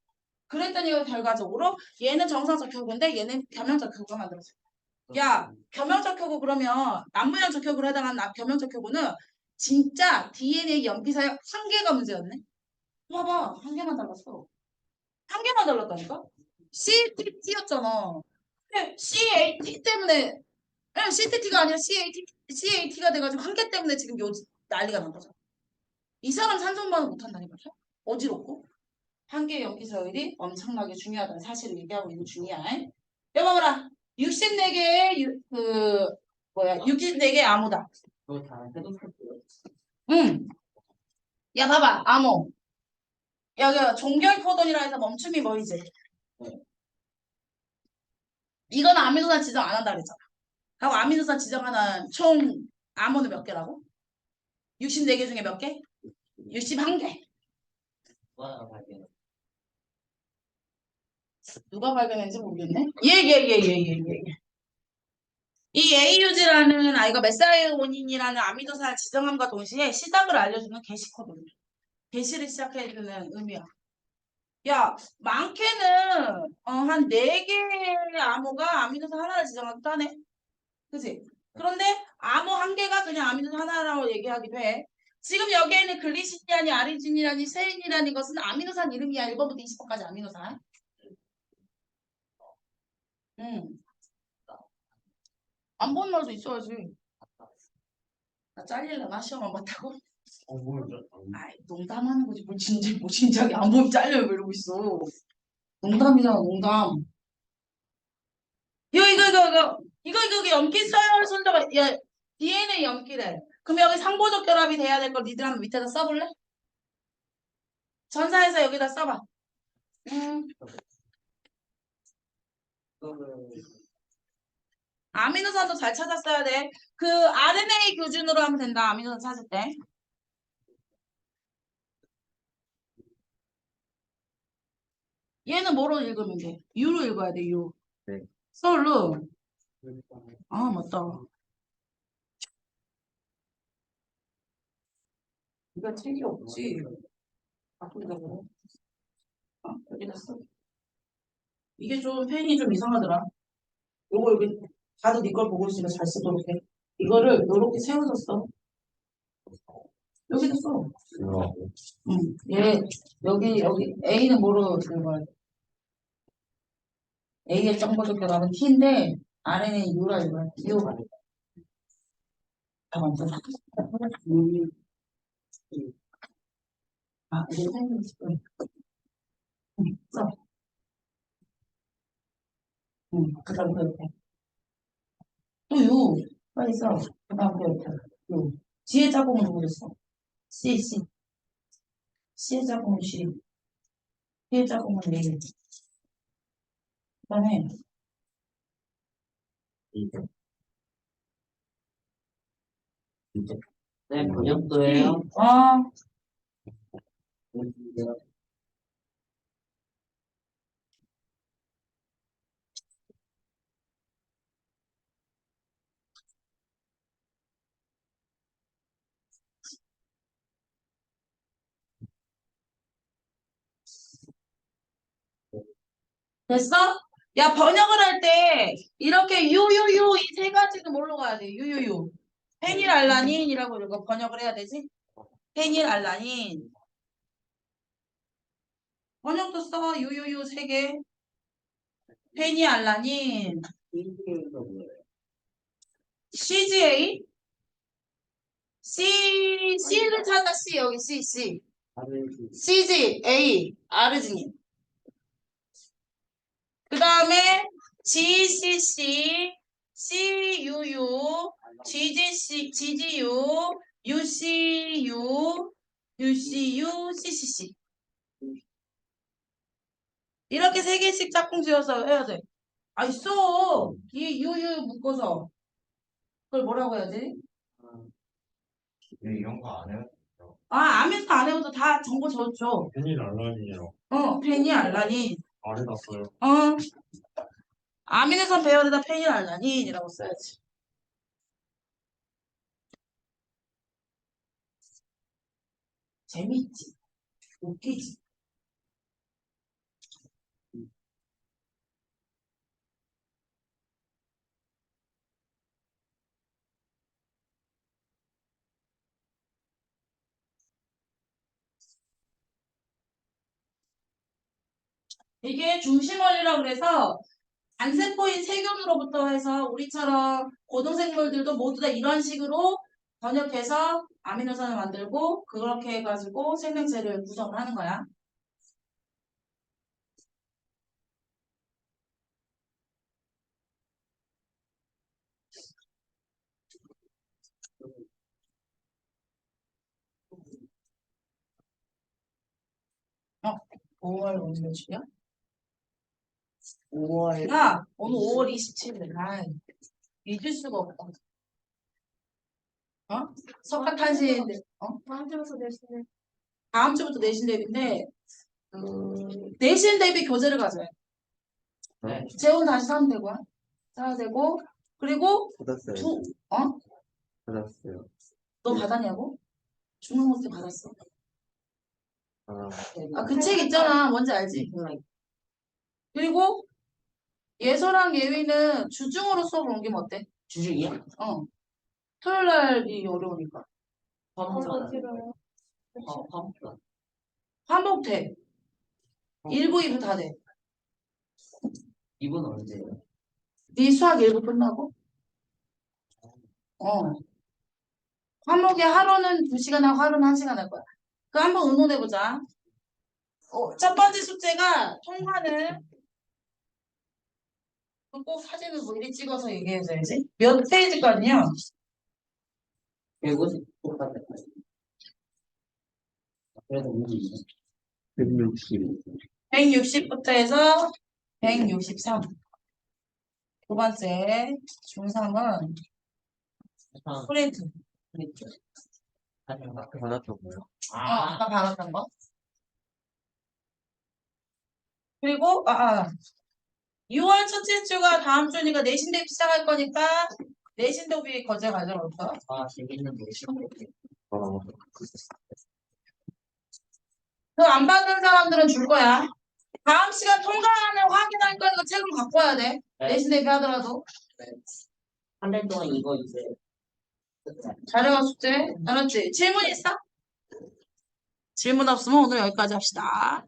그랬더니 결과적으로 얘는 정상 적혈구인데 얘는 겸용 적혈구가 만들어졌어. 야, 겸용 적혈구 그러면 남모양 적혈구로 해당하는 겸용 적혈구는 진짜 DNA 연기사의 한 개가 문제였네. 봐봐, 한 개만 달랐어. 한 개만 달랐다니까? CTT였잖아. 근데 CAT 때문에, CTT가 아니라 CAT가 돼가지고 한 개 때문에 지금 난리가 난 거잖아. 이 사람 산성반응 못한다니까? 어지럽고. 한 개의 염기서열이 엄청나게 중요하다는 사실을 얘기하고 있는 중이야. 여봐봐라. 64개의 64개의 암호다. 그거 다 해독했어요. 응. 야, 봐봐. 암호. 여기 종결 코돈이라 해서 멈춤이 뭐이지? 이건 아미노산 지정 안 한다 그랬잖아. 하고 아미노산 지정하는 총 암호는 몇 개라고? 64개 중에 몇 개? 61개. 누가 발견? 누가 발견했는지 모르겠네. 예. 이 AUG라는 아이가 메사이오닌이라는 아미노산을 지정함과 동시에 시작을 알려주는 게시 코드입니다. 게시를 시작해주는 의미야. 야, 많게는 한 4개의 암호가 아미노산 하나를 지정하기도 하네. 그치? 그런데 암호 한 개가 그냥 아미노산 하나라고 얘기하기도 해. 지금 여기에 있는 글리시디아니, 아리진이라니, 세인이라는 것은 아미노산 이름이야. 1번부터 20번까지 아미노산. 안 보는 날도 있어야지. 나 잘릴려나 시험 안 봤다고? 뭐였죠? 아이, 농담하는 거지. 뭐 진작에 안 보면 잘려요. 왜 이러고 있어. 농담이잖아, 농담. 이거 염기 서열 순서가, 야, DNA 염기래. 그럼 여기 상보적 결합이 돼야 될 걸 니들 한번 밑에다 써볼래? 전사해서 여기다 써봐. 그거를 아미노산도 잘 찾았어야 돼. 그 RNA 교준으로 하면 된다. 아미노산 찾을 때. 얘는 뭐로 읽으면 돼? U로 읽어야 돼, U. 네. 솔로. 아, 맞다. 이거 책이 없지. 바꾸려고. 여기 놨어. 이게 좀 펜이 좀 이상하더라. 요거 여기 다들 네 걸 보고 있으니까 잘 쓰도록 해. 이거를 요렇게 세워서 써. 여기다 써. 이거 응. 얘 여기 A는 뭐로 읽어야 돼? A의 정보 적혀가면 T인데 아래는 U라 읽어야 돼. U가. 다 먼저. 아, 이게 생긴 응. 써. 응. 그 다음 이렇게. 또 U. 빨리 써. 그 다음 이렇게. U. 뒤에 짝꿍은 누구 줬어? C, C. C의 짝꿍은 C. D의 짝꿍은 A. 그 다음에 이거 이거 네, 번역도예요. 아, 됐어? 야, 번역을 할 때 이렇게 유유유 이 세 가지는 뭘로 가야 돼? 유유유. 페닐알라닌이라고 이거 번역을 해야 되지? 페닐알라닌. 번역도 써. 유유유 세 개. 페닐알라닌. 인기가 뭐예요? CGA. C를 찾아. C 여기 C. 다른 CGA. 아르지닌. 그 다음에 GCC, CUU, GGU, UCU, CCC. 이렇게 세 개씩 짝꿍 지어서 해야 돼. 아, 있어. 이 UU 묶어서. 그걸 뭐라고 해야지? 네, 이런 거 안 해요? 아, 아면서 안 해도 다 정보 줬죠. 펜이 알라딘이라고 페니알라닌. 아래다 써요. 어, 아미노산 배열에다 페니알라닌이라고 써야지. 재밌지. 웃기지. 이게 중심원리라고 그래서 단세포인 세균으로부터 해서 우리처럼 고등생물들도 모두 다 이런 식으로 번역해서 아미노산을 만들고 그렇게 해가지고 생명체를 구성을 하는 거야. 어? 5월 오늘 며칠이야? 5월. 야, 오늘 5월 27일. 아, 잊을 수가 없다. 어? 석가탄신인데, 다음 주부터 내시는 다음 주부터 내신 대비인데, 내신 대비 교재를 가져요. 네. 재원 다시 사면 되고요. 사야 되고, 그리고 받았어요. 어? 받았어요. 너 받았냐고? 중앙고시 받았어. 아, 아, 그 책 있잖아. 뭔지 알지? 그리고 예서랑 예위는 주중으로 수업을 옮기면 어때? 주중이요? 어. 토요일 날이 어려우니까. 번호 싫어요. 화목도. 반복 돼. 1부, 2부 다 돼. 이분 언제예요? 네 수학 1부 끝나고. 어. 화목에 하루는 2시간 하고 하루는 1시간 할 거야. 그 한번 의논해보자. 첫 번째 숙제가 통과는 꼭 사진을 뭐 이리 찍어서 얘기해줘야지. 몇 페이지까지요? 150 똑같아요. 그래도 문제 160. 160부터 해서 163. 두 번째, 중3은 아, 프린트. 그랬죠. 가장 막 받았던 거요? 아까 받았던 거. 그리고 6월 첫째 주가 다음 주니까 내신 대비 시작할 거니까 내신 대비 거제 가져올까? 아, 재밌는데. 어, 그 안 받은 사람들은 줄 거야. 다음 시간 통과안을 확인할 거니까 책은 갖고 와야 돼. 네. 내신 대비 하더라도. 한 달 동안 이거 이제. 자료가 숙제. 알았지? 질문 있어? 질문 없으면 오늘 여기까지 합시다.